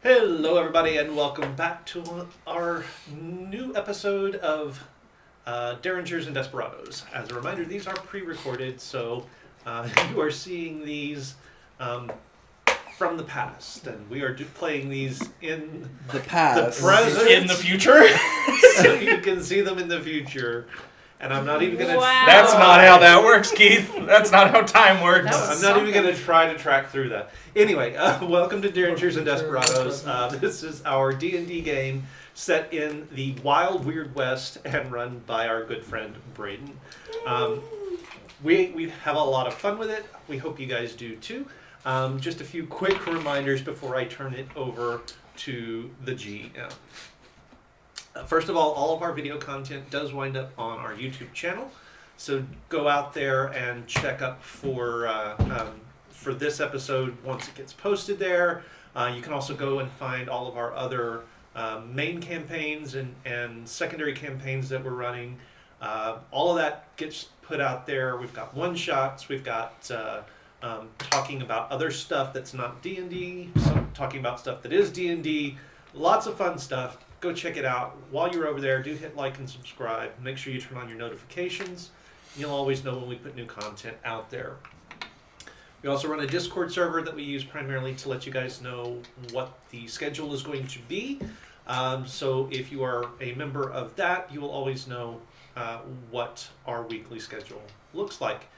Hello, everybody, and welcome back to our new episode of Derringers and Desperados. As a reminder, these are pre-recorded, so you are seeing these from the past, and we are playing these in the past, the present, in the future, so you can see them in the future. And I'm not even going to... Wow. That's not how that works, Keith. That's not how time works. I'm not even going to try to track through that. Anyway, welcome to Derringers and Desperados. This is our D&D game set in the wild, weird West and run by our good friend, Braden. We have a lot of fun with it. We hope you guys do too. Just a few quick reminders before I turn it over to the GM. First of all of our video content does wind up on our YouTube channel, so go out there and check up for this episode once it gets posted there. You can also go and find all of our other main campaigns and secondary campaigns that we're running. All of that gets put out there. We've got one-shots, we've got talking about other stuff that's not D&D, talking about stuff that is D&D, lots of fun stuff. Go check it out. While you're over there, do hit like and subscribe. Make sure you turn on your notifications. You'll always know when we put new content out there. We also run a Discord server that we use primarily to let you guys know what the schedule is going to be. So if you are a member of that, you will always know what our weekly schedule looks like.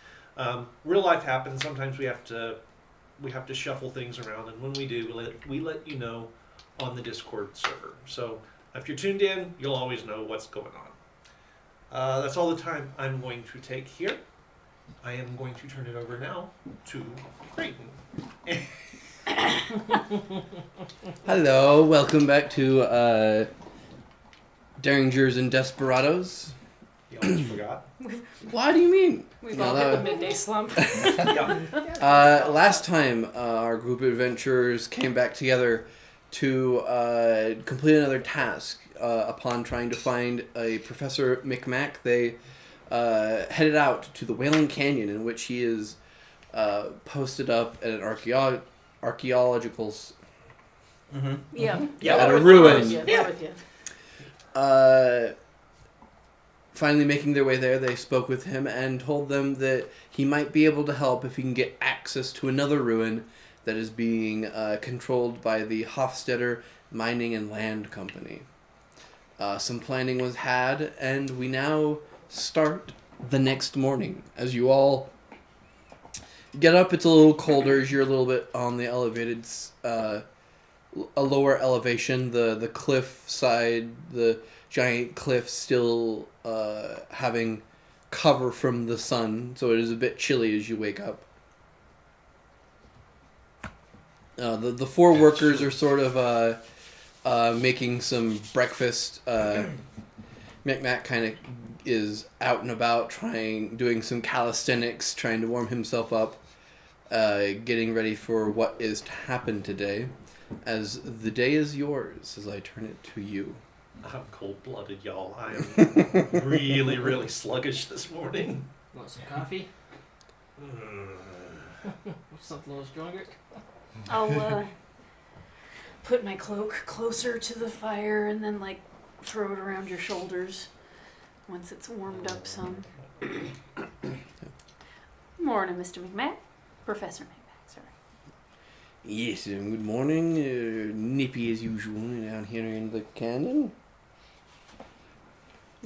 Real life happens. Sometimes we have to shuffle things around, and when we do, we let you know on the Discord server. So if you're tuned in, you'll always know what's going on. That's all the time I'm going to take here. I am going to turn it over now to Creighton. Hello, welcome back to Derringers and Desperados. You almost forgot. What do you mean? We've all hit the midday slump. Last time, our group of adventurers came back together to complete another task. Upon trying to find a Professor McMack, they headed out to the Wailing Canyon, in which he is posted up at an archaeological... Mm-hmm. Yeah. At a ruin. Finally making their way there, they spoke with him and told them that he might be able to help if he can get access to another ruin that is being controlled by the Hofstetter Mining and Land Company. Some planning was had, and we now start the next morning. As you all get up, it's a little colder as you're a little bit on the elevated, a lower elevation. The cliff side, the giant cliff still having cover from the sun, so it is a bit chilly as you wake up. The four workers are sort of making some breakfast. Micmac kind of is out and about doing some calisthenics, trying to warm himself up, getting ready for what is to happen today. As the day is yours, as I turn it to you. I'm cold-blooded, y'all. I am really, really sluggish this morning. Want some coffee? Something a little stronger? I'll put my cloak closer to the fire and then throw it around your shoulders once it's warmed up some. Morning, Mr. McMack. Professor McMack, sorry. Yes, good morning. Nippy as usual down here in the canyon.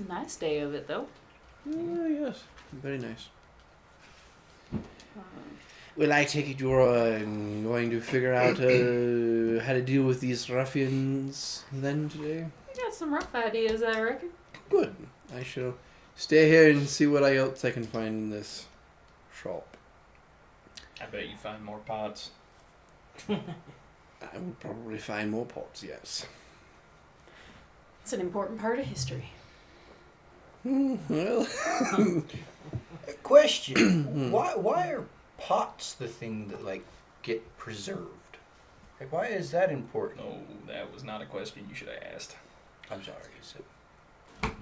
Nice day of it, though. Yes, very nice. Well, I take it you're going to figure out how to deal with these ruffians then today? I got some rough ideas, I reckon. Good. I shall stay here and see what else I can find in this shop. I bet you find more pots. I will probably find more pots, yes. It's an important part of history. Well... Question. Why are pots the thing that, get preserved? Why is that important? No, that was not a question you should have asked. I'm sorry.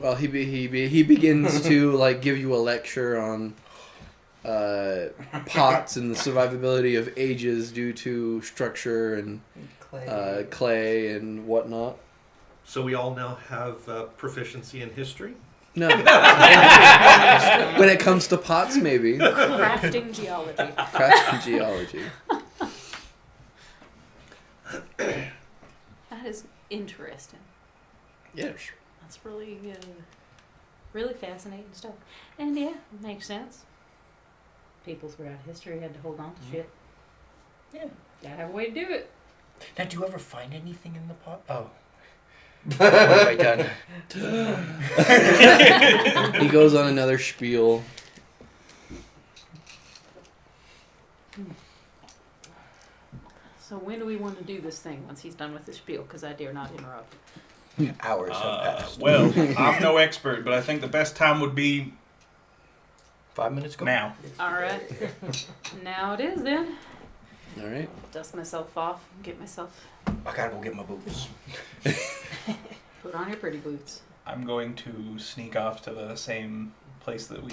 Well, he begins to, give you a lecture on pots and the survivability of ages due to structure and clay and whatnot. So we all now have proficiency in history. No. When it comes to pots, maybe. Crafting geology. Crafting geology. That is interesting. Yes. That's really, really fascinating stuff. And yeah, makes sense. People throughout history had to hold on to shit. Yeah. Gotta have a way to do it. Now, do you ever find anything in the pot? Oh. What have I done? He goes on another spiel. So when do we want to do this thing once he's done with the spiel? Because I dare not interrupt. Hours have passed. Well, I'm no expert, but I think the best time would be 5 minutes ago. now. All right. Now it is then. All right. Dust myself off. Get myself. I gotta go get my boots. Put on your pretty boots. I'm going to sneak off to the same place that we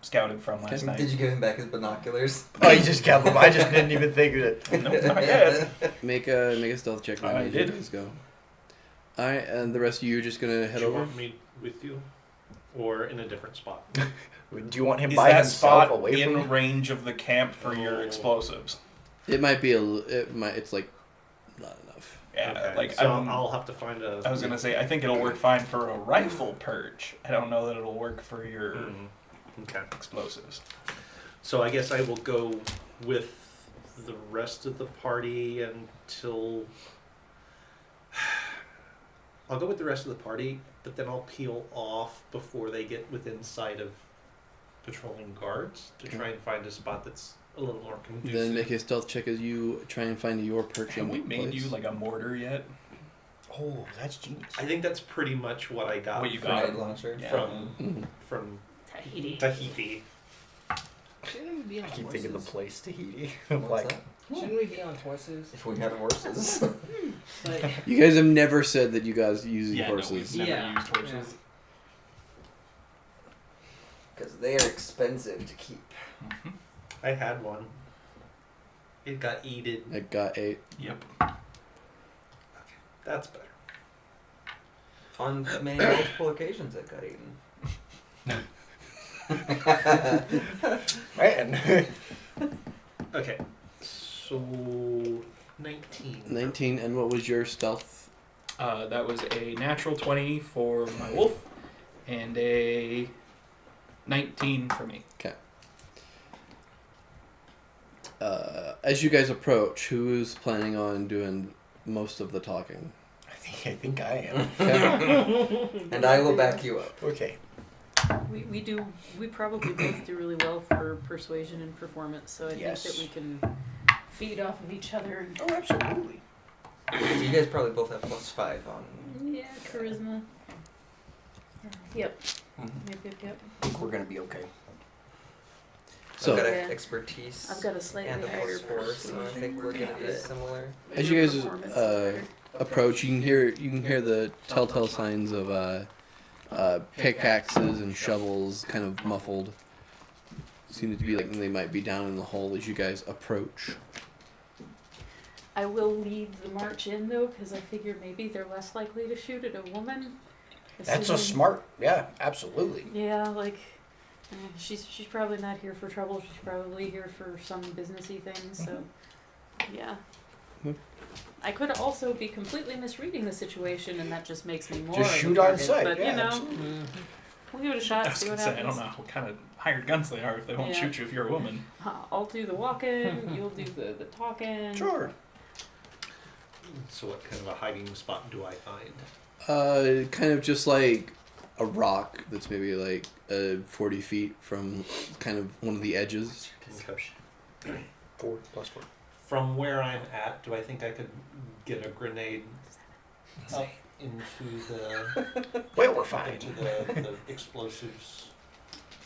scouted from last night. Did you give him back his binoculars? Oh, you just kept them. I just didn't even think of it. Nope, not yet. Make a stealth check. I as did. you guys go. All right, and the rest of you are just gonna head Do you over. want me with you, or in a different spot? Do you want him Is by that himself spot away from in you? range of the camp for your Oh. explosives? It might be it's like not enough. Yeah, Okay, like so I'm- I'll have to find a. I was gonna say I think it'll work fine for a rifle purge. I don't know that it'll work for your Okay. explosives. So I guess I will go with the rest of the party until. I'll go with the rest of the party, but then I'll peel off before they get within sight of patrolling guards to try and find a spot that's a little more conducive. Then make a stealth check as you try and find your perching Have we made place. you like a mortar yet? Oh, that's genius. I think that's pretty much what I got What you from, got? Grenade launcher. Yeah. from Tahiti. Tahiti. Shouldn't we be on I keep horses? thinking the place Tahiti. What's Like, that? Shouldn't we be on horses? If we had horses. Like, You guys have never said that you guys using Yeah, horses. No, we've never Yeah. used horses. Because they are expensive to keep. I had one. It got eaten. I got 8. Yep. That's better. On many multiple occasions it got eaten. man. Okay. So 19. 19, and what was your stealth? That was a natural 20 for my wolf, and a 19 for me. As you guys approach, who's planning on doing most of the talking? I think I am. Okay. And I will back you up. Okay. We probably both do really well for persuasion and performance, so I Yes. think that we can feed off of each other. And, Oh, absolutely. You guys probably both have +5 on. yeah, charisma. Yep. Mm-hmm. Yep. I think we're gonna be okay. So, I've got Yeah. expertise I've got a slightly and a higher +4, so I think we're gonna be similar. as you guys performance is higher. approach, you can hear the telltale signs of pickaxes and shovels, kind of muffled. Seem to be like they might be down in the hole as you guys approach. I will lead the march in though, because I figure maybe they're less likely to shoot at a woman. That's a assuming- smart. Yeah, absolutely. Yeah, like she's probably not here for trouble. She's probably here for some businessy thing. So, yeah. Hmm. I could also be completely misreading the situation, and that just makes me more. Just of a shoot on target, sight. But Yeah, you know, absolutely. we'll give it a shot. I was See what gonna say I happens. don't know what kind of hired guns they are if they won't Yeah. shoot you if you're a woman. I'll do the walking. You'll do the talking. Sure. So what kind of a hiding spot do I find? Kind of just like a rock that's maybe like 40 feet from kind of one of the edges. Okay. 4 +4. From where I'm at, do I think I could get a grenade up into the Well, we're fine. into the explosives?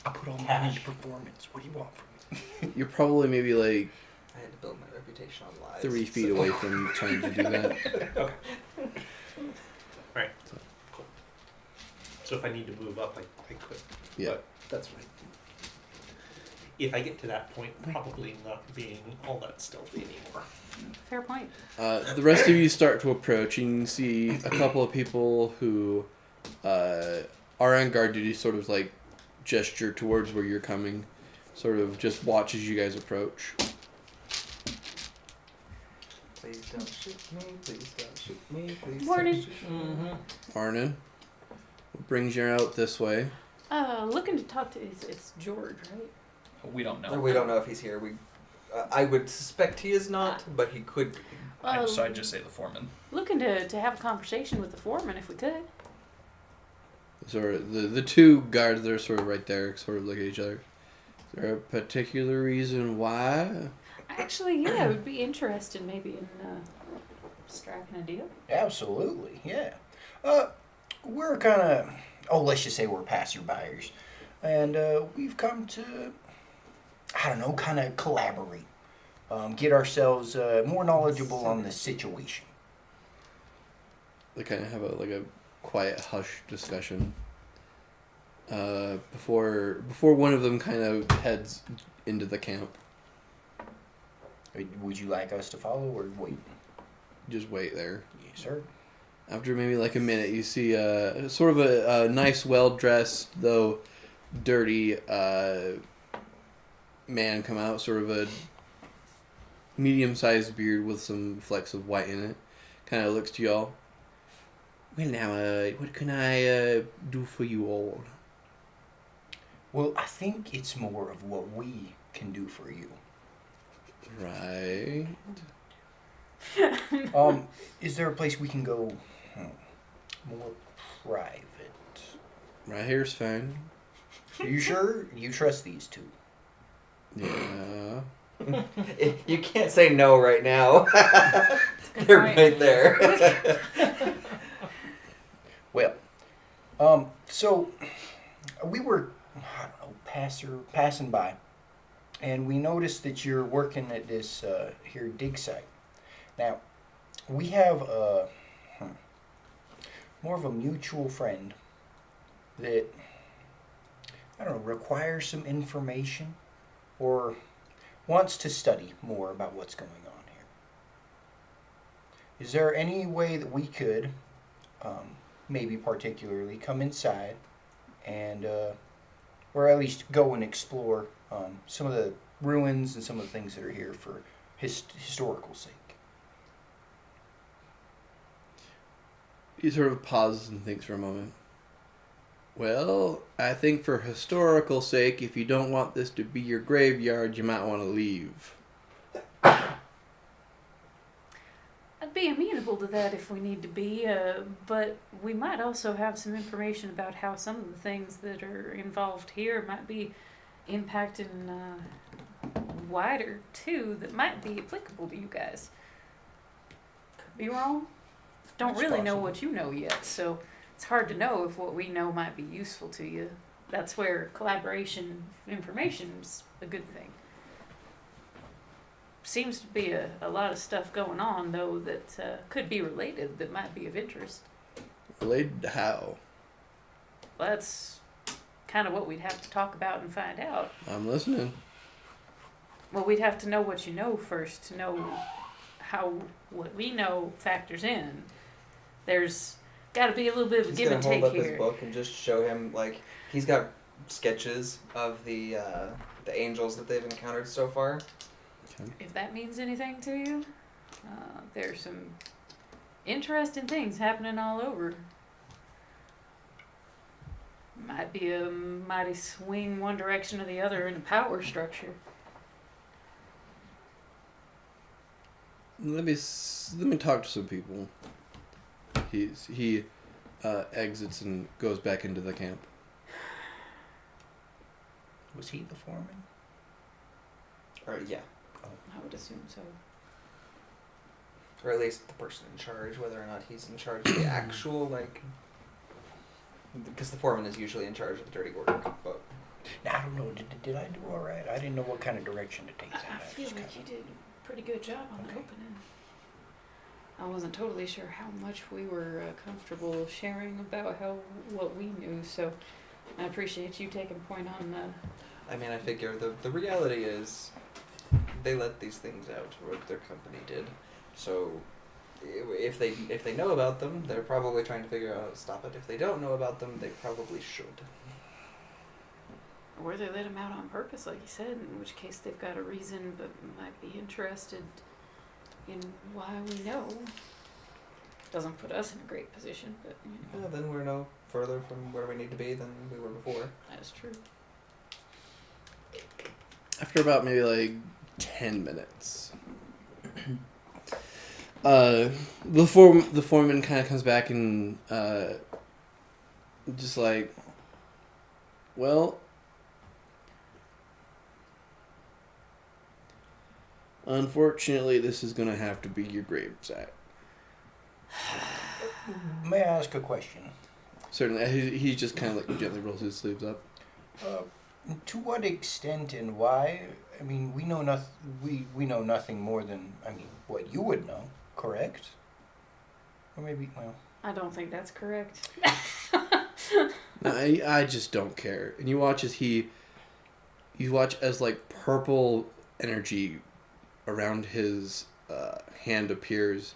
I'll put all mine into performance. What do you want from me? You're probably maybe like I had to build my reputation on lies. 3 feet away from trying to do that. Okay. Alright. Cool. So if I need to move up, I could. Yeah. But that's fine. if I get to that point, probably not being all that stealthy anymore. Fair point. The rest of you start to approach, and you can see a couple of people who are on guard duty, sort of like gesture towards where you're coming, sort of just watch as you guys approach. Please don't shoot me. Please don't shoot me. Please Morning. don't shoot me. Mm-hmm. Arnon, what brings you out this way? Looking to talk to, it's George, right? We don't know. We don't know if he's here. I would suspect he is not, but he could. So I'd just say the foreman. Looking to have a conversation with the foreman if we could. Sort of the two guards that are sort of right there, sort of look at each other. Is there a particular reason why? Actually, yeah, I would be interested maybe in striking a deal. Absolutely, yeah. We're kind of, let's just say we're passerbyers. And we've come to, I don't know, kind of collaborate. Get ourselves more knowledgeable on the situation. They kind of have a quiet hush discussion. Before one of them kind of heads into the camp. Would you like us to follow or wait? Just wait there. Yes, sir. After maybe like a minute, you see sort of a nice, well-dressed, though dirty man come out, sort of a medium-sized beard with some flecks of white in it. Kind of looks to y'all. Well now, what can I do for you all? Well, I think it's more of what we can do for you. Right. Is there a place we can go more private? Right here's fine. Are you sure? You trust these two? Yeah. You can't say no right now. Good They're point. right there. Well, so we were, I don't know, passing by, and we noticed that you're working at this here dig site. Now, we have more of a mutual friend that, I don't know, requires some information or wants to study more about what's going on here. Is there any way that we could, maybe particularly, come inside and, or at least go and explore some of the ruins and some of the things that are here for historical sake? He sort of pauses and thinks for a moment. Well, I think for historical sake, if you don't want this to be your graveyard, you might want to leave. I'd be amenable to that if we need to be, but we might also have some information about how some of the things that are involved here might be impacting wider too, that might be applicable to you guys. Could be wrong. Don't That's really know possible. what you know yet, so it's hard to know if what we know might be useful to you. That's where collaboration information is a good thing. Seems to be a lot of stuff going on, though, that could be related, that might be of interest. Related to how? Well, that's kind of what we'd have to talk about and find out. I'm listening. Well, we'd have to know what you know first to know how what we know factors in. There's got to be a little bit of a He's give gonna and hold take up here. his book and just show him, like, he's got sketches of the angels that they've encountered so far. If that means anything to you, there's some interesting things happening all over. Might be a mighty swing one direction or the other in the power structure. Let me talk to some people. He exits and goes back into the camp. Was he the foreman? Or, yeah. I would assume so. Or at least the person in charge, whether or not he's in charge of the actual, like... Because the foreman is usually in charge of the dirty work, but... Now, I don't know, did I do all right? I didn't know what kind of direction to take. I feel like you did a pretty good job on the opening. I wasn't totally sure how much we were comfortable sharing about what we knew, so I appreciate you taking point on I mean, I figure the reality is they let these things out, or their company did. So if they know about them, they're probably trying to figure out how to stop it. If they don't know about them, they probably should. Or they let him out on purpose, like you said, in which case they've got a reason, but might be interested in why we know. Doesn't put us in a great position, but you know, Well, then we're no further from where we need to be than we were before. that's true. After about maybe like 10 minutes, the foreman kind of comes back and just like, well, unfortunately, this is gonna have to be your gravesite. May I ask a question? Certainly, he just kind of like gently rolls his sleeves up. To what extent and why? I mean, we know nothing. We know nothing more than what you would know, correct? Or maybe I don't think that's correct. No, I just don't care. And you watch as like purple energy around his hand appears,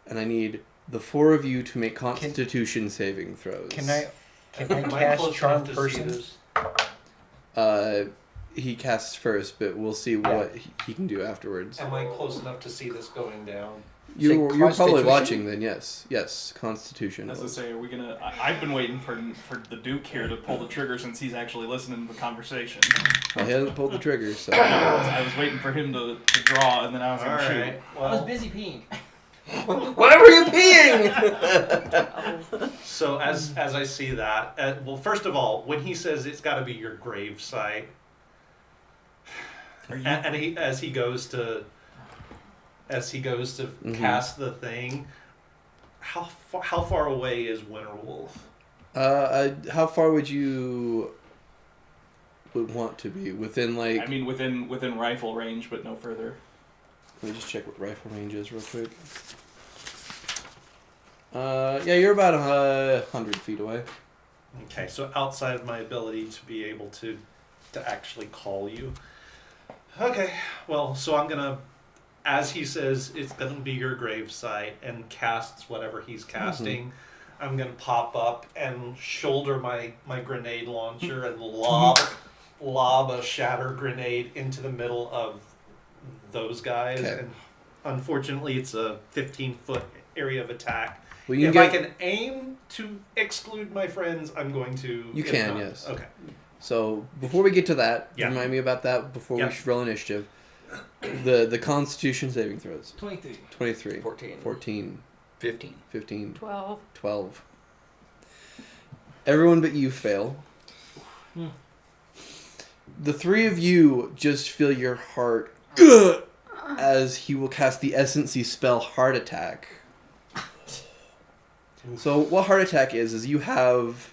and I need the four of you to make Constitution saving throws. Can I Am I cast close Charm enough to see Person? this? He casts first, but we'll see what he can do afterwards. Am I close enough to see this going down? You're probably Constitution? watching then, yes, Constitution. As I say, are we gonna? I've been waiting for the Duke here to pull the trigger since he's actually listening to the conversation. Well, he hasn't pulled the trigger, so. I was waiting for him to draw, and then I was gonna shoot. Alright, I was well, busy peeing. Why were you peeing? so as I see that, well, first of all, when he says it's got to be your grave site, and as he goes to cast the thing, how far away is Winterwolf? How far would want to be within like? I mean, within rifle range, but no further. Let me just check what rifle range is real quick. Yeah, you're about 100 feet away. Okay, so outside of my ability to be able to actually call you. Okay, well, so I'm gonna, as he says, it's gonna be your gravesite, and casts whatever he's casting. I'm gonna pop up and shoulder my grenade launcher and lob a shatter grenade into the middle of those guys. Okay. And unfortunately, it's a 15-foot area of attack. Well, you If can I can aim to exclude my friends, I'm going to. You if can, not- yes. Okay. So before we get to that, Yeah. remind me about that before Yeah. we should roll initiative. The Constitution saving throws. 23. 23. 14. 14. 15. 15. 12. 12. Everyone but you fail. The three of you just feel your heart as he will cast the Essency spell Heart Attack. So what Heart Attack is you have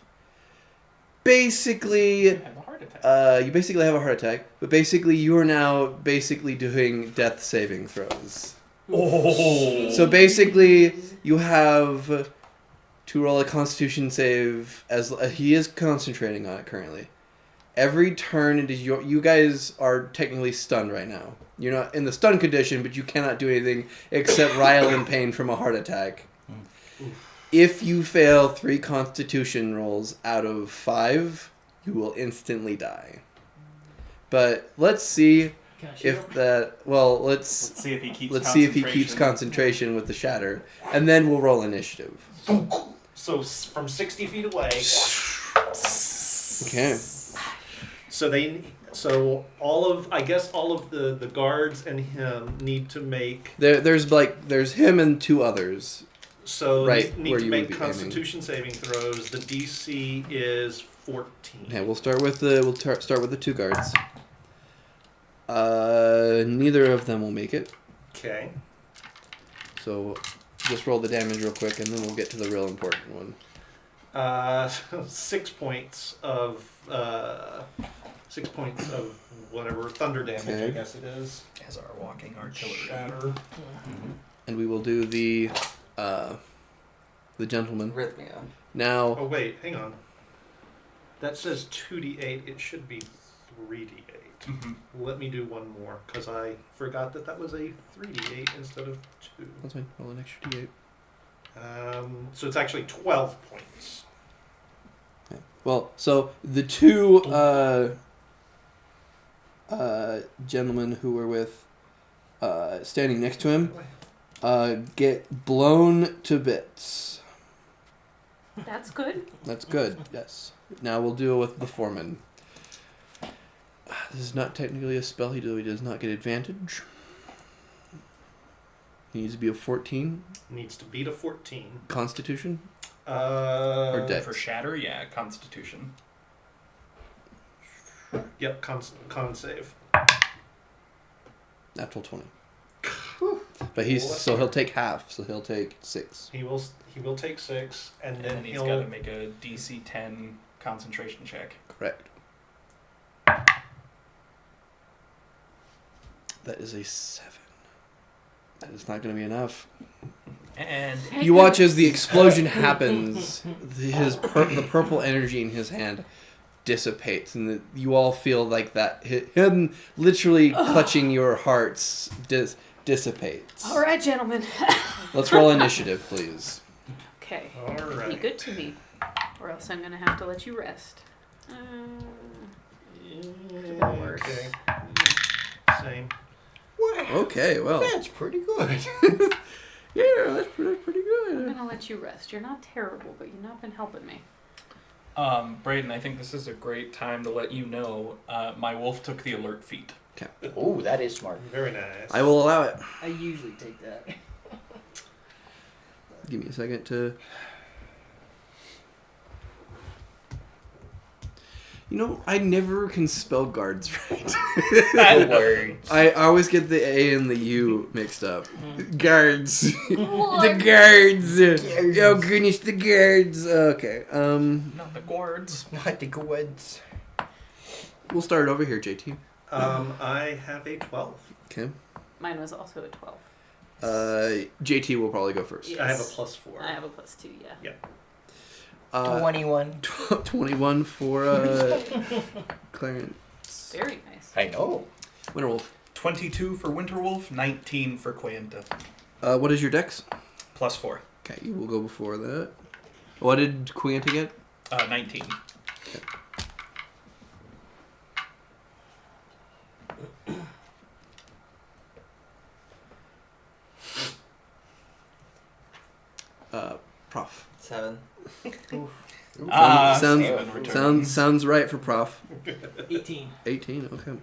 basically I have a heart attack. you basically have a heart attack, but basically you are now basically doing death saving throws. Oh. So basically you have to roll a Constitution save as he is concentrating on it currently. Every turn it is you guys are technically stunned right now. You're not in the stun condition, but you cannot do anything except writhe in pain from a heart attack. If you fail 3 Constitution rolls out of 5, you will instantly die. But let's see Can I shoot if him? that. Well, Let's see if he keeps. let's see if he keeps concentration with the shatter, and then we'll roll initiative. So from 60 feet away. Okay. So all of the guards and him need to make. There's him and 2 others. So Right, need where to you make would be aiming. Constitution saving throws. The DC is 14. Okay, we'll start with the 2 guards. Neither of them will make it. Okay. So just roll the damage real quick, and then we'll get to the real important one. 6 points of 6 points of whatever thunder damage. Okay. I guess it is. As our walking artillery. Shatter. And we will do the gentleman. Arrhythmia. Now, Oh wait, hang on. That says 2d8. It should be 3d8. Mm-hmm. Let me do one more, because I forgot that was a 3d8 instead of 2. That's fine. Roll an extra d8. So it's actually 12 points. Okay. Well, so the two gentlemen who were with standing next to him get blown to bits. That's good. That's good. Yes. Now we'll deal with the foreman. This is not technically a spell. He does not get advantage. He needs to be a 14 Needs to beat a 14. Constitution. Or Dex. For shatter, yeah, Constitution. Yep, con save. Natural 20. But he'll take half. So he'll take 6. He will take 6, and And then then he's he'll got to make a DC 10 concentration check. Correct. That is a 7. That is not going to be enough. And You watch as the explosion happens. The purple energy in his hand dissipates, and you all feel like that him literally clutching your hearts dissipates. All right, gentlemen. Let's roll initiative, please. Okay. All Be right. good to me, or else I'm gonna have to let you rest. Worse. Okay. Same. Okay, well, That's pretty good. yeah, that's pretty I'm good. gonna let you rest. You're not terrible, but you've not been helping me. Braden, I think this is a great time to let you know my wolf took the alert feat. Oh, that is smart. Very nice. I will allow it. I usually take that. Give me a second to. You know, I never can spell guards right. Words. I always get the A and the U mixed up. Guards. The guards. Oh goodness, the guards. Okay. Not the guards. Not the words. We'll start over here, JT. I have a 12. Okay. Mine was also a 12. JT will probably go first. Yes. I have a +4. I have a +2, yeah. 21. 21 for Clarence. Very nice. I know. Winterwolf. 22 for Winterwolf, 19 for Quanta. What is your dex? +4. Okay, you will go before that. What did Queanta get? 19. Prof. 7. Steven returns. Sounds right for Prof. 18. 18, okay.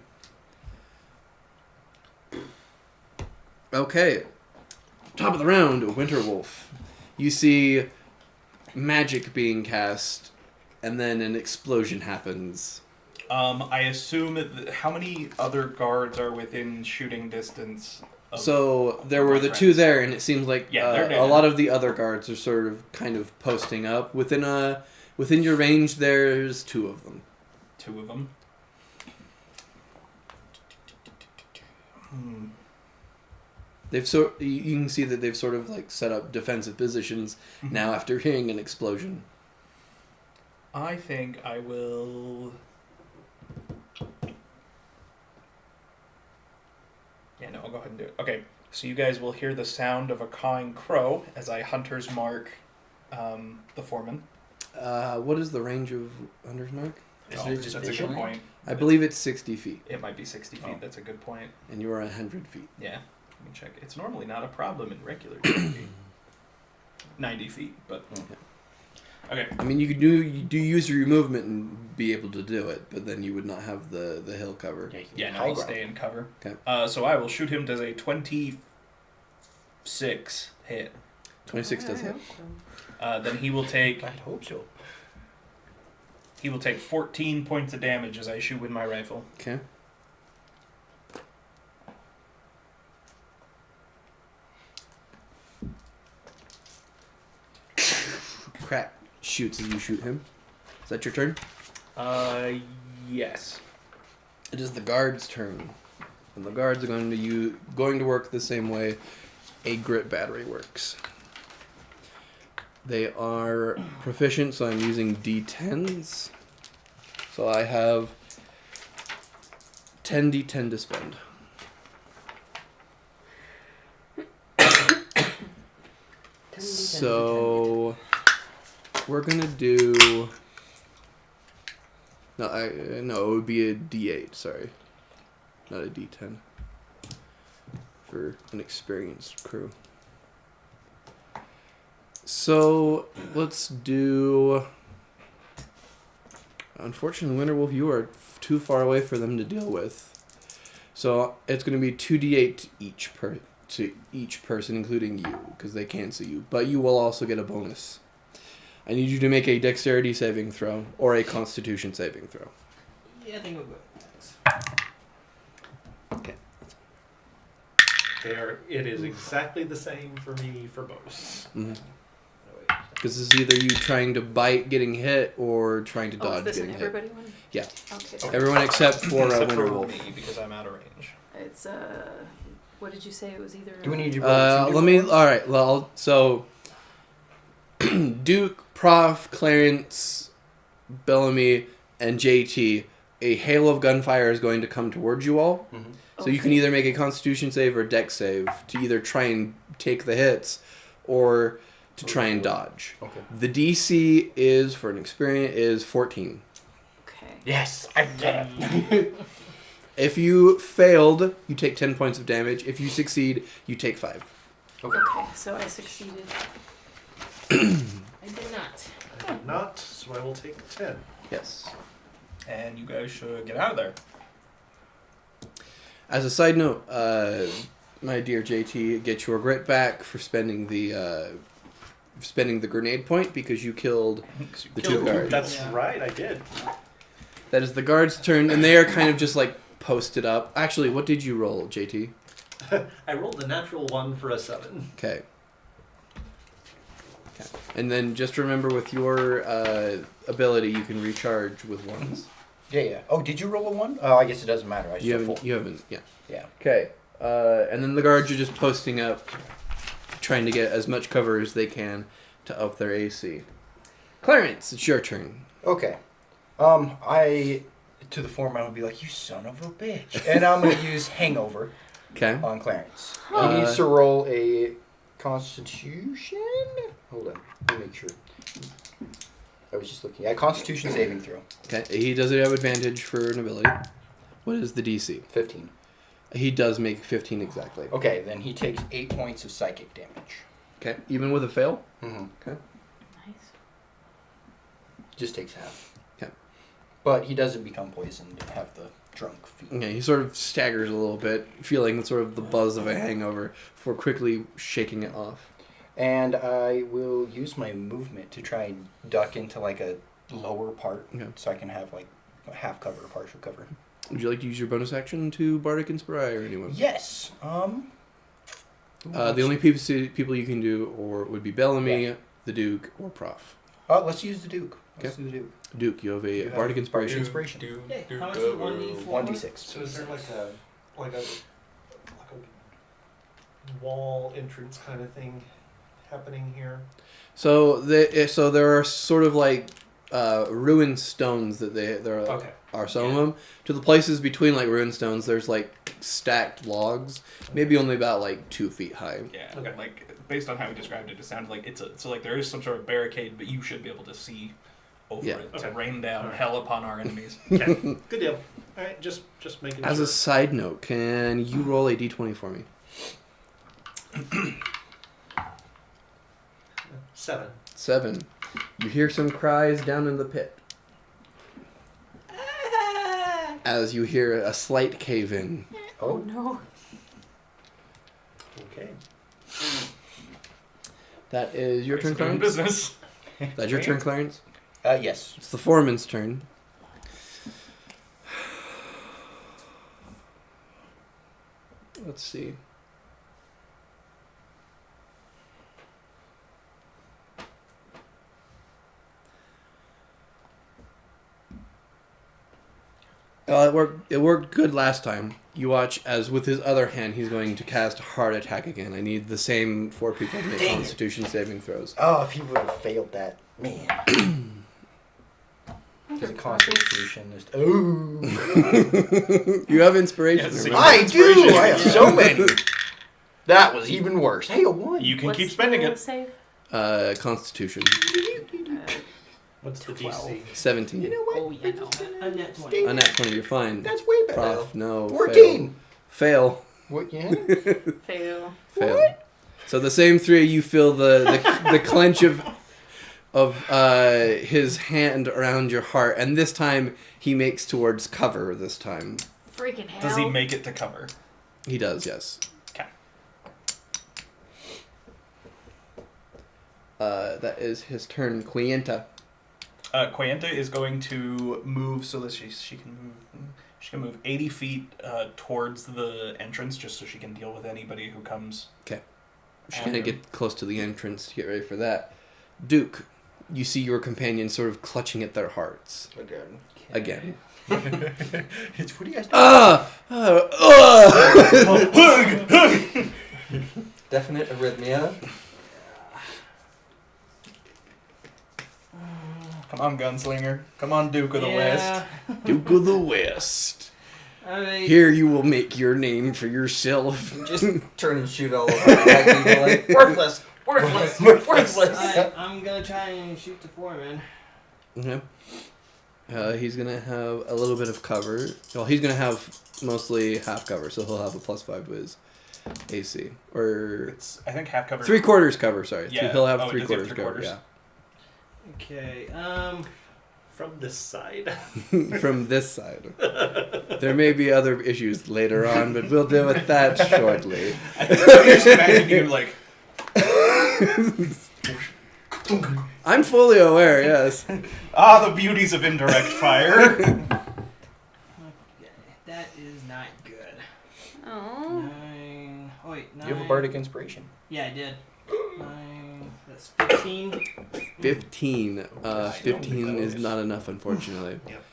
Okay. Top of the round, Winterwolf. You see magic being cast, and then an explosion happens. I assume how many other guards are within shooting distance? So there were my the friends? two there, and it seems like Yeah, they're a dead. lot of the other guards are sort of kind of posting up. Within your range, there's 2 of them. 2 of them. You can see that they've sort of like set up defensive positions now after hearing an explosion. I think I will. Yeah, no, I'll go ahead and do it. Okay, so you guys will hear the sound of a cawing crow as I hunter's mark the foreman. What is the range of Hunter's Mark? Oh, it just that's a good visually? point. I believe it's 60 feet, It might be 60 feet. Oh. That's a good point. and you are 100 feet. Yeah, let me check. It's normally not a problem in regular D&D. 90 feet, but okay. I mean, you do use your movement and be able to do it, but then you would not have the hill cover. Yeah, no, High I'll ground. stay in cover. Okay. So I will shoot him. Does a 26 hit? 26 does hit. Then he will take I'd hope so. 14 points of damage as I shoot with my rifle. Okay. Crack shoots as you shoot him. Is that your turn? Yes. It is the guard's turn, and the guards are going to work the same way a grit battery works. They are proficient, so I'm using D10s. So I have 10d10 to spend. So we're gonna do. No, it would be a D8. Sorry, not a D10 for an experienced crew. So let's do. Unfortunately, Winterwolf, you are too far away for them to deal with. So it's going to be 2d8 to each person, including you, because they can't see you. But you will also get a bonus. I need you to make a dexterity saving throw or a constitution saving throw. Yeah, I think we'll go. Okay. It is exactly the same for me for both. Because this is either you trying to bite getting hit or trying to Oh, is dodge this an getting hit. everybody one? Yeah. Okay. Everyone except for Except for Winterwolf. me, because I'm out of range. It's what did you say? It was either. Do we need you? Roll two Let me. different All right. Well, so Duke, Prof, Clarence, Bellamy, and JT. A hail of gunfire is going to come towards you all. ones? So you can either make a Constitution save or a Dex save to either try and take the hits, or to try and dodge. Okay. The DC is for an experience is 14. Okay. Yes, I did. If you failed, you take 10 points of damage. If you succeed, you take 5. Okay. So I succeeded. I did not. I did not, so I will take 10. Yes. And you guys should get out of there. As a side note, my dear JT, get your grit back for spending the grenade point because you killed the two guards. That's Yeah. right, I did. That is the guards' turn, and they are kind of just like posted up. Actually, what did you roll, JT? I rolled a natural 1 for a 7. Okay. And then just remember with your ability, you can recharge with ones. Yeah. Oh, did you roll a 1? Oh, I guess it doesn't matter. I You still haven't, yeah. Yeah. Okay. And then the guards are just posting up, trying to get as much cover as they can to up their AC. Clarence, it's your turn. Okay. To the foreman would be like, you son of a bitch. And I'm going to use Hangover Okay. on Clarence. He needs to roll a Constitution? Hold on. Let me make sure. I was just looking. Yeah, Constitution saving throw. Okay. He doesn't have advantage for an ability. What is the DC? 15. He does make 15 exactly. Okay, then he takes 8 points of psychic damage. Okay. Even with a fail? Mm-hmm. Okay. Nice. Just takes half. Okay. But he doesn't become poisoned and have the drunk feet. Okay. He sort of staggers a little bit, feeling sort of the buzz of a hangover before quickly shaking it off. And I will use my movement to try and duck into like a lower part Okay. so I can have like half cover or partial cover. Would you like to use your bonus action to Bardic Inspire anyone? Yes. The only people you can do would be Bellamy, the Duke, or Prof. Let's use the Duke. Let's do the Duke. Duke, you have a You have Bardic Inspiration. Inspiration. Hey, how much is it? 1d4? 1d6. So is there like a wall entrance kind of thing happening here? So there are sort of like ruined stones that there Okay. are some of them. To the places between like ruined stones, there's like stacked logs, maybe only about like 2 feet high. Yeah, Okay. like based on how he described it, it sounded like so like there is some sort of barricade, but you should be able to see over Yeah. it to Okay. rain down Alright. hell upon our enemies. Okay, good deal. All right, just making As sure. a side note, can you roll a d20 for me? 7. 7. You hear some cries down in the pit. As you hear a slight cave in. Oh no. Okay. That is your turn, It's doing Clarence? business. That's your turn, Clarence? Yes. It's the foreman's turn. Let's see. It worked good last time. You watch as with his other hand, he's going to cast Heart Attack again. I need the same 4 people to make Dang it. Constitution saving throws. Oh, if he would have failed that. Man. Because a Constitution is... Ooh. You have inspiration. Yeah, so remember? I do. Inspiration. I have so many. That was even worse. Hey, a 1. You can What's keep spending the it. Save? Constitution. What's the 12. DC? 17. You know what? Oh, yeah, no. A net 20. A nat 20, you're fine. That's way better. Prof, no. 14. Fail. What? Yeah. Fail. Fail. So the same 3, you feel the clench of his hand around your heart, and this time he makes towards cover. This time Freaking hell. Does he make it to cover? he does, yes. Okay. That is his turn. Quienta. Quayenta is going to move so that she can move. She can move 80 feet towards the entrance, just so she can deal with anybody who comes. Okay. She's gonna get close to the entrance to get ready for that. Duke, you see your companions sort of clutching at their hearts again. It's what do you guys do? Definite arrhythmia. Come on, gunslinger. Come on, Duke of the West. Duke of the West. I mean, Here you will make your name for yourself. Just turn and shoot all over like people like worthless, worthless, worthless. I'm gonna try and shoot the foreman. Okay. He's gonna have a little bit of cover. Well, he's gonna have mostly half cover, so he'll have a +5 to his AC. Or It's, I think, half cover. 3/4 cover, sorry. Yeah. He'll have Oh, does he have 3/4 cover, three-quarters? yeah. Okay. From this side. From this side. There may be other issues later on, but we'll deal with that shortly. I just imagine you like. I'm fully aware, yes. Ah, the beauties of indirect fire. Okay. That is not good. Oh. 9. Oh wait, 9. You have a bardic inspiration. Yeah, I did. 9. That's 15. 15. 15 is not enough, unfortunately. Yep.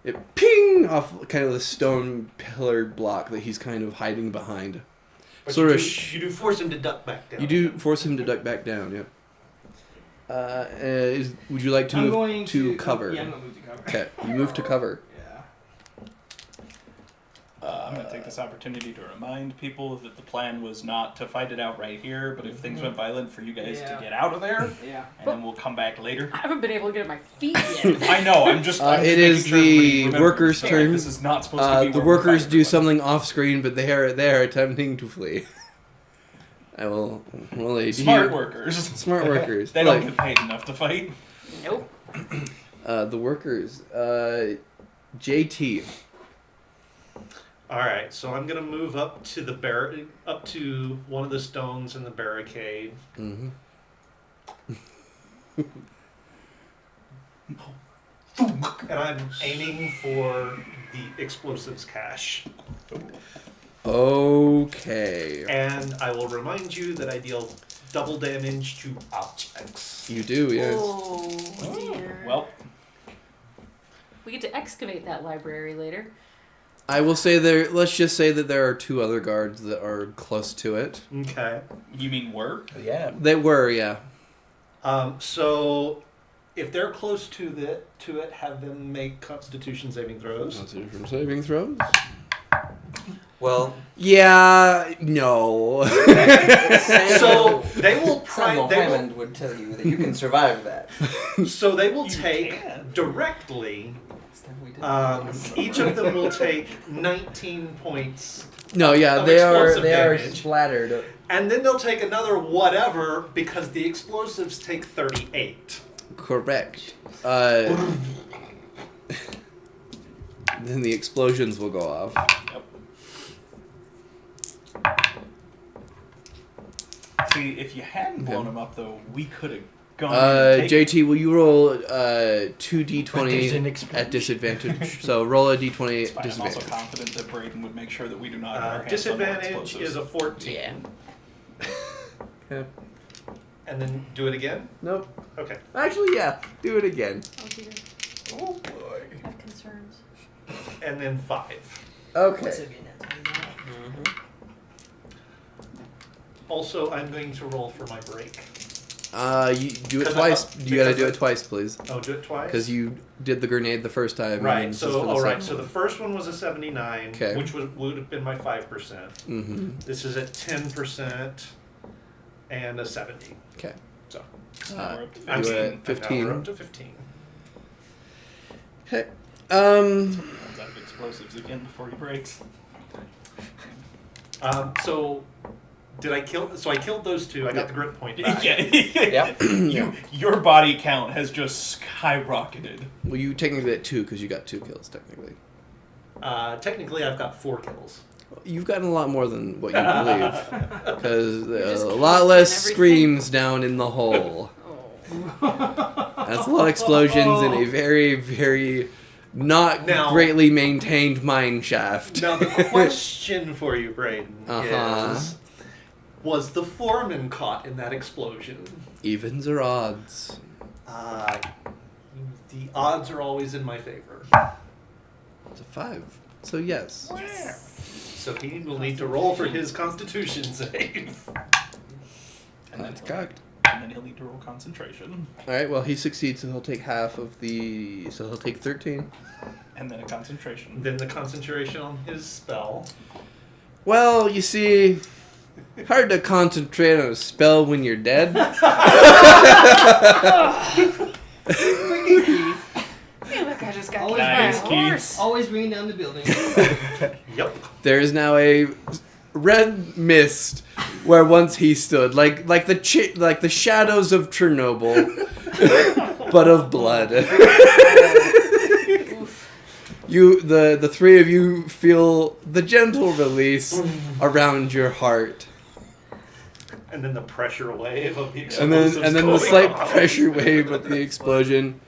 It ping off kind of the stone pillared block that he's kind of hiding behind. But Sort you of do, sh- you do force him to duck back down. You do force him to duck back down, yeah. Would you like to I'm move going to cover? Yeah, I'm gonna move to cover. Okay, you move to cover. Yeah. I'm going to take this opportunity to remind people that the plan was not to fight it out right here, but if things went violent, for you guys Yeah. to get out of there, Yeah. and then we'll come back later. I haven't been able to get on my feet yet. I know. I'm just. I'm just It making is sure everybody the remembers workers' that turn. This is not supposed to be. The where we workers fight do everybody. something off screen, but they are attempting to flee. I will. Well, they Smart do- workers. Smart workers. They don't Look, get paid enough to fight. Nope. the workers. JT. All right, so I'm gonna move up to the up to one of the stones in the barricade. Mm-hmm. And I'm aiming for the explosives cache. Okay. And I will remind you that I deal double damage to objects. You do, yes. Oh dear. Well, We get to excavate that library later. I will say there. Let's just say that there are 2 other guards that are close to it. Okay. you mean were? Yeah. They were, yeah. So if they're close to it, have them make Constitution saving throws. Constitution saving throws. Well, Yeah. No. So they will Samuel they will, Hammond would tell you that you can survive that. so they will You take can. directly. We did. Each of them will take 19 points, No. Yeah. Of They are. explosive They are damage. splattered. and then they'll take another whatever because the explosives take 38. Correct. Then the explosions will go off. See, if you hadn't blown Okay. them up, though, we could have gone. and taken- JT, will you roll But there's an 2d20 explosion. at disadvantage? So roll a d20 It's fine. I'm also disadvantage. confident that Braden would make sure that we do not have our hands on more Disadvantage explosives. is a 14. Yeah. Okay. And then do it again? Nope. Okay. Actually, yeah. Do it again. Oh dear. Oh boy. I have concerns. And then 5. Okay. What's it be a net 20 now? Also, I'm going to roll for my break. You do it 'Cause twice. You gotta do it because twice, please. Oh, do it twice? Because you did the grenade the first time. and then Right, this so, is for the right, second so the one. first one was a 79, Okay. which would have been my 5%. Mm-hmm. This is at 10% and a 70. Okay. So, Now we're up to do 15. it. and now 15. we're up to 15. Okay. Runs out of explosives again before he breaks. So, did I kill? So I killed those two. I got the grit point back. Yeah. Your body count has just skyrocketed. Well, you technically at 2 because you got 2 kills, technically. Technically, I've got 4 kills. You've gotten a lot more than what you believe. Because just a lot less everything. screams down in the hole. Oh. That's a lot of explosions in a very, very not Now- greatly maintained mine shaft. Now the question for you, Braden, Uh-huh. is: was the foreman caught in that explosion? Evens or odds? The odds are always in my favor. It's a 5. So yes. So he will need to roll for his Constitution save. And That's cocked. And then he'll need to roll concentration. Alright, well he succeeds, so he'll take half of the... So he'll take 13. And then a concentration. Then the concentration on his spell. Well, you see... Hard to concentrate on a spell when you're dead. Yeah, look, I just got Always kicked by a Nice, Keith. horse. Always bringing down the building. Yep. There is now a red mist where once he stood, like the shadows of Chernobyl, but of blood. You, the three of you, feel the gentle release around your heart, And then the pressure wave of the and then explosives the going slight off. pressure wave of the explosion,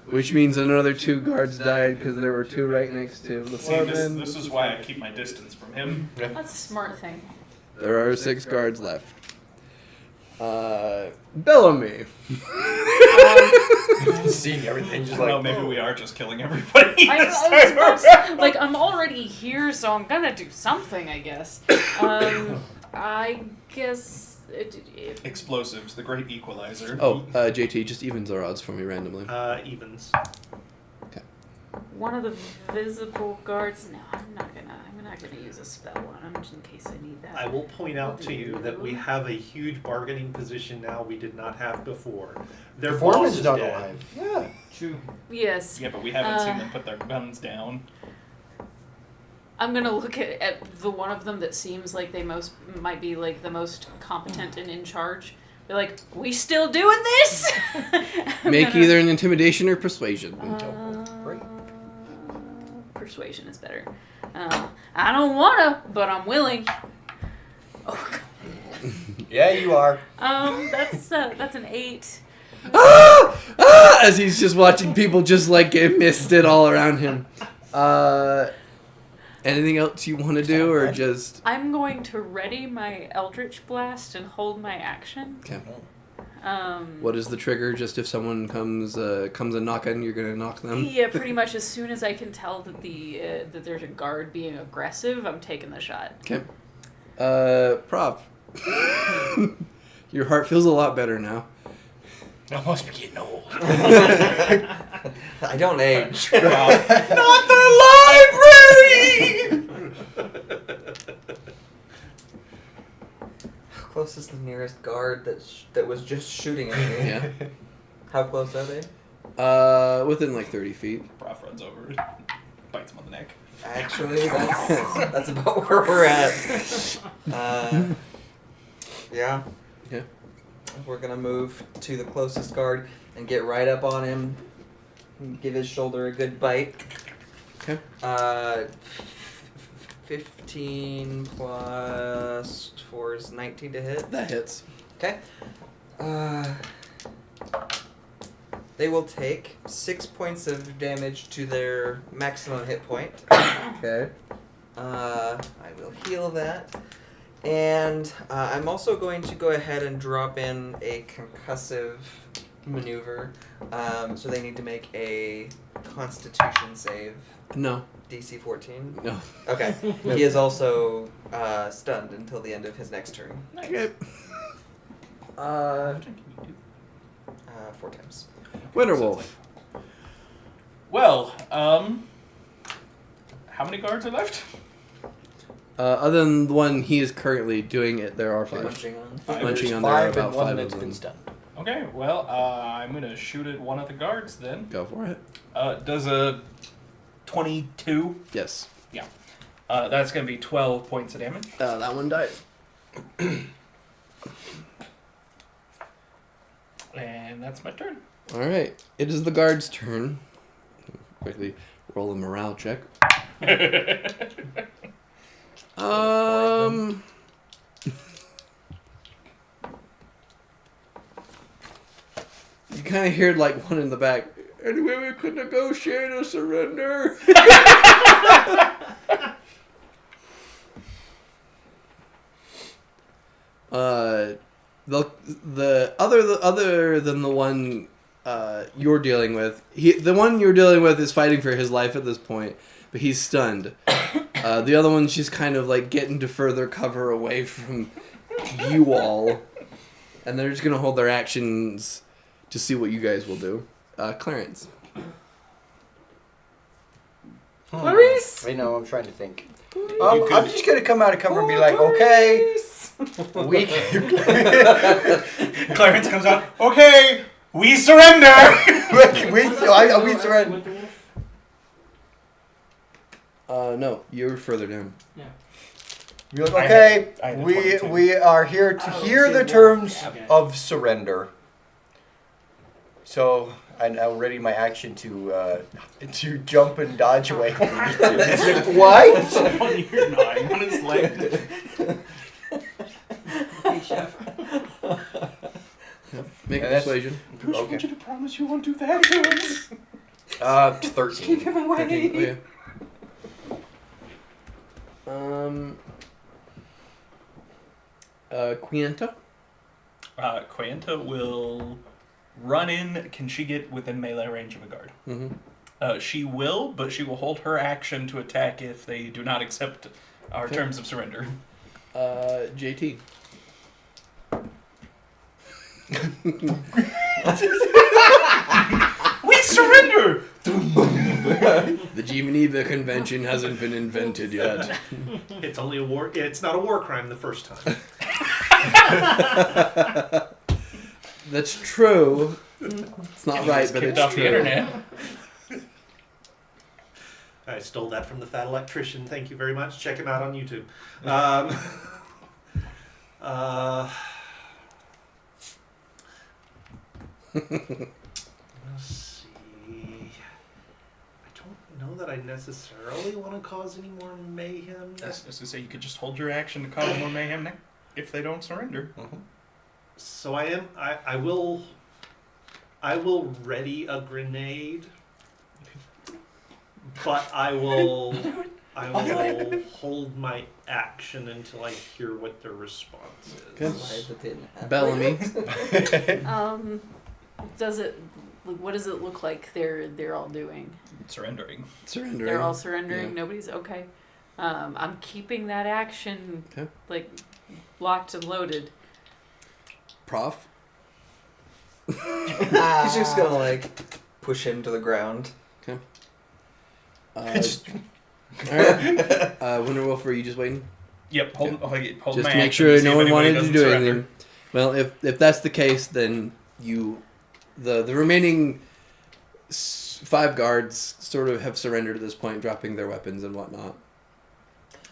which means another 2 guards died because there were 2 right next to the See, this, foreman. this is why I keep my distance from him. That's a smart thing. There are 6 guards left. Bellamy. Seeing everything just Well, like. maybe we are just killing everybody. I was supposed to, like, I'm already here, so I'm gonna do something, I guess. I guess. Explosives, the great equalizer. Oh, JT, just evens or odds for me randomly. Evens. One of the visible guards. No, I'm not gonna use a spell on him just in case I need that. I will point out to you that we have a huge bargaining position now we did not have before. Their The boss foreman's is not dead. alive. Yeah. True. Yes. Yeah, but we haven't seen them put their guns down. I'm gonna look at the one of them that seems like they might be like the most competent and in charge. They're like, we still doing this? Make either an intimidation or persuasion. Great. Persuasion is better. I don't wanna, but I'm willing. Oh, God. Yeah, you are. That's an 8. As he's just watching people just like get misted all around him. Anything else you want to do, or just? I'm going to ready my Eldritch Blast and hold my action. Okay. Um, What is the trigger? Just if someone comes a knocking, you're gonna knock them. Yeah, pretty much as soon as I can tell that that there's a guard being aggressive, I'm taking the shot. Okay. Prop. Your heart feels a lot better now. I must be getting old. I don't age. Not the library. How close is the nearest guard that was just shooting at me? Yeah. How close are they? Within like 30 feet. Prof runs over, bites him on the neck. Actually, that's about where we're at. Yeah. Yeah. We're gonna move to the closest guard and get right up on him. And give his shoulder a good bite. Okay. 15 plus 4 is 19 to hit. That hits. Okay. They will take 6 points of damage to their maximum hit point. Okay. I will heal that. And I'm also going to go ahead and drop in a concussive maneuver. So they need to make a Constitution save. No. DC 14. No. Okay. He is also stunned until the end of his next turn. Okay. What can you do? 4 times. Winterwolf. Well, how many guards are left? Other than the one he is currently doing it, there are 5. Munching on. Munching on there Five are and about one 5 that's of been them. stunned. Okay, well, I'm gonna shoot at one of the guards then. Go for it. Does a 22? Yes. That's gonna be 12 points of damage. That one died. And that's my turn. All right. It is the guard's turn. Quickly roll a morale check. You kind of hear like one in the back. Anyway, we could negotiate a surrender. The other than the one you're dealing with, the one you're dealing with is fighting for his life at this point, but he's stunned. The other one, she's kind of like getting to further cover away from you all, and they're just gonna hold their actions to see what you guys will do. Clarence. Clarice? I know, I'm trying to think. I'm just going to come out of cover and be like, okay, we Clarence comes out. Okay, we surrender. we surrender. No, you're further down. Yeah. Be like, okay, I had a 22. we are here to Oh, hear see, the well, terms okay. of surrender. So I now ready my action to jump and dodge away. It's like, what? You're gnawing on his leg. Hey, chef. Make a And that's- persuasion. Bruce, I Okay. want you to promise you won't do that to us. 13. Keep him away. 13, okay. Quienta? Quanta will run in. Can she get within melee range of a guard? Mm-hmm. She will, but she will hold her action to attack if they do not accept our Okay. terms of surrender. JT. We surrender! The Geneva Convention hasn't been invented yet. It's only a war. It's not a war crime the first time. That's true. It's not right, but Kicked it's off true. the internet. I stole that from the Fat Electrician. Thank you very much. Check him out on YouTube. Let's see. I don't know that I necessarily want to cause any more mayhem. I was going to say, you could just hold your action to cause more mayhem if they don't surrender. So I will ready a grenade, but I will hold my action until I hear what their response is. Okay. Why that didn't happen. Bellamy. What does it look like they're all doing? Surrendering. Surrendering. They're all surrendering. Yeah. Nobody's okay. I'm keeping that action Okay. like locked and loaded. Prof. He's just gonna like push him to the ground. Okay. Alright. Winterwolf, are you just waiting? Yep, hold my Just to make action sure see no if one anybody wanted to doesn't do surrender. anything. Well, if that's the case, then the remaining 5 guards sort of have surrendered at this point, dropping their weapons and whatnot.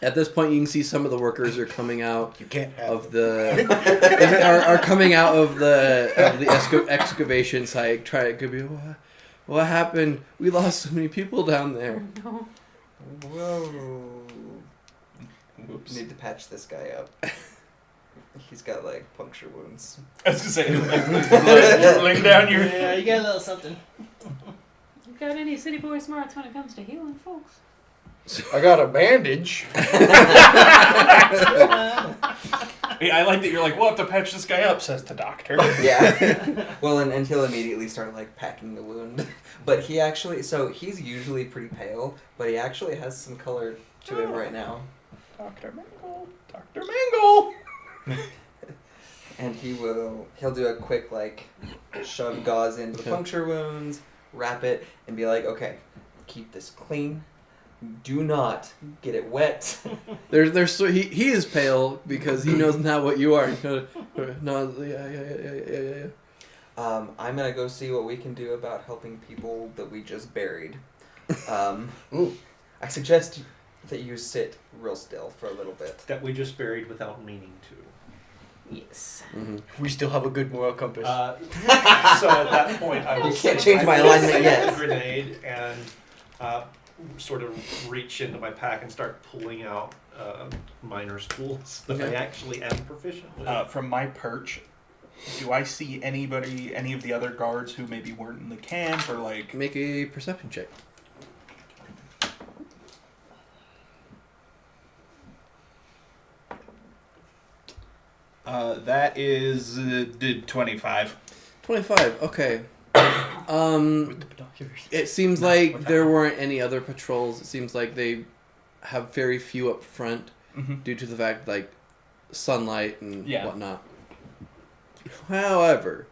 At this point, you can see some of the workers are coming out You can't have of the are coming out of the excavation site. Could be what happened? We lost so many people down there. No. Whoa. Whoops. Need to patch this guy up. He's got like puncture wounds. I was going to say, blood dribbling down your... Yeah, you got a little something. You got any city boy smarts when it comes to healing folks? I got a bandage. I like that you're like, we'll have to patch this guy up, says the doctor. Yeah. Well, and he'll immediately start like packing the wound. But he actually, so he's usually pretty pale, but he actually has some color to him right now. Dr. Mangle. Dr. Mangle. And he'll do a quick like shove gauze into the Okay. puncture wounds, wrap it, and be like, okay, keep this clean. Do not get it wet. He is pale because he knows not what you are. No, yeah. I'm gonna go see what we can do about helping people that we just buried. I suggest that you sit real still for a little bit. That we just buried without meaning to. Yes. Mm-hmm. We still have a good moral compass. So at that point, I You will can't change my I will alignment take yet. the grenade and sort of reach into my pack and start pulling out miner's tools that I Okay. actually am proficient with. From my perch, do I see any of the other guards who maybe weren't in the camp or like? Make a perception check. That is 25. 25. Okay. With the binoculars. It seems like there weren't any other patrols. It seems like they have very few up front Mm-hmm. due to the fact like sunlight and Yeah. whatnot. However,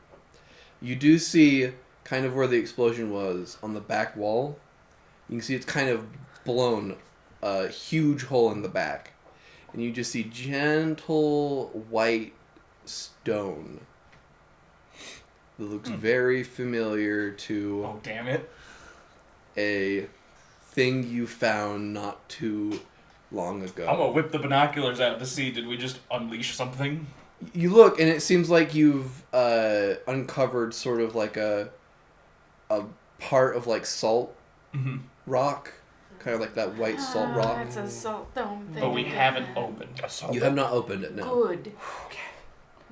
you do see kind of where the explosion was on the back wall. You can see it's kind of blown a huge hole in the back. And you just see gentle white stone that looks very familiar to Oh damn it! a thing you found not too long ago. I'm gonna whip the binoculars out to see. Did we just unleash something? You look, and it seems like you've uncovered sort of like a part of like salt Mm-hmm. rock, kind of like that white salt rock. It's a salt dome thing. But we haven't opened. You have not opened it, no. Good.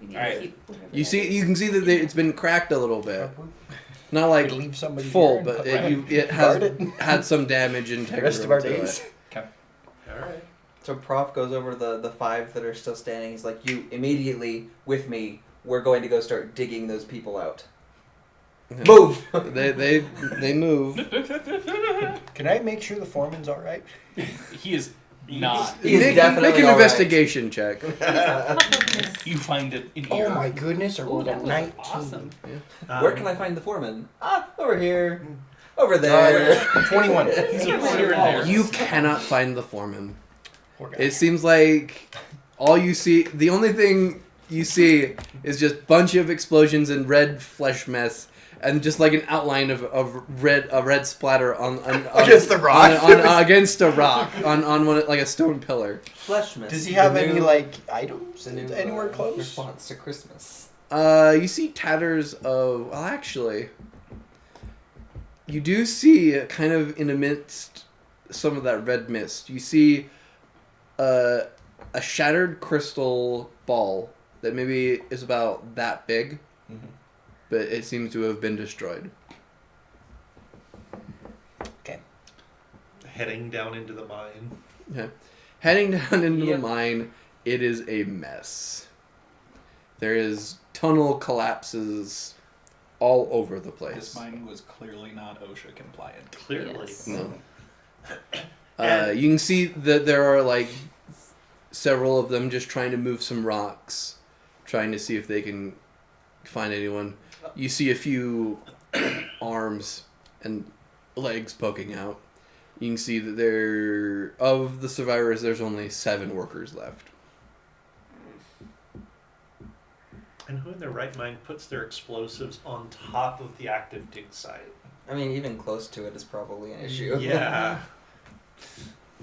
We need Alright. to keep whatever You that see, is. you can see that it's been cracked a little bit. Not We like leave somebody full, here and but put it right- has guard it had some damage and the rest of our to days. it. Alright. So Prof goes over the 5 that are still standing. He's like, you immediately, with me, we're going to go start digging those people out. Yeah. Move! They move. Can I make sure the foreman's all right? He is not. He is Make definitely an all right. investigation check. You find it in Oh here. my goodness! I Ooh, rolled a that was 19. awesome. Where can I find the foreman? Over here. Over there. 21. He's a here and there. You cannot find the foreman. Poor guy. It seems like all you see, the only thing you see is just bunch of explosions and red flesh mess, and just like an outline of a red splatter on Against the rock? against a rock on one like a stone pillar. Flesh mist. Does he have The any new- like items the new, anywhere close? response to Christmas? You see tatters of. Well, actually, you do see kind of in amidst some of that red mist. You see a shattered crystal ball that maybe is about that big, Mhm. but it seems to have been destroyed. Heading down into the mine. Yeah. Heading down into the Yep. mine, it is a mess. There is tunnel collapses all over the place. This mine was clearly not OSHA compliant. Clearly. Yes. No. You can see that there are like several of them just trying to move some rocks, trying to see if they can find anyone. You see a few arms and legs poking out. You can see that there, of the survivors, there's only 7 workers left. And who in their right mind puts their explosives on top of the active dig site? I mean, even close to it is probably an issue. Yeah.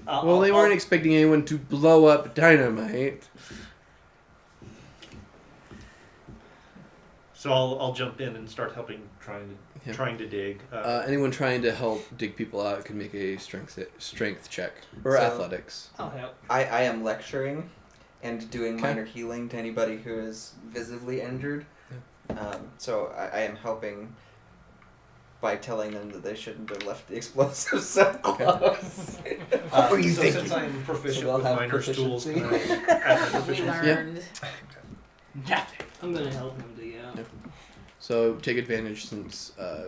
Well, they weren't expecting anyone to blow up dynamite. So I'll jump in and start helping, Yeah. trying to dig. Anyone trying to help dig people out can make a strength check or So- athletics. I'll help. I am lecturing and doing Okay. minor healing to anybody who is visibly injured. So I am helping by telling them that they shouldn't have left the explosives so close. What were you so thinking? since I'm proficient So they'll with have miner's tools, can I proficiency. add my We proficiency? learned. Nothing. I'm gonna help him do Yeah. So take advantage since Yeah.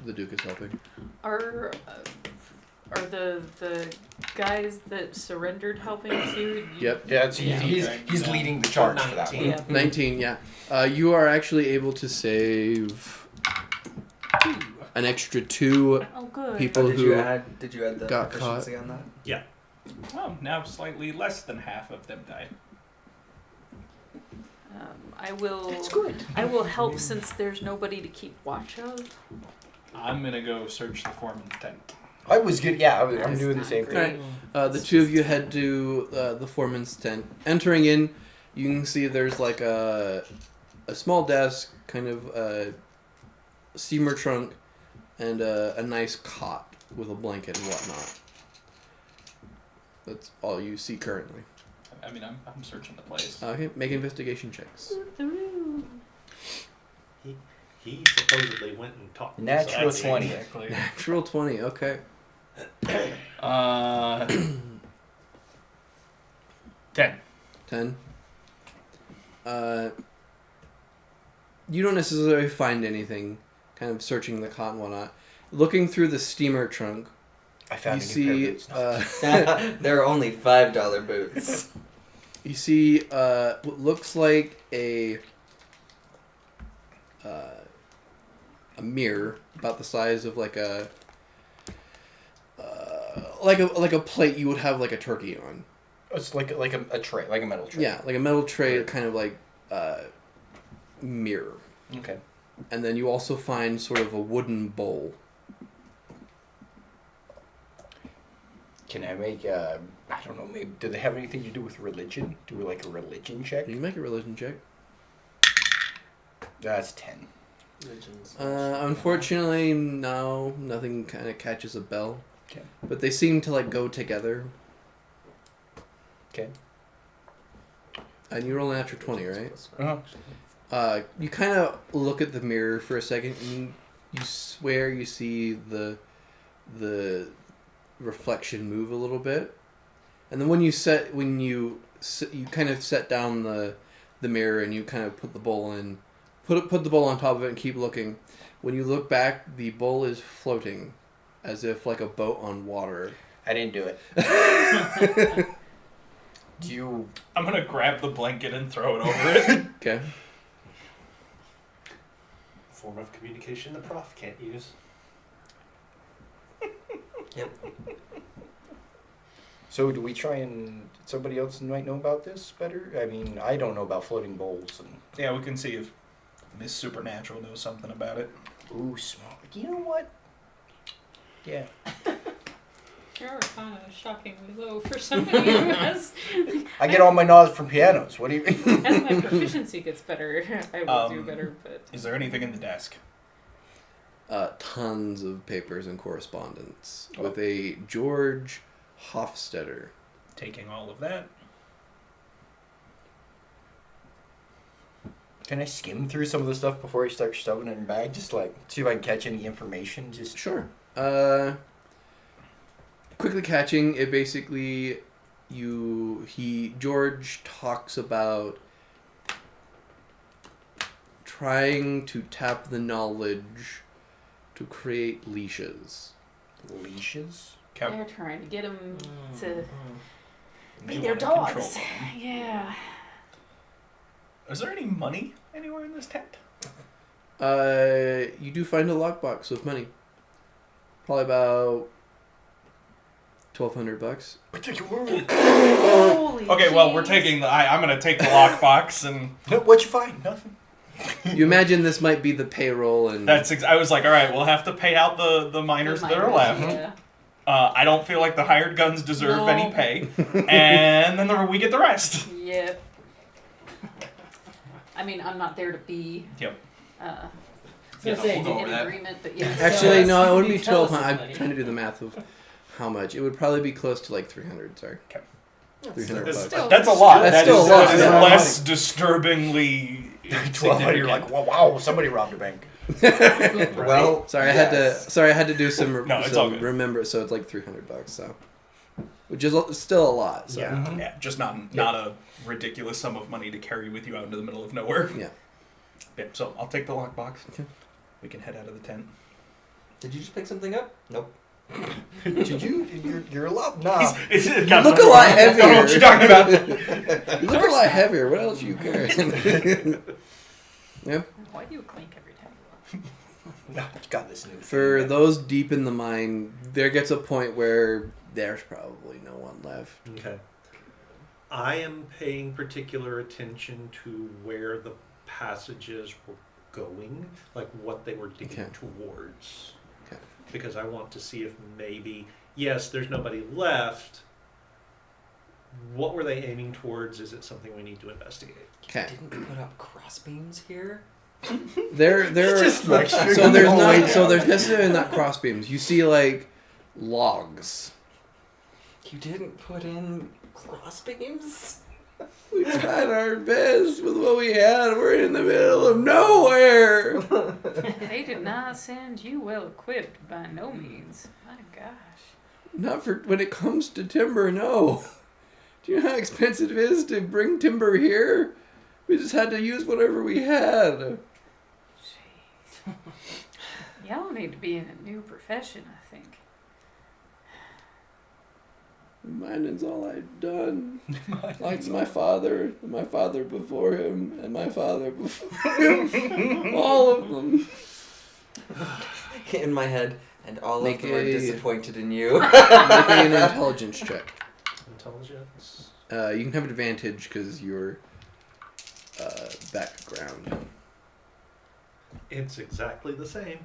the Duke is helping. Are Are the guys that surrendered helping too? Yep. Yeah, he's leading the charge for that one. Yeah. 19, yeah. You are actually able to save an extra 2 Oh, good. people Did who you add the got proficiency on that? Well, now slightly less than half of them died. I will. That's good. I will help since there's nobody to keep watch of. I'm gonna go search the foreman's tent. I was good. Yeah, I'm That's doing the not same great. thing. the 2 of you head to the foreman's tent. Entering in, you can see there's like a small desk, kind of a steamer trunk, and a nice cot with a blanket and whatnot. That's all you see currently. I mean, I'm searching the place. Okay, make investigation checks. He supposedly went and talked. to Natural somebody. 20. Exactly. Natural 20, okay. 10. 10. You don't necessarily find anything, kind of searching the cot and whatnot. Looking through the steamer trunk, I found you a new pair of see boots. No. They're only $5 boots. you see what looks like a mirror about the size of like a plate you would have like a turkey on. It's like a tray, like a metal tray. Yeah, like a metal tray, kind of like mirror. Okay. And then you also find sort of a wooden bowl. Can I make I don't know, maybe do they have anything to do with religion? Do we like a religion check? You can make a religion check. That's 10. Unfortunately, no, nothing kind of catches a bell. Okay. But they seem to like go together. Okay. And you roll an natural 20, right? Uh-huh. You kind of look at the mirror for a second, and you swear you see the reflection move a little bit, and then when you kind of set down the mirror and you kind of put the bowl in, put the bowl on top of it and keep looking. When you look back, the bowl is floating, as if like a boat on water. I didn't do it. Do you... I'm gonna grab the blanket and throw it over it. Okay. Form of communication the prof can't use. Yep. So do we try and... Somebody else might know about this better? I mean, I don't know about floating bowls. And... Yeah, we can see if Miss Supernatural knows something about it. Ooh, small. You know what? Yeah. You're kind of shockingly low for somebody who has. I get all my knowledge from pianos. What do you mean? As my proficiency gets better, I will do better. But Is there anything in the desk? Tons of papers and correspondence with a George Hofstetter. Taking all of that. Can I skim through some of the stuff before I start shoving it in bag? Just like, see if I can catch any information? Just Sure. Quickly catching it, basically, George talks about trying to tap the knowledge to create leashes. Leashes? they're trying to get them to They be their wanna control dogs. them. Yeah. Is there any money anywhere in this tent? You do find a lockbox with money. Probably about $1,200. Holy Okay, well, we're jeez. taking the... I'm gonna take the lockbox and... No, what'd you find? Nothing. You imagine this might be the payroll and I was like, alright, we'll have to pay out the miners that are left. Yeah. I don't feel like the hired guns deserve No. any pay. And then we get the rest. Yep. I mean, I'm not there to be. Yep. Uh, Yeah, we'll go over in that. agreement, but yes. actually no, it would be Tell us 1,200. I'm somebody. trying to do the math of how much. It would probably be close to like 300. Sorry. Okay. $300 That's, bucks. that's a lot. That's That still is- a lot. that is Yeah. less disturbingly 1,200. You're like, wow, somebody robbed a bank. Well, Sorry, yes. I had to do some. No, it's all good. Remember, so it's like $300. So, which is still a lot. So. Yeah. Yeah, just not a ridiculous sum of money to carry with you out into the middle of nowhere. Yeah. Yeah, so I'll take the lockbox. Okay. We can head out of the tent. Did you just pick something up? Nope. Did you? You're a lot. Nah. You look a lot heavier. I don't know what you're talking about. You look a lot heavier. What else are you carrying? Yeah. Why do you clink every time you walk? No, it's got this new. For thing. those deep in the mine, there gets a point where there's probably no one left. Okay. I am paying particular attention to where the passages were going, like what they were digging Okay. towards. Okay. Because I want to see if maybe, yes, there's nobody left. What were they aiming towards? Is it something we need to investigate? Okay. Didn't put up crossbeams here? There Just like so stringing there's the whole not way so down. there's necessarily not crossbeams. You see like logs. You didn't put in crossbeams? We tried our best with what we had. We're in the middle of nowhere. They did not send you well equipped by no means. My gosh. Not for when it comes to timber, no. Do you know how expensive it is to bring timber here? We just had to use whatever we had. Jeez. Y'all need to be in a new profession, I think. Mining's all I've done. Like my father before him, and my father before him. All of them. In my head, and all Make of them are a- disappointed in you. Make an intelligence check. Intelligence. You can have advantage because your background. It's exactly the same.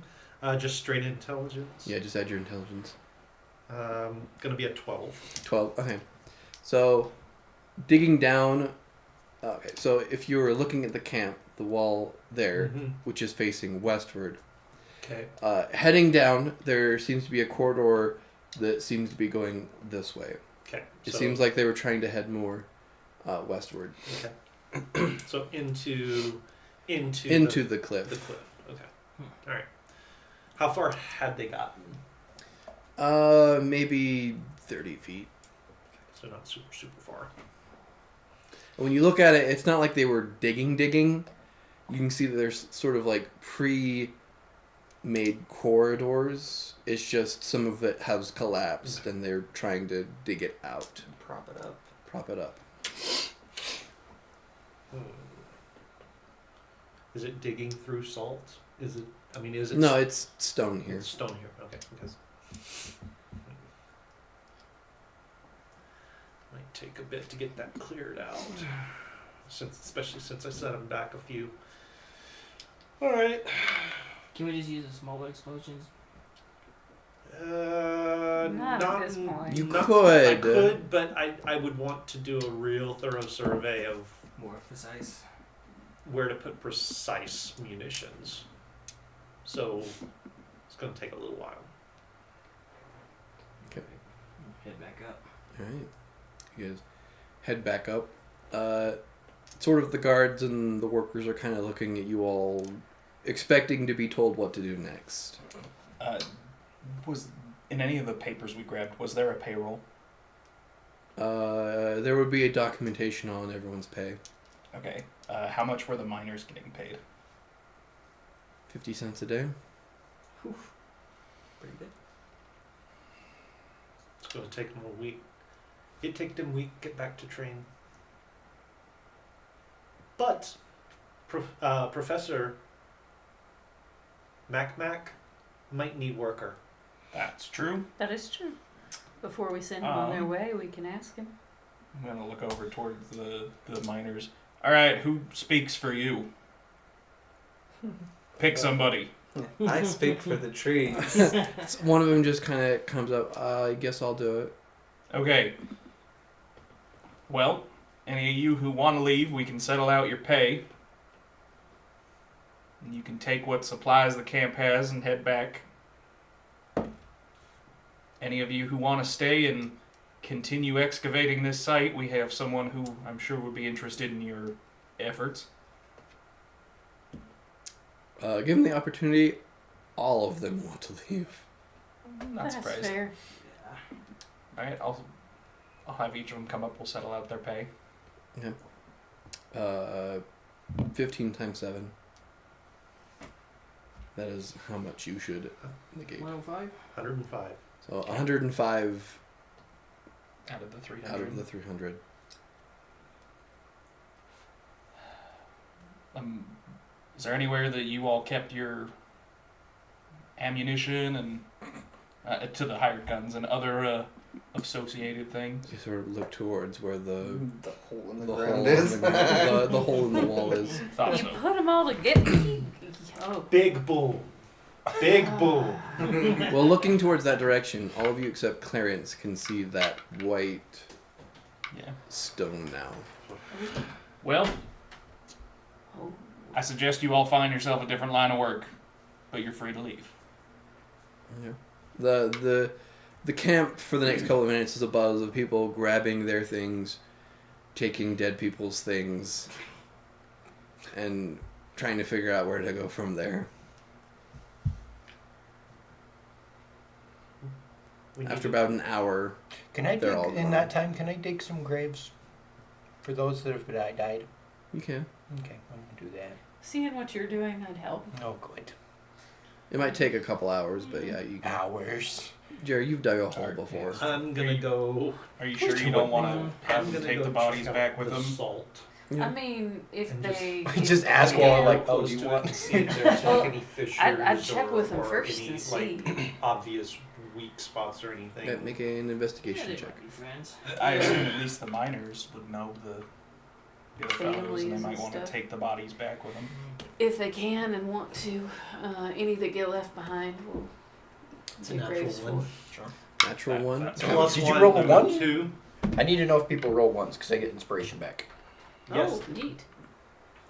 Just straight intelligence. Yeah, just add your intelligence. Gonna be a 12. 12. Okay. So, digging down. Okay, so if you were looking at the camp, the wall there, Mhm. which is facing westward, Okay. heading down, there seems to be a corridor that seems to be going this way. Okay. It So- seems like they were trying to head more westward Okay. So into into the cliff. the cliff. Okay. All right. How far had they gotten? Maybe 30 feet. So not super far. When you look at it, it's not like they were digging. You can see that there's sort of like pre-made corridors. It's just some of it has collapsed and they're trying to dig it out. Prop it up. Prop it up. Is it digging through salt? Is it? I mean, is it? No, it's stone here. It's stone here. Okay. Because might take a bit to get that cleared out. Especially since I set them back a few. All right. Can we just use a small explosions? Not at this in- point. You not- could. I could, but I would want to do a real thorough survey of More precise. where to put precise munitions. So it's going to take a little while. Head back up. Alright. You guys head back up. Sort of the guards and the workers are kind of looking at you all, expecting to be told what to do next. Was in any of the papers we grabbed, was there a payroll? There would be a documentation on everyone's pay. Okay. How much were the miners getting paid? 50 cents a day. Pretty good. It's going to take them a week. It take them a week to get back to train. But Professor Mac might need worker. That's true. That is true. Before we send them on their Um, way, we can ask him. I'm gonna look over towards the miners. All right, who speaks for you? Pick somebody. I speak for the trees. So one of them just kind of comes up. I guess I'll do it. Okay. Well, any of you who want to leave, we can settle out your pay. And you can take what supplies the camp has and head back. Any of you who want to stay and continue excavating this site, we have someone who I'm sure would be interested in your efforts. Given the opportunity, all of them want to leave. Not That's surprised. fair. All right, I'll have each of them come up. We'll settle out their pay. 15 times 7. That is how much you should negate. 105? 105. So 105 Out of the 300. out of the 300. Is there anywhere that you all kept your ammunition and to the hired guns and other associated things? You sort of look towards where the hole in the, the ground hole is. in the hole in the wall is. Thought You so. put them all together. Oh. Big boom. Big boom. Well, looking towards that direction, all of you except Clarence can see that white Yeah. stone now. Well, Oh. I suggest you all find yourself a different line of work, but you're free to leave. Yeah. The camp for the next couple of minutes is a buzz of people grabbing their things, taking dead people's things, and trying to figure out where to go from there. After about an hour, Can I They're dig all in gone. that time? Can I dig some graves for those that have died? you can. Okay, I'm gonna do that. Seeing what you're doing, I'd help. Oh, good. It might take a couple hours, but yeah, you can. Hours. Jerry, you've dug a hole before. I'm gonna go. Are you sure you don't want to have I'm them gonna take go the bodies check out back with the them? Salt. Yeah. I mean, if And they just ask Yeah. while like, oh, Close do you to it want? and see if there's like any fissures I'd check with them or first any, and see. like, obvious weak spots or anything. Yeah, make an investigation they check. might be friends. I assume at least the miners would know the other fellows, and they Families might and want to stuff. take the bodies back with them. If they can and want to, any that get left behind will It's a be natural graves one. for. Sure. Natural one. That's Did Plus you one, roll a I got one? 2. I need to know if people roll ones because I get inspiration back. Yes. Oh, neat.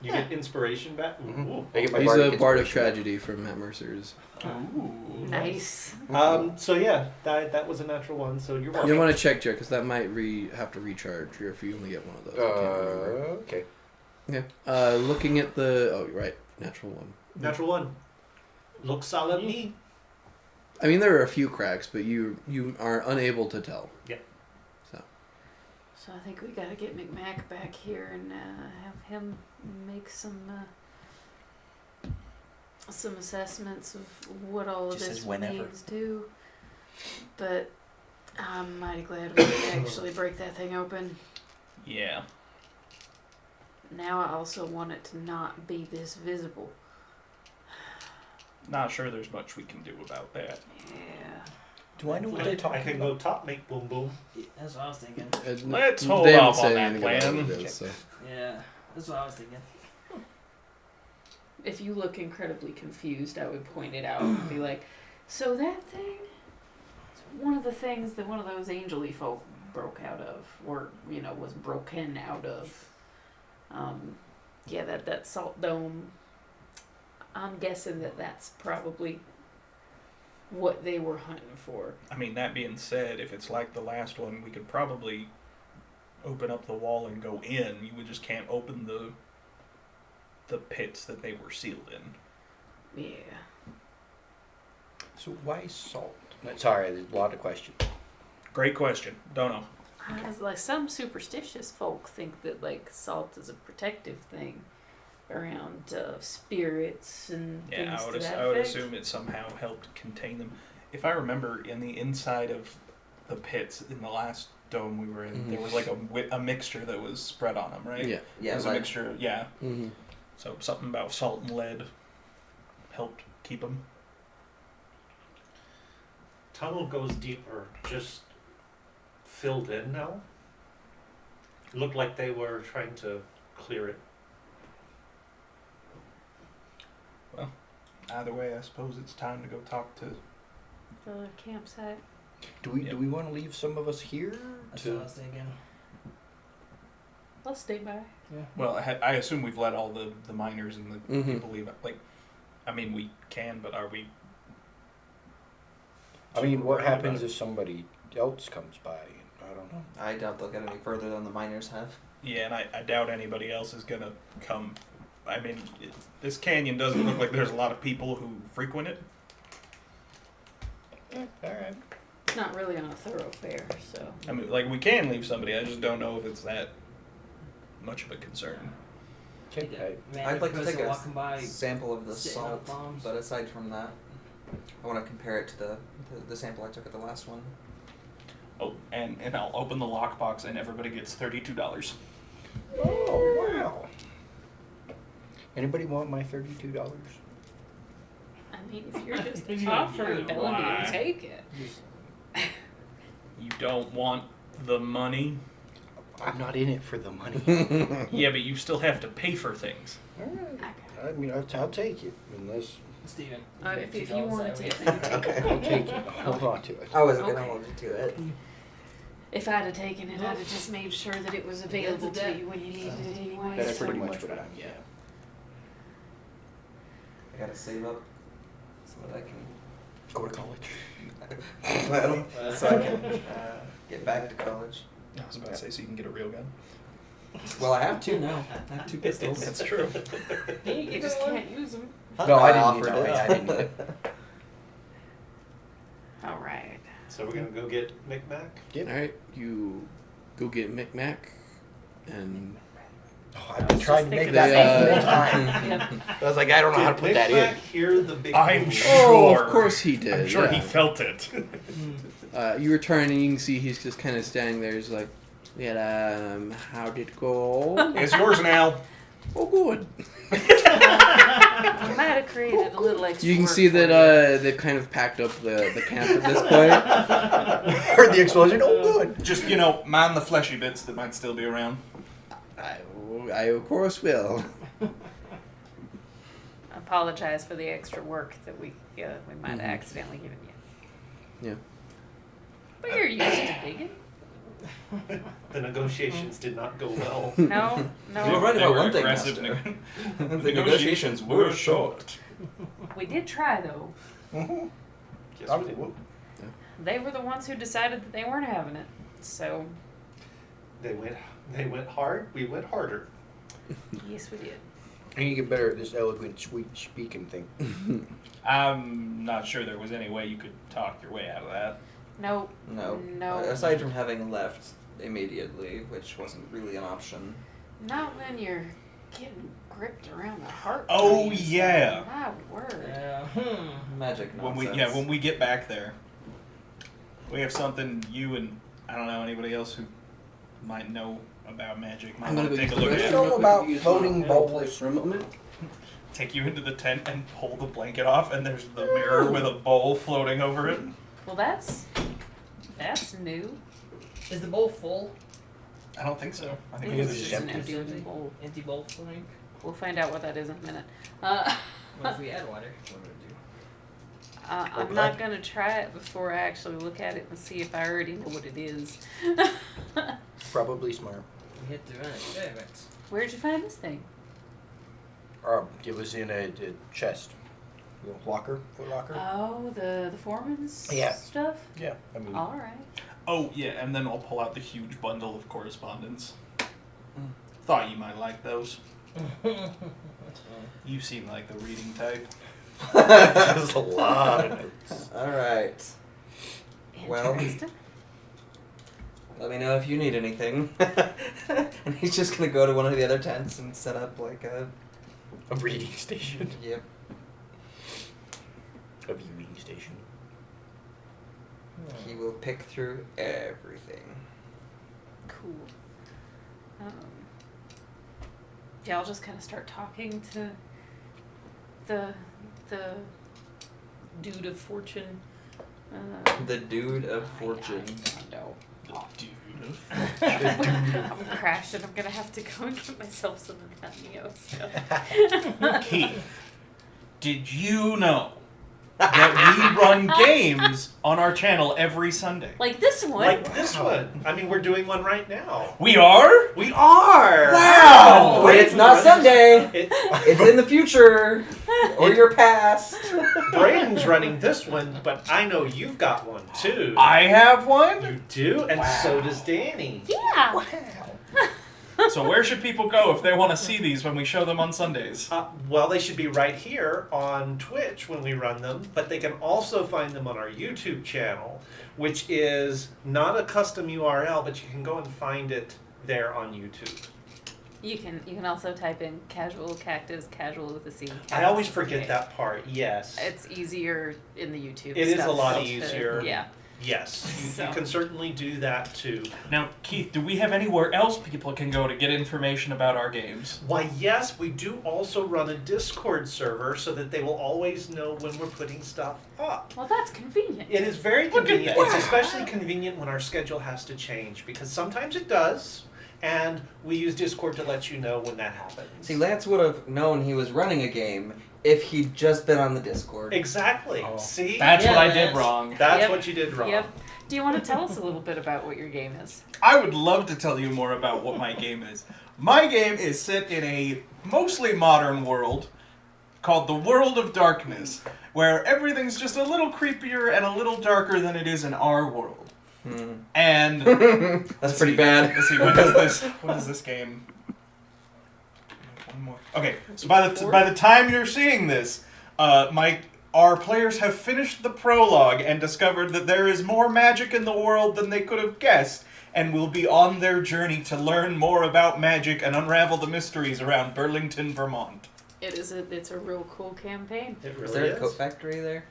You get inspiration back. Mhm. Ooh. I get my He's bardic a bard of inspiration back. tragedy from Matt Mercer's. Ooh. Nice. So yeah, that was a natural one. So you're welcome. You want to check, Jerry, because that might have to recharge if you only get one of those. I can't remember. Okay. Okay. Looking at the right, natural one. Natural one. Looks solid me. I mean, there are a few cracks, but you are unable to tell. So I think we gotta get McMack back here and have him make some assessments of what all of Just this says whenever. means too. But I'm mighty glad we could actually break that thing open. Yeah. Now I also want it to not be this visible. Not sure there's much we can do about that. Yeah. Do I know what they're I talking can about? go top, make boom boom. Yeah, that's what I was thinking. Let's They hold haven't off said on that anything about plan. what it is, so. Yeah, that's what I was thinking. If you look incredibly confused, I would point it out and be like, so that thing? It's one of the things that one of those angel-y folk broke out of, or, was broken out of. Yeah, that salt dome. I'm guessing that's probably what they were hunting for. I mean, that being said, if it's like the last one, we could probably open up the wall and go in. You just can't open the pits that they were sealed in. Yeah. So why salt? Sorry, there's a lot of questions. Great question. Don't know. I was like, some superstitious folk think that, like, salt is a protective thing around spirits and Yeah, things I would, to that I would effect. assume it somehow helped contain them. If I remember, in the inside of the pits in the last dome we were in, there was like a mixture that was spread on them, right? Yeah. It Yeah, was a like, mixture. Yeah. Mm-hmm. So something about salt and lead helped keep them. Tunnel goes deeper. Just filled in now. Looked like they were trying to clear it. Either way, I suppose it's time to go talk to. The campsite. Do we want to leave some of us here? That's what I To was thinking. I'll stay by. Yeah. Well, I assume we've let all the miners and the Mhm. people leave. Like, I mean, we can, but are we? I mean, what Right about happens it? if somebody else comes by? I don't know. I doubt they'll get any further than the miners have. Yeah, and I doubt anybody else is gonna come. I mean, this canyon doesn't look like there's a lot of people who frequent it. All right. It's not really on a thoroughfare, so. I mean, like, we can leave somebody. I just don't know if it's that much of a concern. Okay. Man, I'd like to person take a walking by. sample of the sitting up salt, bombs. but aside from that, I want to compare it to the sample I took at the last one. Oh, and I'll open the lockbox and everybody gets $32. Oh, wow. Anybody want my $32? I mean, if you're just Yeah, offering why? Bellamy to take it. You don't want the money? I'm not in it for the money. Yeah, but you still have to pay for things. All right. I mean, I'll take it. Unless... Steven. If you want to take it, Okay, I'll take it. I'll hold on to it. I wasn't Okay. gonna hold you to it. if I'd have taken it, I'd have just made sure that it was available to you when you needed it anyway. That's so- pretty much what I'm, yeah. I gotta save up so that I can. Go to college. Well, so I can get back to college. I was about to say, so you can get a real gun. Well, I have two now. I have 2 pistols. That's true. You just can't use them. No, I didn't offered need it. I didn't need it. All right. So we're gonna go get Micmac. Alright, you go get Micmac, and Oh, I've been trying to make thinking that the the same whole thing. time. Yep. I was like, I don't know how to put that in. Micmac hear the big I'm boom? sure. oh, of course he did. I'm sure yeah. he felt it. You return and you can see he's just kind of standing there. He's like, "Yeah, how'd it go?" It's yours now. Oh, good. I might have created a little extra. You can work see for that you. they've kind of packed up the camp at this point. Heard the explosion. Oh, good. Just, mind the fleshy bits that might still be around. I of course will. I apologize for the extra work that we might have accidentally given you. Yeah. But you're used to digging. The negotiations did not go well. No, no. You were right They about were one thing, aggressive. Master. The negotiations were short. We did try though. Mhm. Yes, we did. They were the ones who decided that they weren't having it. So They went hard. We went harder. yes, we did. I need to get better at this eloquent, sweet speaking thing. I'm not sure there was any way you could talk your way out of that. No. No. No. Aside from having left immediately, which wasn't really an option. Not when you're getting gripped around the heart. Oh, yeah. My word. Yeah. Magic When nonsense. when we get back there, we have something you and I don't know anybody else who might know about magic might I'm want gonna to go take a use the look restroom. at. Know restroom. about Use floating my bowls. place for a moment. Take you into the tent and pull the blanket off, and there's the mirror with a bowl floating over it. Well, that's new. Is the bowl full? I don't think so. I think Maybe it's it's just just an empty. empty bowl. Empty bowl filling? We'll find out what that is in a minute. What if we add water? What would it do? I'm not gonna try it before I actually look at it and see if I already know what it is. Probably smart. We hit the run experiments. Where'd you find this thing? It was in a chest. Little locker, foot locker. Oh, the foreman's Yeah. stuff? Yeah, I mean, All right. Oh yeah, and then I'll pull out the huge bundle of correspondence. Thought you might like those. That's fine. You seem like the reading type. there's a lot of notes. Alright. Well- Interesting. Let me know if you need anything. And he's just gonna go to one of the other tents and set up like a. A reading station. Yep. A viewing station. He will pick through everything. Cool. Yeah, I'll just kind of start talking to the dude of fortune. The dude of fortune. No. The dude of I'm crashing. I'm gonna have to go and get myself some of that Neo stuff. Keith, did you know that we run games on our channel every Sunday? Like this one. Like this one. I mean, we're doing one right now. We are? We are. Wow! But it's not Sunday! It, It's in the future! Or your past! Braden's running this one, but I know you've got one too. I have one? You do, and so does Danny. Yeah. So where should people go if they want to see these when we show them on Sundays? Well, they should be right here on Twitch when we run them, but they can also find them on our YouTube channel, which is not a custom URL, but you can go and find it there on YouTube. You can also type in casual cactus, casual with a C. I always cactus with a forget K. that part. Yes. It's easier in the YouTube. It is stuff a lot to- easier. Yeah. Yes. You So. can certainly do that too. Now, Keith, do we have anywhere else people can go to get information about our games? Why, yes, we do also run a Discord server so that they will always know when we're putting stuff up. Well, that's convenient. It is very Look at convenient. that. It's especially convenient when our schedule has to change because sometimes it does, and we use Discord to let you know when that happens. See, Lance would have known he was running a game if he'd just been on the Discord. Exactly. Oh. See? That's Yeah, what I that did is- wrong. That's Yep. what you did wrong. Yep. Do you want to tell us a little bit about what your game is? I would love to tell you more about what my game is. My game is set in a mostly modern world called the World of Darkness, where everything's just a little creepier and a little darker than it is in our world. And That's pretty bad. let's see, when does this game? One more. Okay, so by the time you're seeing this, our players have finished the prologue and discovered that there is more magic in the world than they could have guessed, and will be on their journey to learn more about magic and unravel the mysteries around Burlington, Vermont. It's a real cool campaign. It really Is there a is. coat factory there?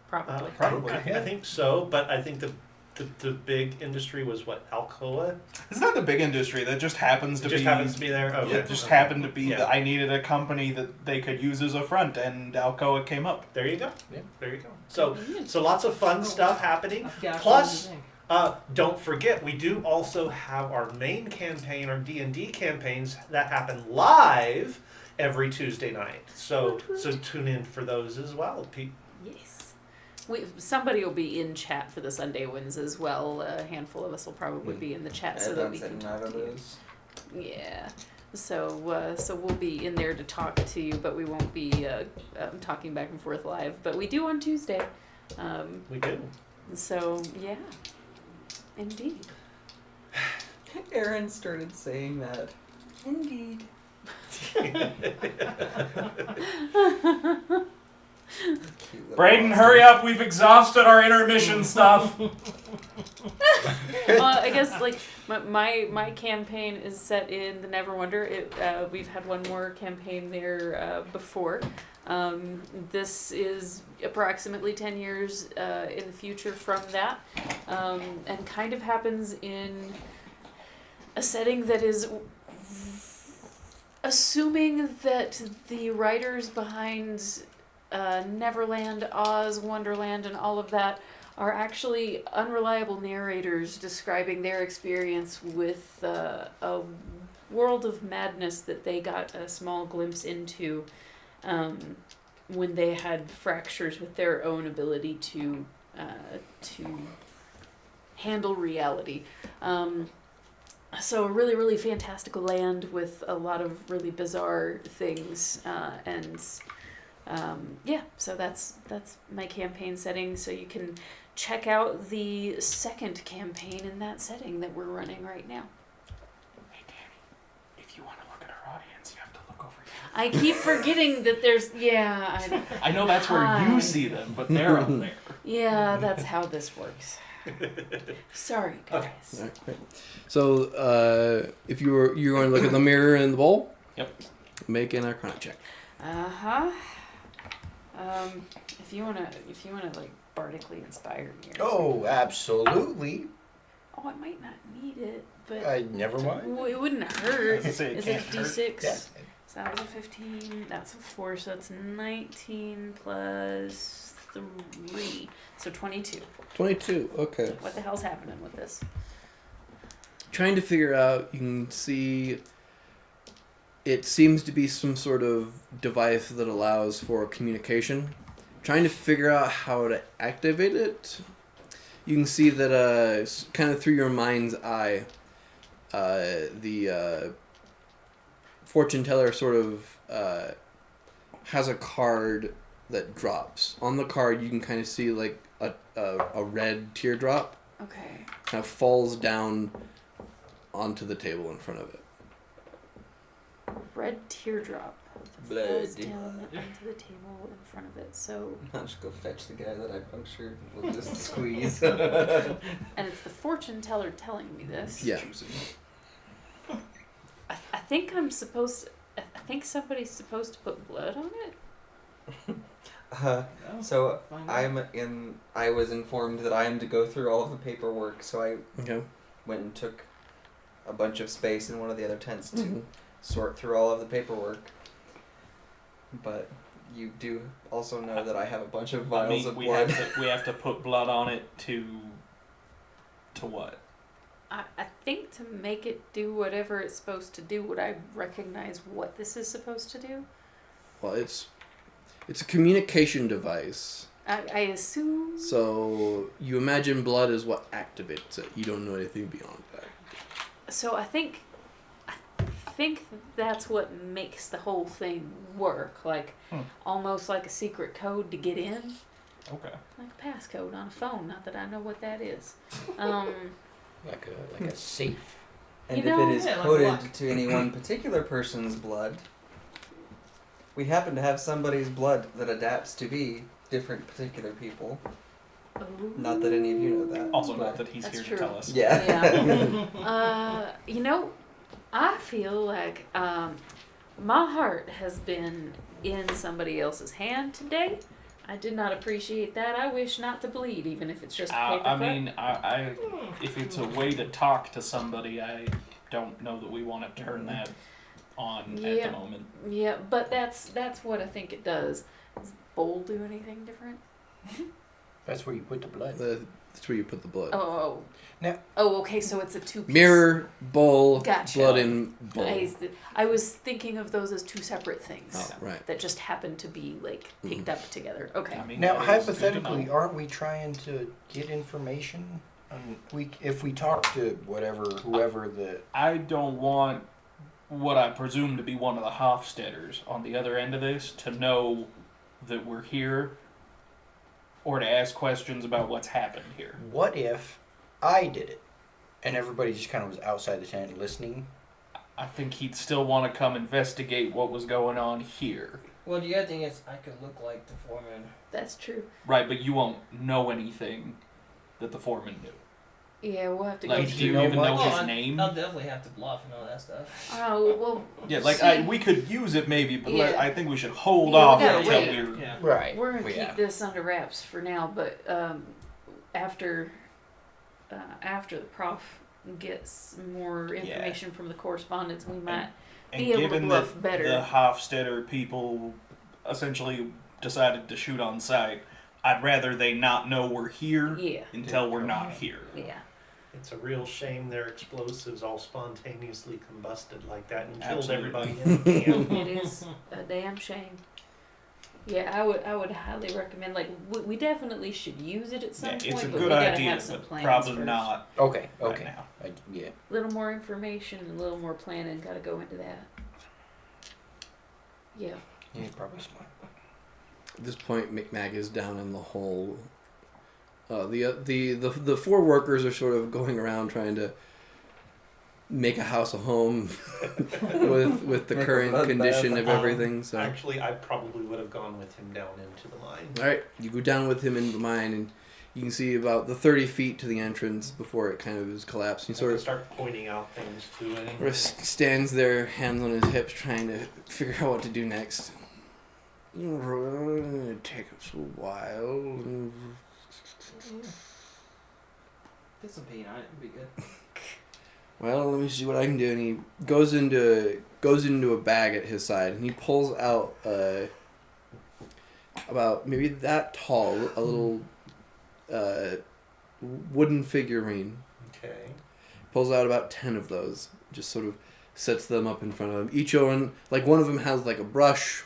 Probably. Probably. Yeah. I think so, but I think the big industry was what, Alcoa? It's not the big industry that just happens It to just be. happens to be there. Okay. It just Okay. happened to be Yeah. that I needed a company that they could use as a front, and Alcoa came up. There you go. Yeah. There you go. So lots of fun stuff happening. I forgot Plus, what don't forget, we do also have our main campaign, our D&D campaigns that happen live every Tuesday night. So tune in for those as well. Yes. Somebody will be in chat for the Sunday ones as well. A handful of us will probably be in the chat so that we can talk to you. Yeah. So we'll be in there to talk to you, but we won't be talking back and forth live. But we do on Tuesday. We do. So yeah, indeed. Aaron started saying that. Indeed. Braden, hurry up! We've exhausted our intermission stuff. Well, I guess like my campaign is set in the Neverwonder. We've had one more campaign there before. This is approximately 10 years in the future from that, and kind of happens in a setting that is assuming that the writers behind Neverland, Oz, Wonderland, and all of that are actually unreliable narrators describing their experience with a world of madness that they got a small glimpse into when they had fractures with their own ability to handle reality. So a really, really fantastical land with a lot of really bizarre things, so that's my campaign setting. So you can check out the second campaign in that setting that we're running right now. Hey, Danny, if you want to look at our audience, you have to look over here. I keep forgetting that there's I know that's where Hi. you see them, but they're up there. that's how this works. Sorry, guys. Alright, great. So, if you're going to look at the mirror in the bowl, Yep. make an Arcana check. If you wanna like bardically inspire me. Or Oh, absolutely. something. Oh, I might not need it, but Never mind. It wouldn't hurt. I was gonna say, it Is it can't hurt. D6? Yeah. So that was a 15. That's a 4. So that's 19 plus 3. So 22. 22, okay. What the hell's happening with this? Trying to figure out, you can see it seems to be some sort of device that allows for communication. Trying to figure out how to activate it. You can see that kind of through your mind's eye, the fortune teller sort of has a card that drops. On the card you can kind of see like a red teardrop Okay. kind of falls down onto the table in front of it. Red teardrop Blood. falls down onto the table in front of it. So, I'll just go fetch the guy that I punctured. We'll just squeeze. and it's the fortune teller telling me this. Yeah. I think think I'm supposed. I think somebody's supposed to put blood on it. Uh, Oh, so find out. I was informed that I am to go through all of the paperwork, so I Okay. went and took a bunch of space in one of the other tents to Mhm. sort through all of the paperwork. But you do also know that I have a bunch of I vials mean, of we blood. have to put blood on it to what? I think to make it do whatever it's supposed to do, would I recognize what this is supposed to do? Well, it's a communication device. I assume. So you imagine blood is what activates it. You don't know anything beyond that. So I think that's what makes the whole thing work. Like almost like a secret code to get in, Okay. like a passcode on a phone. Not that I know what that is. Like a safe. And You know, if it is yeah, like coded luck. to any one particular person's blood, we happen to have somebody's blood that adapts to be different particular people. Oh. Not that any of you know that. Also, but- not that he's That's here true. to tell us. Yeah. You know, I feel like my heart has been in somebody else's hand today. I did not appreciate that. I wish not to bleed, even if it's just a paper I cut. mean, I if it's a way to talk to somebody, I don't know that we want to turn that on at Yeah. the moment. Yeah, but that's what I think it does. Does the bowl do anything different? That's where you put the blood. That's where you put the blood. Oh. Now- Oh, okay, so it's a two-piece. Mirror, bowl, Gotcha. blood in bowl. I was thinking of those as two separate things Oh, right. that just happen to be like picked up together. Okay. I mean, Now, that is good to hypothetically, know. aren't we trying to get information? If we talk to whoever the I don't want what I presume to be one of the Hofstetters on the other end of this to know that we're here or to ask questions about what's happened here. what if I did it and everybody just kind of was outside the tent listening? I think he'd still want to come investigate what was going on here. Well, the other thing is, I could look like the foreman. That's true. Right, but you won't know anything that the foreman knew. Yeah, we'll have to Like, go do do through. you know even much? know Oh, his I- name? I'll definitely have to bluff and all that stuff. Oh, well. Yeah, like see, we could use it maybe, but Yeah. I think we should hold Yeah, we off gotta until wait. we're. Yeah. Right. we're gonna Well, keep yeah. this under wraps for now, but after the prof gets more information from the correspondence, we might And be able to given bluff that better. the Hofstetter people essentially decided to shoot on sight, I'd rather they not know we're here Yeah. until we're not here. Yeah. It's a real shame their explosives all spontaneously combusted like that and killed Absolutely. everybody in the camp. It is a damn shame. Yeah, I would highly recommend. Like, we definitely should use it at some Yeah, point, it's a but good we gotta idea, have some but plans probably first. not Okay. right Okay. now. Yeah. A little more information and a little more planning. Got to go into that. Yeah. He's probably smart. At this point, McMag is down in the hole. The four workers are sort of going around trying to make a house a home with the Make a current bloodbath condition a of home. everything. So, Actually, I probably would have gone with him down into the mine. all right, you go down with him into the mine, and you can see about the 30 feet to the entrance before it kind of is collapsed. He I sort would of start pointing out things to him. sort of stands there, hands on his hips, trying to figure out what to do next. It takes us a while. Get some paint on it, it'd be good. Well, let me see what I can do. And he goes into a bag at his side, and he pulls out about maybe that tall, a little wooden figurine. Okay. Pulls out about 10 of those. Just sort of sets them up in front of him. Each one, like one of them has like a brush,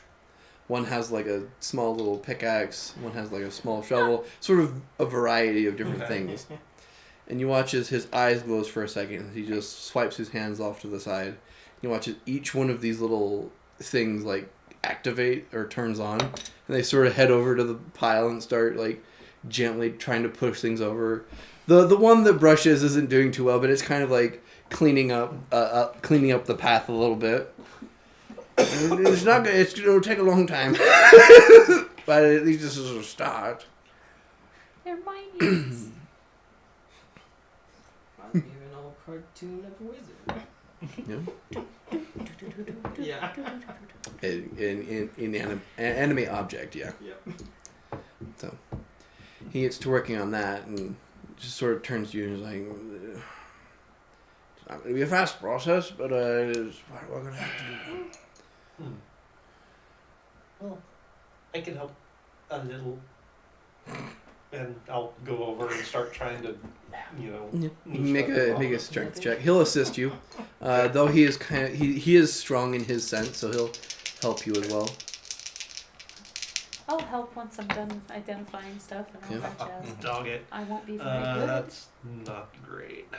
one has like a small little pickaxe, one has like a small shovel. Sort of a variety of different things. And you watch as his eyes close for a second. He just swipes his hands off to the side. You watch as each one of these little things like activate or turns on, and they sort of head over to the pile and start like gently trying to push things over. The one that brushes isn't doing too well, but it's kind of like cleaning up the path a little bit. It's not good. It'll take a long time, but at least this is a start. They're minions. Might be an old cartoon of a wizard. You know? Yeah. Inanimate object, yeah. Yep. So he gets to working on that and just sort of turns to you and is like, it's not going to be a fast process, but it's what we're going to have to do. Well, I can help a little, and I'll go over and start trying to, you know, Yeah. move Make stuff a along. make a strength check. He'll assist you, though he is he is strong in his sense, so he'll help you as well. I'll help once I'm done identifying stuff and all Yeah. that jazz. Dog it. I won't be very good. That's not great.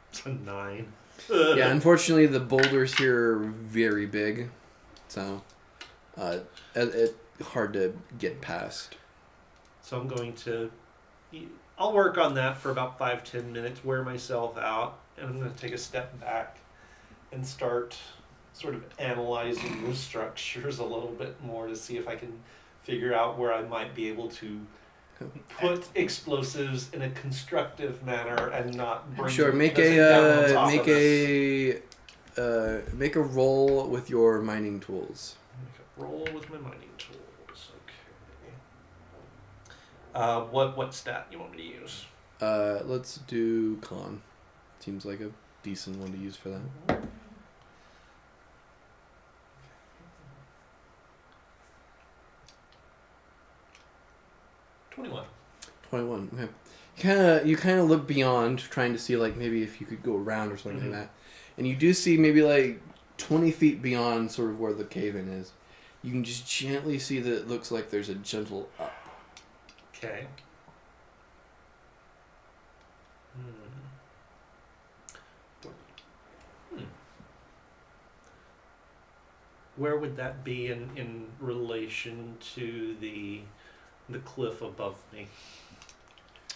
It's a 9. Yeah, unfortunately, the boulders here are very big, so it's hard to get past. So I'm going to, I'll work on that for about 5-10 minutes, wear myself out, and I'm going to take a step back and start sort of analyzing the structures a little bit more to see if I can figure out where I might be able to put explosives in a constructive manner and not bring Sure, make the thing down on top of us. make a roll with your mining tools. Make a roll with my mining tools. Okay. What stat you want me to use? Let's do con. Seems like a decent one to use for that. 21. 21. Okay. You kind of look beyond, trying to see like maybe if you could go around or something like that, and you do see maybe like 20 feet beyond, sort of where the cave-in is. You can just gently see that it looks like there's a gentle up. Okay. Where would that be in relation to the cliff above me?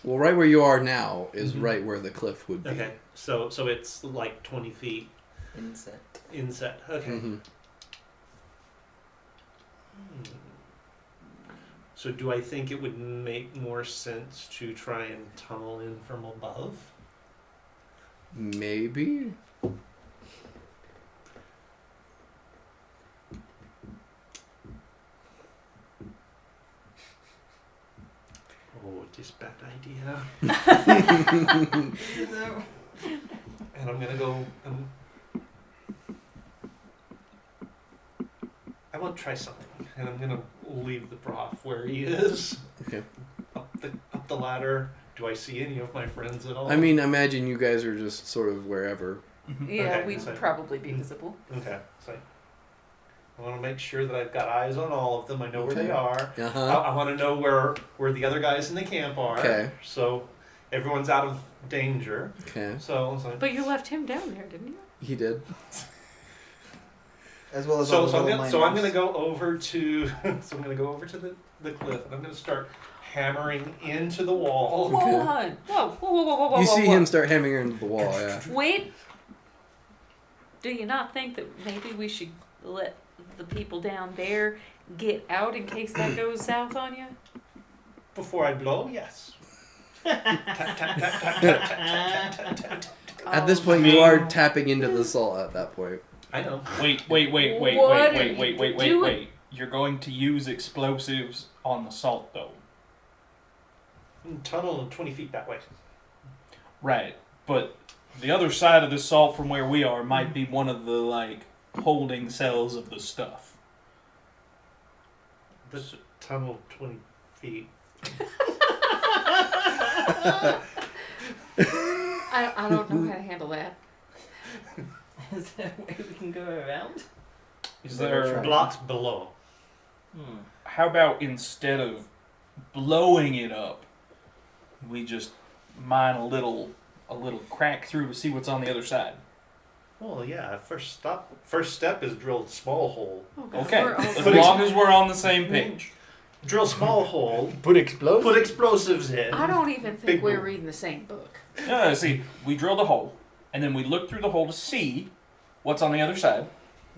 Well, right where you are now is Mhm. right where the cliff would be. Okay, so it's like 20 feet Inset. inset. Okay. hmm So do I think it would make more sense to try and tunnel in from above? Maybe. Oh, it is bad idea. No. And I'm gonna go. I want to try something, and I'm gonna leave the prof where he is. Okay. Up the ladder. Do I see any of my friends at all? I mean, imagine you guys are just sort of wherever. Yeah, Okay, we'd so- probably be visible. Okay. So I want to make sure that I've got eyes on all of them. I know where they Okay. are. Uh I, huh. I want to know where the other guys in the camp are. Okay. So everyone's out of danger. Okay. So it's like. But you left him down there, didn't you? He did. As well as all the So I'm little gonna miners. go over to the cliff, and I'm gonna start hammering into the wall. Whoa, Okay. hon. Whoa. You see whoa. him start hammering into the wall. Yeah. Wait. Do you not think that maybe we should let the people down there get out in case that goes south on you? Before I blow, yes. At this point, you are tapping into the salt. At that point. I know. Wait. What are you doing? You're going to use explosives on the salt, though. Tunnel 20 feet that way. Right. But the other side of the salt from where we are might be one of the, like, holding cells of the stuff. The tunnel 20 feet. I don't know how to handle that. Is there a way we can go around? Is there... Blocks below. How about instead of blowing it up, we just mine a little crack through to see what's on the other side? Well, yeah. First step is drill small hole. Okay. We're all- As long as we're on the same page. Drill small hole. Put explosives. Put explosives in. I don't even think Big we're boom. reading the same book. No, see, we drill the hole, and then we look through the hole to see what's on the other side.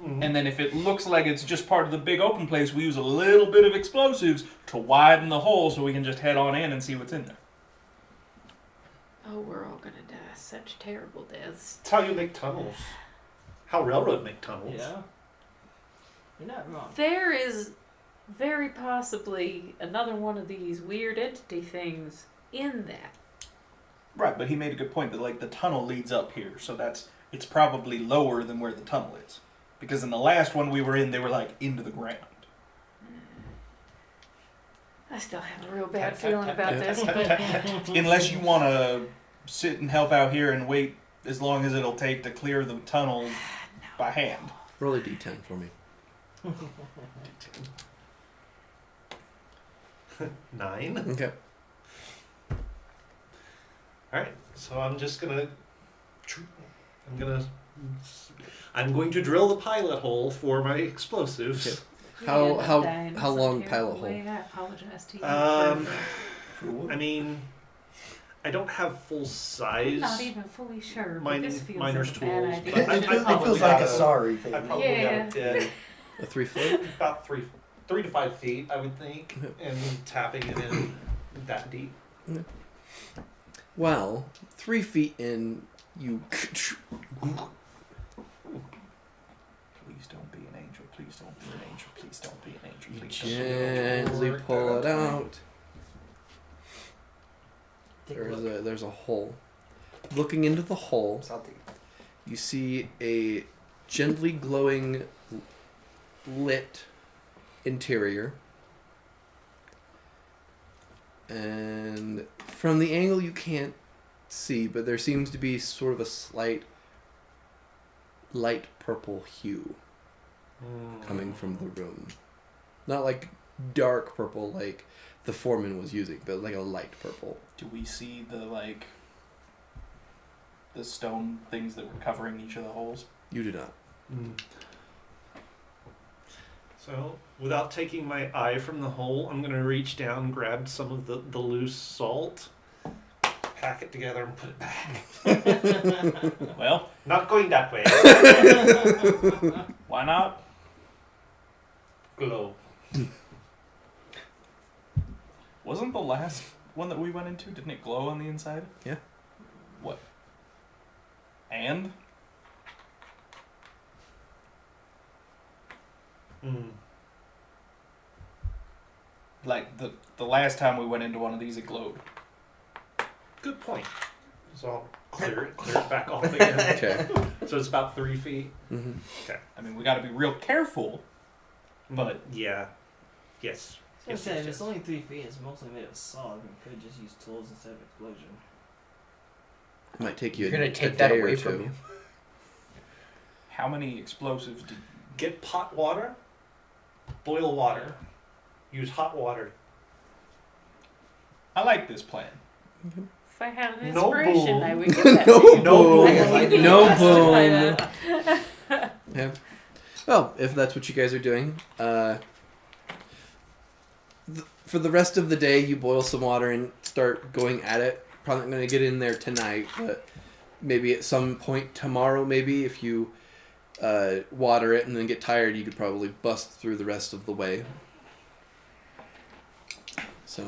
Mhm. And then if it looks like it's just part of the big open place, we use a little bit of explosives to widen the hole so we can just head on in and see what's in there. Oh, we're all gonna die such terrible deaths. It's how you make tunnels. How railroad make tunnels. Yeah. You're not wrong. There is very possibly another one of these weird entity things in that. Right, but he made a good point that like the tunnel leads up here, so it's probably lower than where the tunnel is. Because in the last one we were in, they were like into the ground. I still have a real bad feeling about this, but Unless you want to sit and help out here and wait as long as it'll take to clear the tunnel by hand. Roll a d10 for me. 9. Okay. Alright, so I'm just gonna. I'm going to drill the pilot hole for my explosives. Okay. you How- end up how- dying in how some long terrible pilot hole? way. I apologize to you. I mean, I don't have full I'm size. not even fully sure, but mining- this feels miner's like a bad tools, idea. but It probably feels got like a a- sorry I thing. probably Yeah. got it A 3 foot? about 3 to 5 feet, I would think, and tapping it in that deep. Well, 3 feet in, you. Please don't be an angel. Please don't be an angel. Please don't be an angel. Please don't be an angel. Gently pull it out. Take a look. There's a hole. Looking into the hole, Salty. you see a gently glowing lit interior. And from the angle you can't see, but there seems to be sort of a slight light purple hue coming from the room. Not like dark purple like the foreman was using, but like a light purple. Do we see the stone things that were covering each of the holes? You do not. So, without taking my eye from the hole, I'm going to reach down, grab some of the loose salt, pack it together, and put it back. Well, Not going that way. why not? Glow. Wasn't the last one that we went into, didn't it glow on the inside? Yeah. What? And? Like, the last time we went into one of these, it glowed. Good point. So I'll clear it back off again. Okay. So it's about 3 feet. Mm-hmm. I mean, we gotta be real careful, but Yeah. Yes. So I Yes, said, yes, if it's yes. only 3 feet, it's mostly made of solid. We could just use tools instead of explosion. It might take you You're a gonna take day that or away two. from you. how many explosives did... Get pot water, boil water, use hot water. I like this plan. If I had an No inspiration, boom. I would give that No to you. boom. I could No justify boom. that. Yeah. Well, if that's what you guys are doing, for the rest of the day, you boil some water and start going at it. Probably not going to get in there tonight, but maybe at some point tomorrow, maybe if you water it and then get tired, you could probably bust through the rest of the way. So,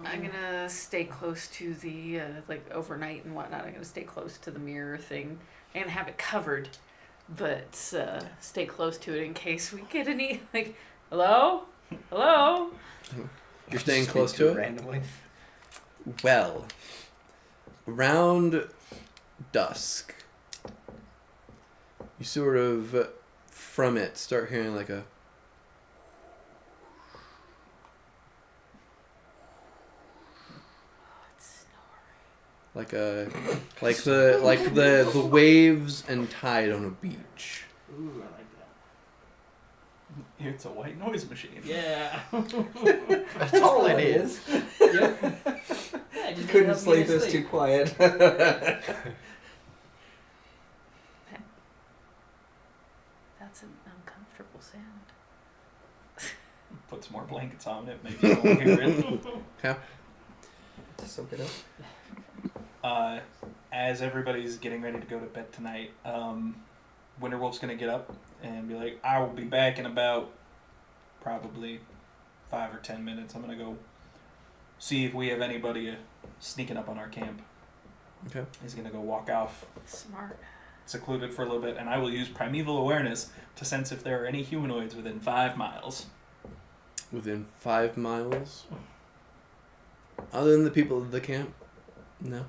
I'm gonna stay close to the like overnight and whatnot. I'm gonna stay close to the mirror thing and have it covered, but stay close to it in case we get any like, hello. you're staying Speak close to it? randomly. Well, around dusk, you sort of, from it, start hearing like a... like the waves and tide on a beach. Ooh, I like that. It's a white noise machine. Yeah. That's all it is. Yep. Yeah, just Couldn't help me sleep, to it was too quiet. That's an uncomfortable sound. Put some more blankets on it, maybe you won't hear it. Just soak it up. As everybody's getting ready to go to bed tonight, Winterwolf's gonna get up and be like, I will be back in about probably 5 or 10 minutes. I'm gonna go see if we have anybody sneaking up on our camp. Okay. He's gonna go walk off, Smart. secluded for a little bit, and I will use primeval awareness to sense if there are any humanoids within 5 miles. Within 5 miles? Other than the people of the camp? No.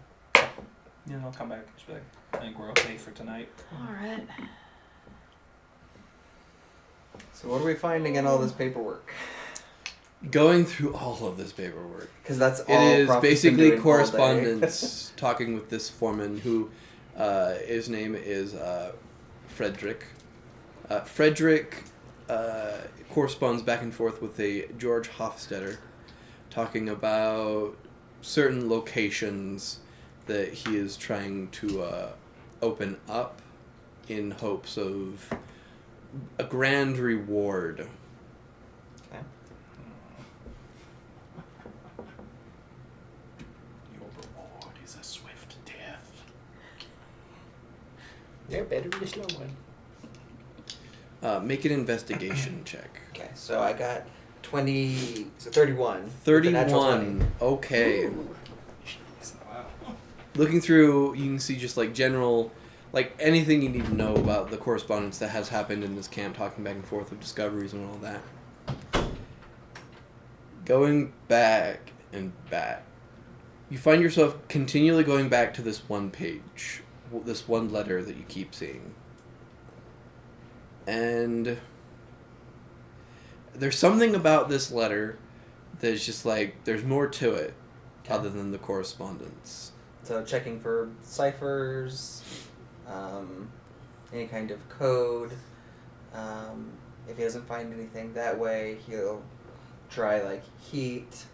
You know, I'll come back. Just be like, I think we're okay for tonight. All right. So what are we finding in all this paperwork? Going through all of this paperwork. Because that's It all is Prophet's been basically doing all day. correspondence, talking with this foreman who, his name is Frederick. Frederick corresponds back and forth with a George Hofstetter, talking about certain locations that he is trying to open up in hopes of a grand reward. Okay. Your reward is a swift death. Yeah, better be a slow one. Make an investigation check. Okay, so I got 20, so 31. with a natural 31. Okay. Ooh. Wow. Looking through, you can see just like general, like anything you need to know about the correspondence that has happened in this camp, talking back and forth of discoveries and all that. Going back and back, you find yourself continually going back to this one page, this one letter that you keep seeing. And there's something about this letter that's just like, there's more to it other than the correspondence. So checking for ciphers, any kind of code. If he doesn't find anything that way, he'll try like heat.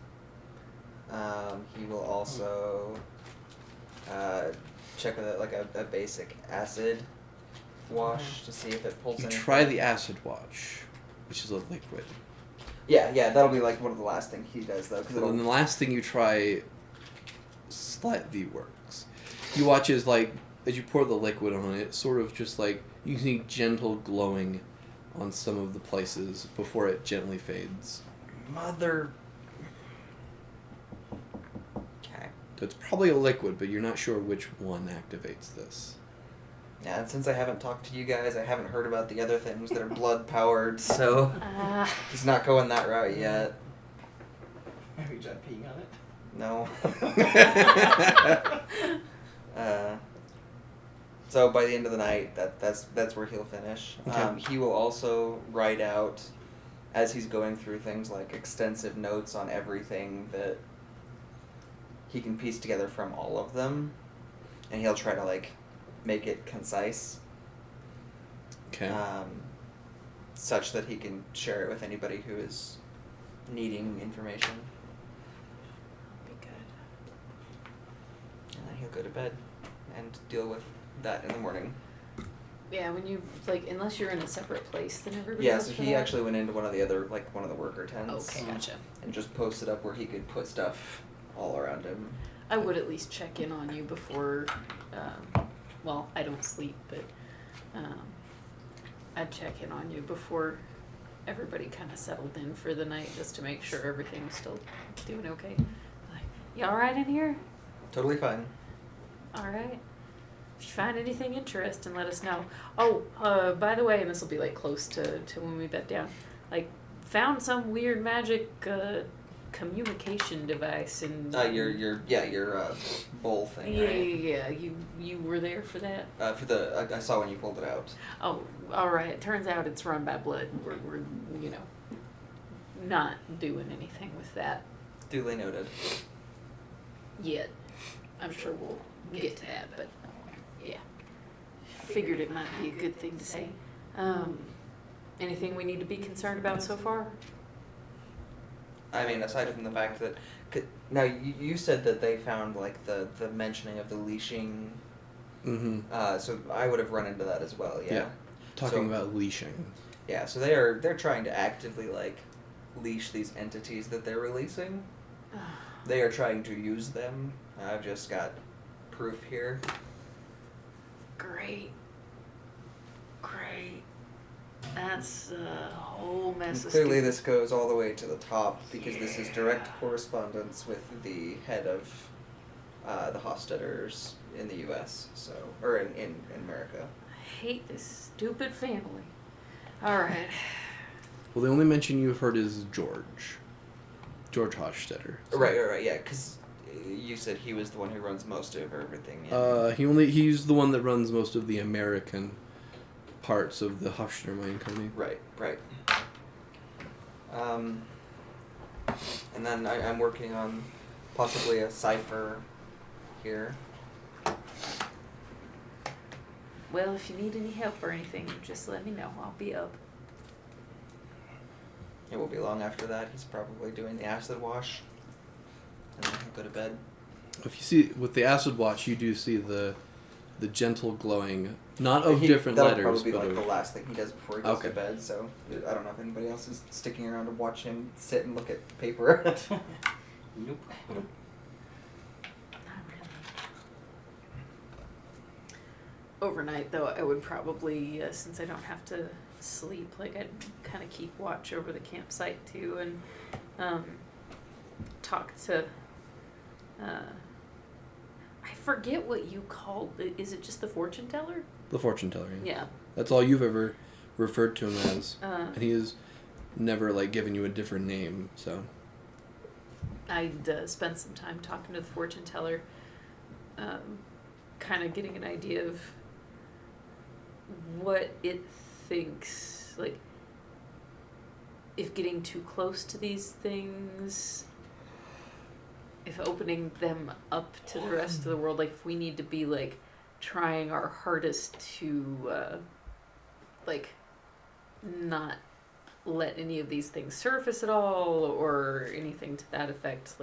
He will also check with a basic acid wash to see if it pulls You anything. try the acid watch, which is a liquid. Yeah, that'll be like one of the last things he does though. Cause And then the last thing you try slightly works. You watch as you pour the liquid on it, sort of just like you can see gentle glowing on some of the places before it gently fades. Mother. Okay. So it's probably a liquid, but you're not sure which one activates this. Yeah, and since I haven't talked to you guys, I haven't heard about the other things that are blood powered, so he's not going that route yet. Have you tried peeing on it? No. So by the end of the night, that's where he'll finish. Okay. He will also write out, as he's going through things, like extensive notes on everything that he can piece together from all of them, and he'll try to like make it concise. Okay. Such that he can share it with anybody who is needing information. Be good. And then he'll go to bed and deal with that in the morning. Yeah, when you unless you're in a separate place than everybody Yeah, else. so for he that? actually went into one of the worker tents. Okay, gotcha. And just posted up where he could put stuff all around him. I would at least check in on you before. Well, I don't sleep, but I'd check in on you before everybody kind of settled in for the night, just to make sure everything's still doing okay. Like, you all right in here? Totally fine. All right. If you find anything interesting, let us know. Oh, by the way, and this will be close to when we bed down. Found some weird magic communication device in. Your bowl thing, Yeah, right? yeah. You were there for that. I saw when you pulled it out. Oh, all right. It turns out it's run by blood. We're not doing anything with that Duly noted. yet. I'm sure we'll get to that, but yeah. Figured it might be a good thing to say. Anything we need to be concerned about so far? I mean, aside from the fact that... Now, you said that they found, the mentioning of the leashing... Mm-hmm. So I would have run into that as well, yeah? Yeah. Talking So- about leashing. Yeah, so they're trying to actively, leash these entities that they're releasing. They are trying to use them. I've just got proof here. Great. That's a whole mess of Clearly stuff. this goes all the way to the top because this is direct correspondence with the head of the Hofstadters in the U.S. Or in America. I hate this stupid family. Alright. Well, the only mention you've heard is George Hofstetter. Right, yeah, because you said he was the one who runs most of everything. He's the one that runs most of the American parts of the Hofstetter Mining Company. Right. And then I'm working on possibly a cipher here. Well, if you need any help or anything, just let me know. I'll be up. It won't be long after that. He's probably doing the acid wash. And then he'll go to bed. If you see, with the acid watch, you do see the gentle glowing, not of different that'll letters, probably be but like of, the last thing he does before he goes Okay. to bed, so I don't know if anybody else is sticking around to watch him sit and look at paper. Nope. Not really. Overnight, though, I would probably, since I don't have to sleep, like I'd kind of keep watch over the campsite too, and talk to. I forget what you called. Is it just the fortune teller? the fortune teller. Yeah. That's all you've ever referred to him as, Uh, and he has never given you a different name. So I'd spent some time talking to the fortune teller, kind of getting an idea of what it thinks, if getting too close to these things, if opening them up to the rest of the world, if we need to be trying our hardest to not let any of these things surface at all or anything to that effect.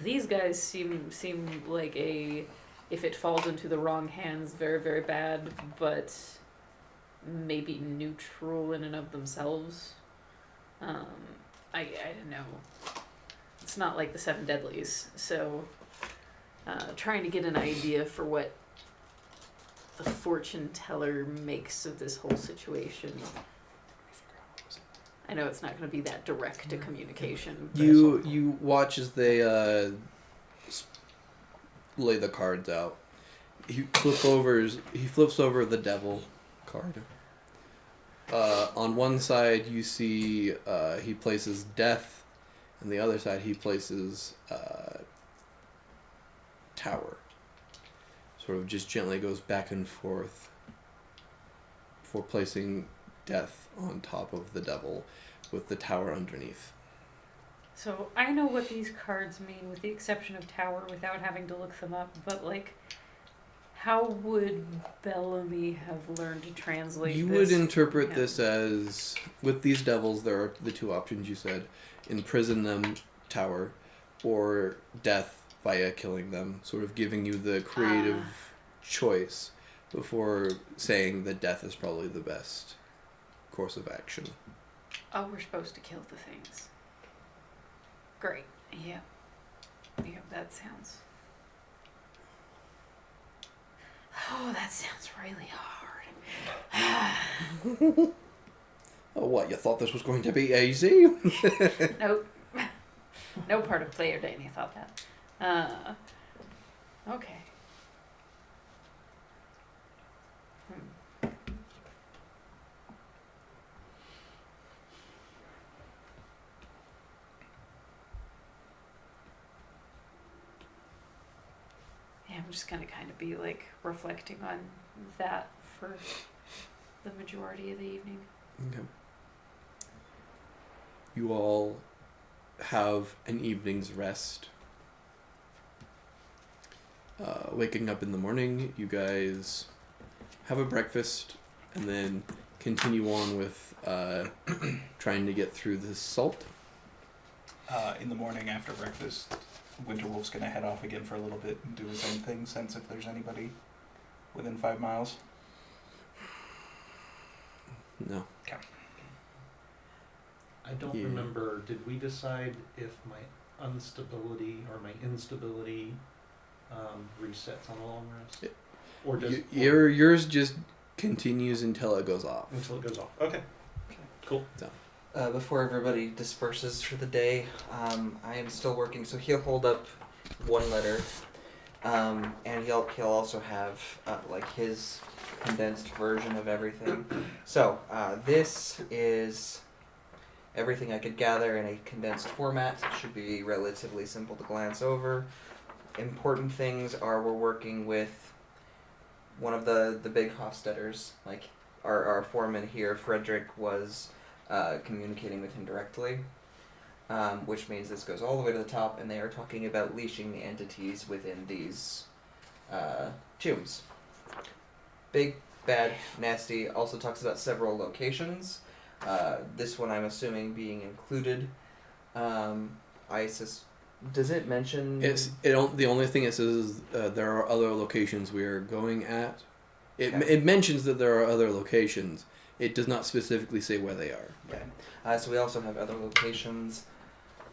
These guys seem like if it falls into the wrong hands, very, very bad, but maybe neutral in and of themselves. I don't know. It's not like the Seven Deadlies, so trying to get an idea for what the fortune teller makes of this whole situation. I know it's not going to be that direct a communication. But you watch as they lay the cards out. He flips over the devil card. On one side you see he places death, and the other side he places tower. Sort of just gently goes back and forth for placing death on top of the devil with the tower underneath. So I know what these cards mean, with the exception of tower, without having to look them up. But how would Bellamy have learned to translate You this? would interpret from this him? as, with these devils, there are the two options you said: imprison them, tower, or death via killing them. Sort of giving you the creative choice before saying that death is probably the best course of action. Oh, we're supposed to kill the things. Great. Yeah. Yeah, that sounds. Oh, that sounds really hard. Oh, what? You thought this was going to be easy? Nope. No part of Player Dania thought that. Okay. Yeah, I'm just gonna kind of be reflecting on that for the majority of the evening. Okay. You all have an evening's rest. Waking up in the morning, you guys have a breakfast and then continue on with trying to get through this salt. In the morning after breakfast, Winterwolf's going to head off again for a little bit and do his own thing, sense if there's anybody within 5 miles. No. Okay. I don't Yeah. remember, did we decide if my instability resets on a long rest? Yeah. Or does Yours just continues until it goes off. until it goes off? Okay. Cool. before everybody disperses for the day, I am still working. So he'll hold up one letter, and he'll also have like his condensed version of everything. So this is everything I could gather in a condensed format. It should be relatively simple to glance over. Important things are we're working with one of the big Hofstetters, like our foreman here, Frederick, was communicating with him directly, which means this goes all the way to the top, and they are talking about leashing the entities within these tombs. Big, bad, nasty, also talks about several locations. This one I'm assuming being included. Does it mention... The only thing it says is there are other locations we are going at. Okay. It mentions that there are other locations. It does not specifically say where they are. Okay. So we also have other locations.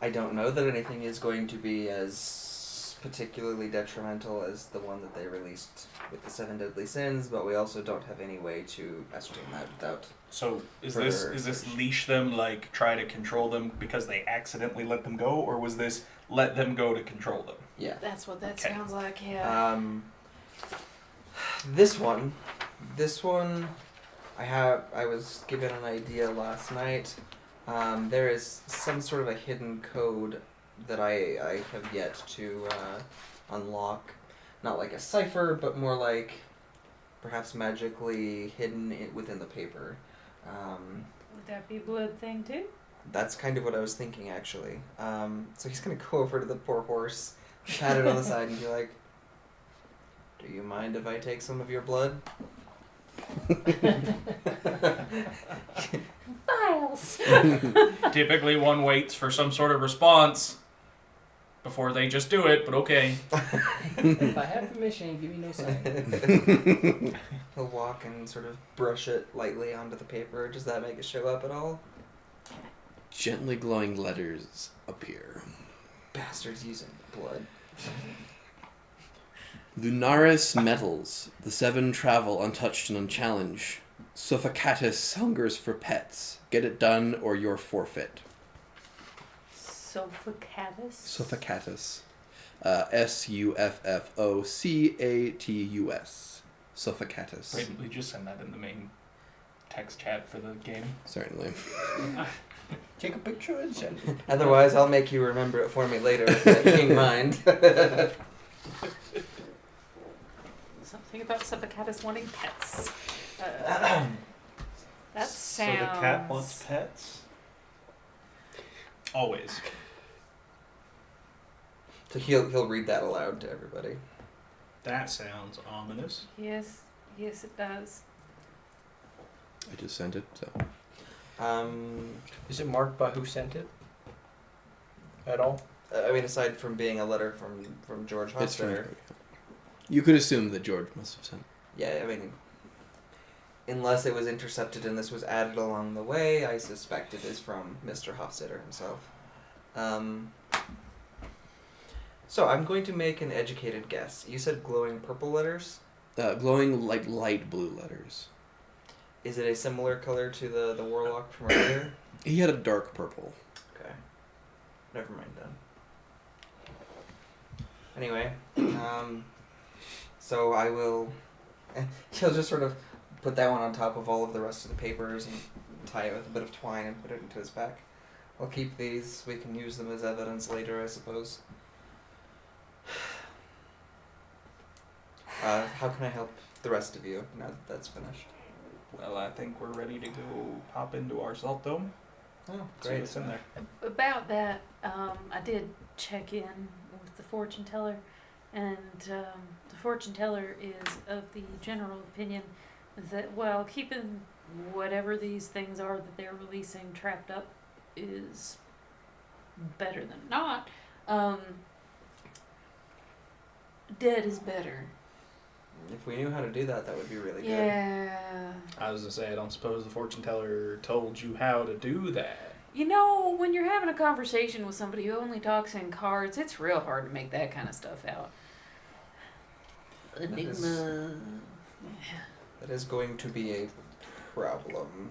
I don't know that anything is going to be as particularly detrimental as the one that they released with the 7 Deadly Sins, but we also don't have any way to ascertain that without... So is further this research. leash them, like try to control them because they accidentally let them go, or was this let them go to control them? Yeah. That's what that Okay. sounds like, yeah. This one, I was given an idea last night. There is some sort of a hidden code that I have yet to unlock. Not like a cipher, but more like perhaps magically hidden within the paper. Would that be blood thing too? That's kind of what I was thinking, actually. So he's going to go over to the poor horse, pat it on the side, and be like, "Do you mind if I take some of your blood?" Files! Typically, one waits for some sort of response before they just do it, but okay. If I have permission, give me no sign. He'll walk and sort of brush it lightly onto the paper. Does that make it show up at all? Gently glowing letters appear. Bastards using blood. Lunaris metals. The 7 travel untouched and unchallenged. Suffocatus hungers for pets. Get it done or you're forfeit. Sophicatus? Suffocatus. Suffocatus. Suffocatus. Brayden, we just send that in the main text chat for the game. Certainly. Take a picture and send it. Otherwise, I'll make you remember it for me later with that in mind. Something about Suffocatus wanting pets. That sounds... So the cat wants pets? Always. So he'll read that aloud to everybody. That sounds ominous. Yes, it does. I just sent it, so. Is it marked by who sent it? At all? I mean, aside from being a letter from George It's from. Hostetter. You could assume that George must have sent. Yeah, I mean, unless it was intercepted and this was added along the way, I suspect it is from Mr. Hofstetter himself. So I'm going to make an educated guess. You said glowing purple letters? Glowing like light blue letters. Is it a similar color to the warlock from earlier? He had a dark purple. Okay. Never mind then. Anyway, so I will... He'll just sort of put that one on top of all of the rest of the papers and tie it with a bit of twine and put it into his pack. I'll keep these. We can use them as evidence later, I suppose. How can I help the rest of you now that that's finished? Well, I think we're ready to go pop into our salt dome. Oh, See great. what's in there. About that, I did check in with the fortune teller, and the fortune teller is of the general opinion that while keeping whatever these things are that they're releasing trapped up is better than not, dead is better. If we knew how to do that, that would be really good. Yeah. I was to say, I don't suppose the fortune teller told you how to do that. You know, when you're having a conversation with somebody who only talks in cards, it's real hard to make that kind of stuff out. Enigma. That is going to be a problem.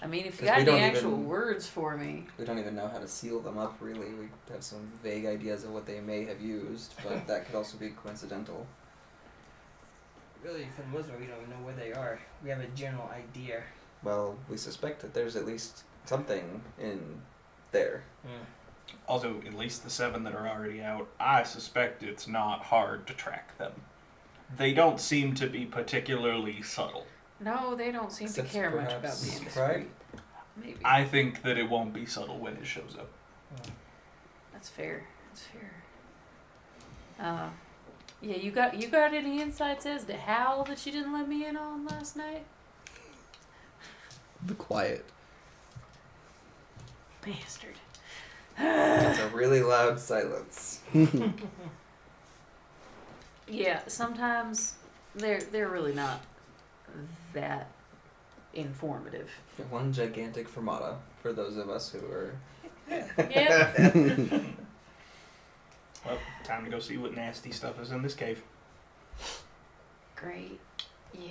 I mean, if you 'Cause we got any don't actual even- words for me. We don't even know how to seal them up, really. We have some vague ideas of what they may have used, but that could also be coincidental. Really, for the most part, we don't even know where they are. We have a general idea. Well, we suspect that there's at least something in there. Also, at least the 7 that are already out, I suspect it's not hard to track them. They don't seem to be particularly subtle. No, they don't seem Except to care much about perhaps being pride? discreet. Maybe. I think that it won't be subtle when it shows up. That's fair. That's fair. Yeah, you got any insights as to how that you didn't let me in on last night? The quiet. Bastard. It's a really loud silence. Yeah, sometimes they're really not that informative. One gigantic fermata for those of us who are. Yeah. Well, time to go see what nasty stuff is in this cave. Great. Yeah.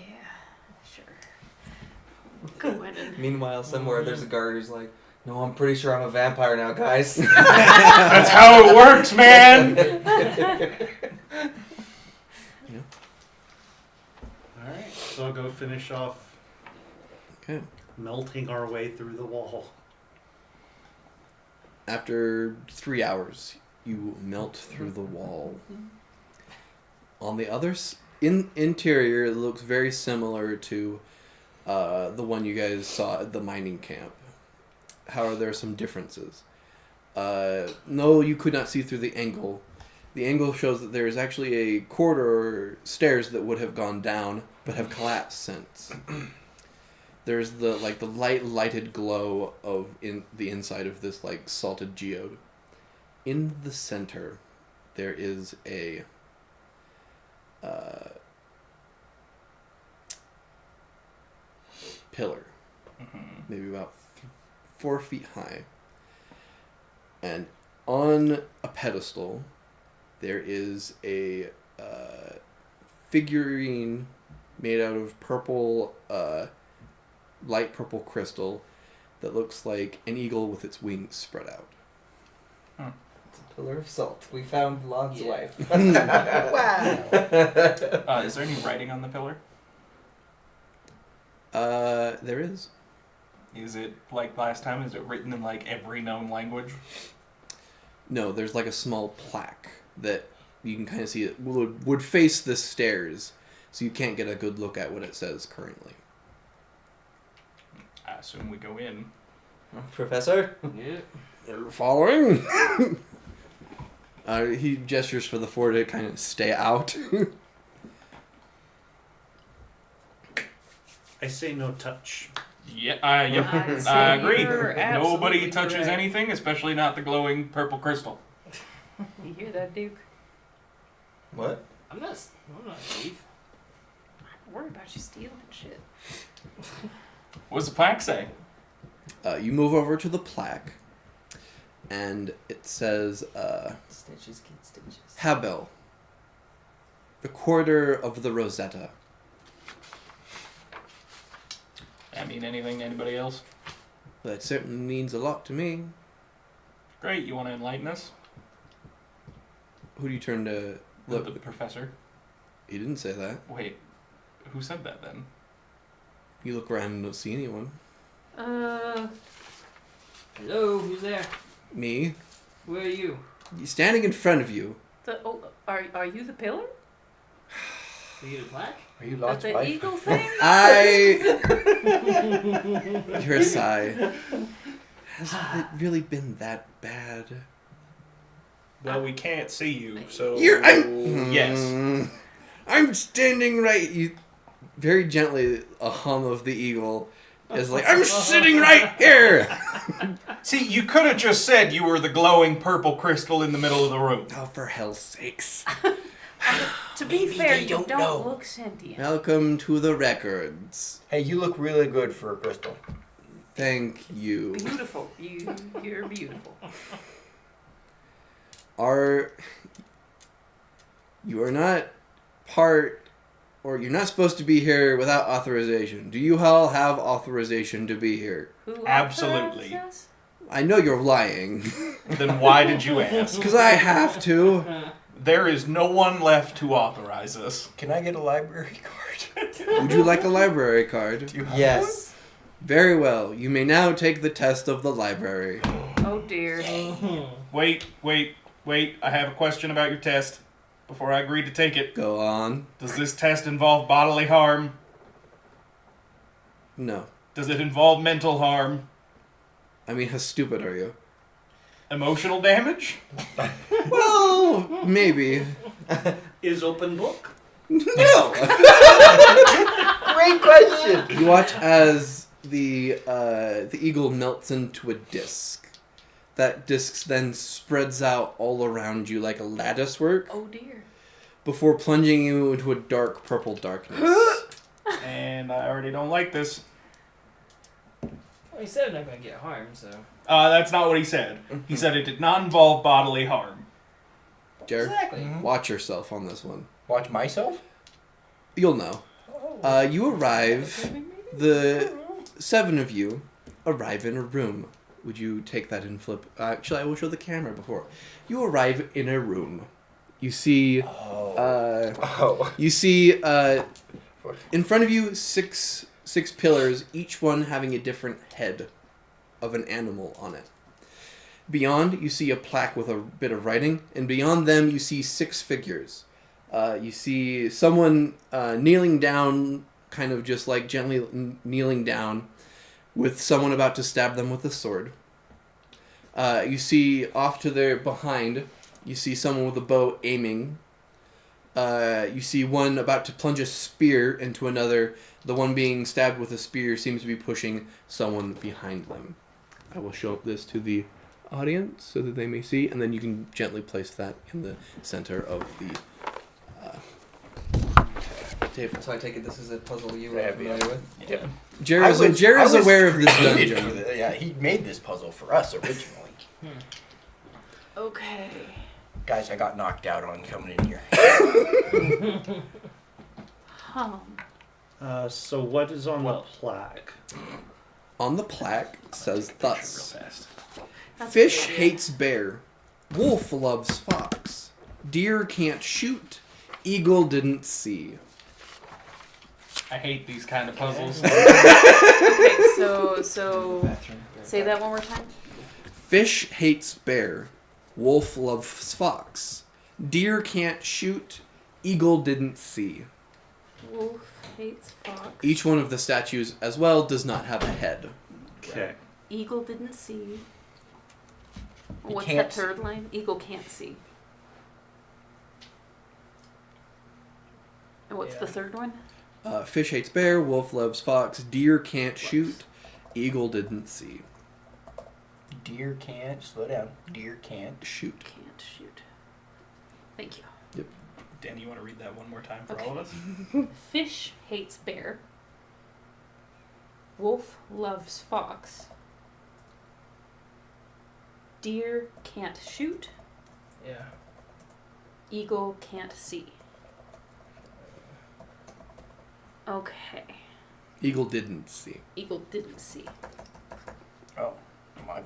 Sure. Go ahead and. Meanwhile, somewhere there's a guard who's like, "No, I'm pretty sure I'm a vampire now, guys." That's how it works, man! Alright, so I'll go finish off Okay. melting our way through the wall. After 3 hours, you melt through the wall. On the interior, it looks very similar to the one you guys saw at the mining camp. However, there are some differences. No, you could not see through the angle. The angle shows that there is actually a corridor or stairs that would have gone down, but have collapsed since. There's the lighted glow of in the inside of this salted geode. In the center, there is a pillar, maybe about 4 feet high, and on a pedestal, there is a figurine made out of purple. Light purple crystal that looks like an eagle with its wings spread out. It's a pillar of salt. We found Lod's Yeah. wife. Wow. Is there any writing on the pillar? There is. Is it like last time? Is it written in every known language? No, there's a small plaque that you can kind of see it would face the stairs, so you can't get a good look at what it says currently. I assume we go in. Professor? Yeah. Following? He gestures for the four to kind of stay out. I say no touch. Yeah, yep. I'd say I agree. you're Nobody absolutely touches correct. anything, especially not the glowing purple crystal. You hear that, Duke? What? I'm not a thief. Don't worry about you stealing shit. What's the plaque say? You move over to the plaque, and it says, Stitches, kid stitches. Habel, the quarter of the Rosetta. That mean anything to anybody else? That certainly means a lot to me. Great, you want to enlighten us? Who do you turn to? The Look, professor. he didn't say that. Wait, who said that then? You look around and don't see anyone. Hello, who's there? Me? Where are you? Standing in front of you. Are you the pillar? Are you the plaque? Are you The, Lot's the wife? eagle thing? You hear a sigh. Has it really been that bad? Well, we can't see you, so... Yes. I'm standing right. You very gently, a hum of the eagle is like, I'm sitting right here. See, you could have just said you were the glowing purple crystal in the middle of the room. Oh, for hell's sakes! To be Maybe fair, they you don't don't know. look sentient. Welcome to the records. Hey, you look really good for a crystal. Thank you. Beautiful. You're beautiful. You are not part or you're not supposed to be here without authorization. Do you all have authorization to be here? Who Absolutely. authorized us? I know you're lying. Then why did you ask? Because I have to. There is no one left to authorize us. Can I get a library card? Would you like a library card? Do you have Yes. Very well. You may now take the test of the library. Oh dear. Wait. I have a question about your test before I agree to take it. Go on. Does this test involve bodily harm? No. Does it involve mental harm? I mean, how stupid are you? Emotional damage? Well, maybe. Is open book? No. Great question. You watch as the eagle melts into a disc. That disc then spreads out all around you like a lattice work Oh dear. before plunging you into a dark purple darkness. And I already don't like this. Well, he said I'm not going to get harmed, so. That's not what he said. He said it did not involve bodily harm. Jared, Exactly. watch yourself on this one. Watch myself? You'll know. You arrive, the 7 of you arrive in a room. Would you take that and flip? Actually, I will show the camera before. You arrive in a room. You see, you see, in front of you, six pillars, each one having a different head of an animal on it. Beyond, you see a plaque with a bit of writing, and beyond them, you see 6 figures. You see someone kneeling down, kind of just like gently kneeling down, with someone about to stab them with a sword. You see off to their behind, you see someone with a bow aiming. You see one about to plunge a spear into another. The one being stabbed with a spear seems to be pushing someone behind them. I will show this to the audience so that they may see, and then you can gently place that in the center of the table. So I take it this is a puzzle you Yeah, are familiar with? Yeah. Jared's I was aware of this created dungeon. for the- yeah, he made this puzzle for us originally. Okay. Guys, I got knocked out on coming in here. So what is on the plaque? On the plaque says thus: Real fast. That's Fish a good idea. hates bear. Wolf loves fox. Deer can't shoot. Eagle didn't see. I hate these kind of puzzles. Okay, so say that one more time. Fish hates bear. Wolf loves fox. Deer can't shoot. Eagle didn't see. Wolf hates fox. Each one of the statues as well does not have a head. Okay. Eagle didn't see. He What's can't that third line? Eagle can't see. And what's the Yeah. third one? Fish hates bear. Wolf loves fox. Deer can't shoot. Eagle didn't see. Deer can't, slow down. Deer can't. Shoot. Can't shoot. Thank you. Dan, you want to read that one more time for Okay. all of us? Fish hates bear. Wolf loves fox. Deer can't shoot. Yeah. Eagle can't see. Okay. Eagle didn't see. Eagle didn't see. Oh, my.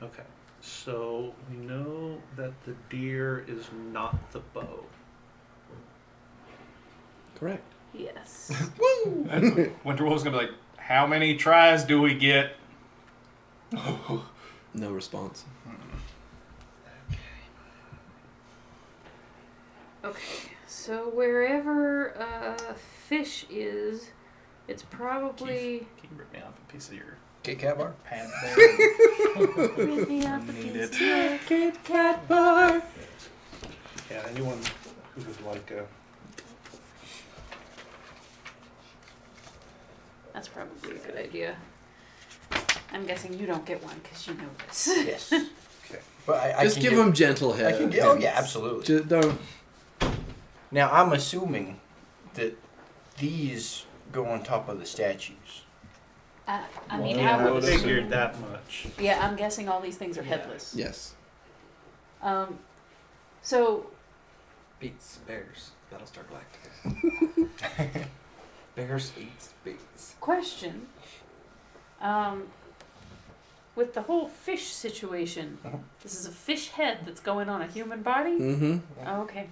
Okay. So we know that the deer is not the bow. Correct. Yes. Winter Wolf's gonna be like, how many tries do we get? No response. Okay. So wherever fish is, it's probably. Can you rip me off a piece of your Kit Kat bar? pad there? Rip me off a Need piece it. of your Kit Kat bar. Yeah, anyone who would like a... That's probably a good idea. I'm guessing you don't get one because you know this. Yes. Okay. But I Just can give them gentle head. I can get, oh, yeah, absolutely. Just don't. Now, I'm assuming that these go on top of the statues. I mean, Yeah, I I would figured assume. that much. Yeah, I'm guessing all these things are Yeah. headless. Yes. So Beats bears. Battlestar Galactica. Bears eats beats. Question. With the whole fish situation, this is a fish head that's going on a human body? Mm-hmm. Oh, okay.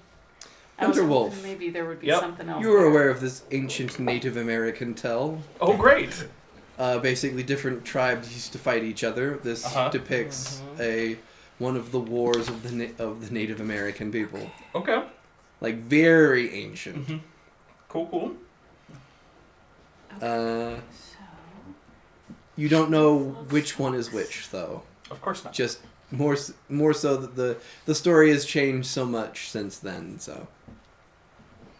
I was Underwolf. hoping maybe there would be Yep. something else. You were there. aware of this ancient Native American tale. Oh, great. Basically, different tribes used to fight each other. This Uh-huh. depicts one of the wars of the Native American people. Okay. Like, very ancient. Mm-hmm. Cool. Uh, So, you don't know which one is which, though. Of course not. Just more so that the story has changed so much since then. So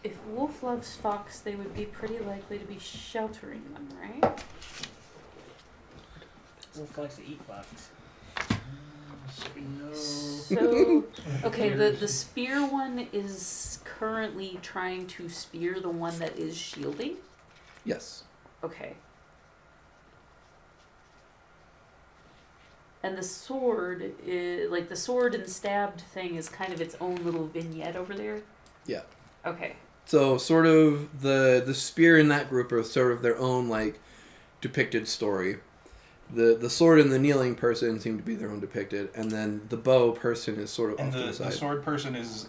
if wolf loves fox, they would be pretty likely to be sheltering them, right? Wolf likes to eat fox. No. So, okay, the spear one is currently trying to spear the one that is shielding. yes, Okay. And the sword is like the sword and stabbed thing is kind of its own little vignette over there. Yeah. Okay. so sort of the spear in that group are sort of their own like depicted story. The sword and the kneeling person seem to be their own depicted, and then the bow person is sort of And off to the the side. sword person is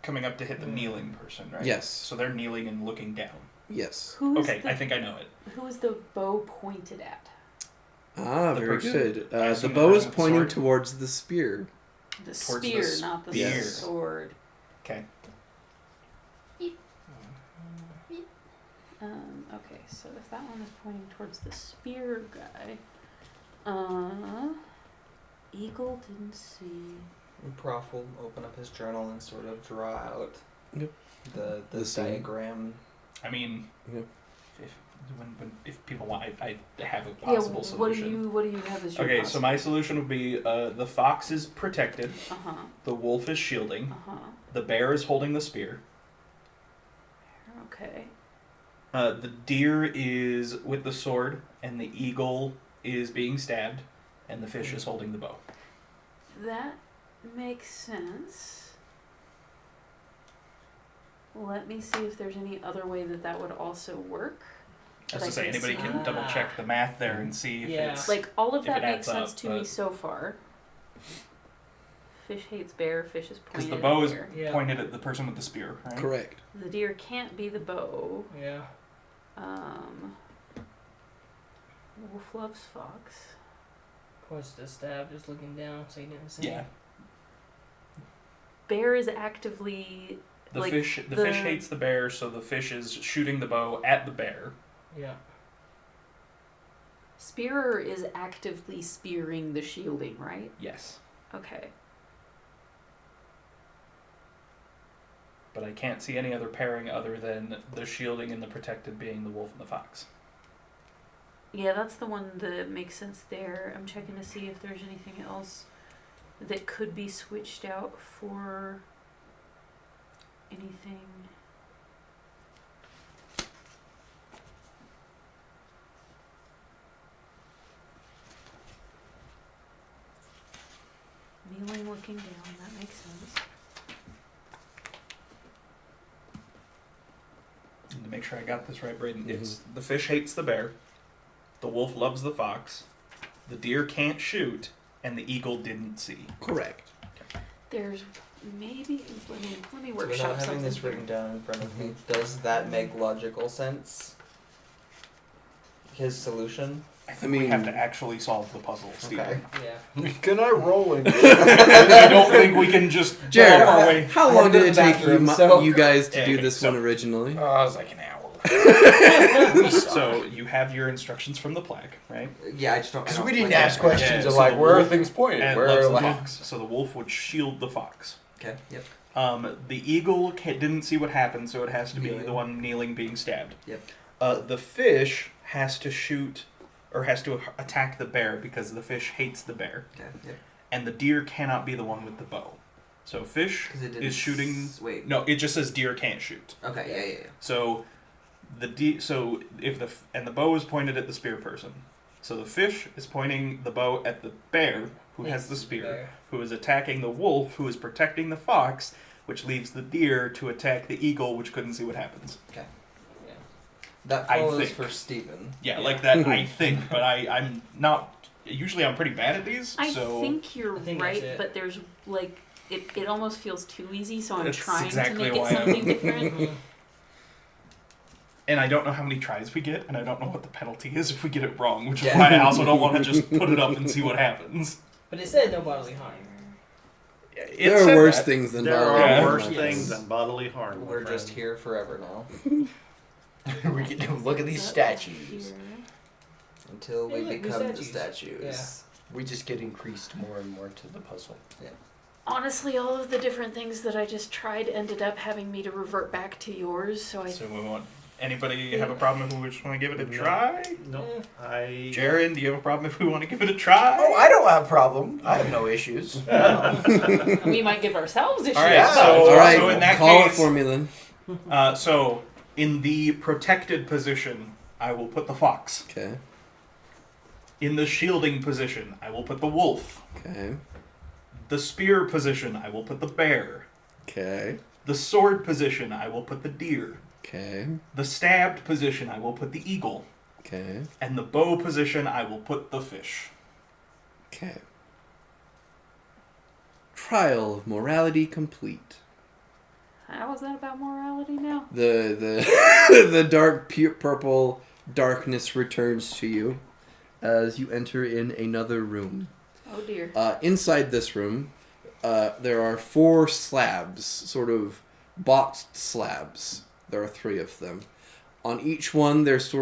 coming up to hit the kneeling person, right? Yes. So they're kneeling and looking down. Yes. Who is Okay, the I think I know it. who is the bow pointed at? Ah, The very person- good. I The assume the bow person is with the pointing sword? towards the spear. The Towards the spear, not the spear. sword. Okay. Okay, so if that one is pointing towards the spear guy, Eagle didn't see. Prof will open up his journal and sort of draw out Yep. the The scene. I diagram. mean, Yep. if people want, I have a Yeah, possible what do solution. you have as your Okay, so my solution would be the fox is protected, the wolf is shielding, the bear is holding the spear, Okay. the deer is with the sword, and the eagle is being stabbed, and the fish is holding the bow. That makes sense. Let me see if there's any other way that would also work. As that to say, can anybody see. can double check the math there and see if Yeah. it's Like, all of if that it makes adds sense up, to me but- so far. Fish hates bear, fish is because pointed the bow at is bear. Yeah. pointed at the person with the spear, right? Correct. The deer can't be the bow. Yeah. Wolf loves fox. Of course, the stab just looking down, so he didn't see. Yeah. Bear is actively The like, fish hates the bear, so the fish is shooting the bow at the bear. Yeah. spearer is actively spearing the shielding, right? Yes. Okay. But I can't see any other pairing other than the shielding and the protected being the wolf and the fox. Yeah, that's the one that makes sense there. I'm checking to see if there's anything else that could be switched out for anything. Kneeling, looking down, that makes sense. And to make sure I got this right, Braden, it's the fish hates the bear, the wolf loves the fox, the deer can't shoot, and the eagle didn't see. Correct. There's maybe, let me So workshop without having something this here. written down in front of me, does that make logical sense? His solution? I think I we have mean- to actually solve the puzzle, Steven. Okay. Yeah. Can I roll it? I don't think we can just Jared, drop our way. how I long had to did it go to the take bathroom, so- you guys to Yeah, do okay, this so- one originally? It was like an hour. So you have your instructions from the plaque, right? Yeah, I just don't. I Because don't we didn't like ask that. questions Yeah, of so like, the where are wolf things pointed? And Where loves are the like, fox. So the wolf would shield the fox. Okay. Yep. The eagle didn't see what happened, so it has to be Kneeling. the one kneeling being stabbed. Yep. The fish has to shoot or has to attack the bear because the fish hates the bear, Okay. Yep. and the deer cannot be the one with the bow. So fish 'Cause it didn't is shooting. Wait. No, it just says deer can't shoot. Okay. Yeah. So so if the bow is pointed at the spear person. So the fish is pointing the bow at the bear who has the spear, Bear. who is attacking the wolf who is protecting the fox. which leaves the deer to attack the eagle, which couldn't see what happens. That I follows think. for Steven. Yeah, like that, I think, but I'm not. Usually I'm pretty bad at these, I so. think you're I think right, that's it. but there's like it almost feels too easy, so I'm That's trying exactly to make why it I'm- something different. And I don't know how many tries we get, and I don't know what the penalty is if we get it wrong, which is Yeah. why I also don't want to just put it up and see what happens. But it said no bodily harm. It There are said worse that. things than There bodily are Yeah. harm. worse Yes. things than bodily harm. my We're just friend. here forever now. We get to look at these Is that statues. here? Until we Hey, look, new become the statues. statues. We just get increased more and more to the puzzle. Honestly, all of the different things that I just tried ended up having me to revert back to yours, so I So we want. Anybody have a problem if we just want to give it a try? No, I. Jaren, do you have a problem if we want to give it a try? Oh, I don't have a problem. I have no issues. we might give ourselves issues. All right, Yeah. so, All right, so in that call case, it for me then. So in the protected position, I will put the fox. Okay. In the shielding position, I will put the wolf. Okay. The spear position, I will put the bear. Okay. The sword position, I will put the deer. Okay. The stabbed position, I will put the eagle. Okay. And the bow position, I will put the fish. Okay. Trial of morality complete. How is that about morality now? The the dark purple darkness returns to you as you enter in another room. Oh dear. Inside this room, there are 4 slabs, sort of boxed slabs. There are 3 of them. On each one, there is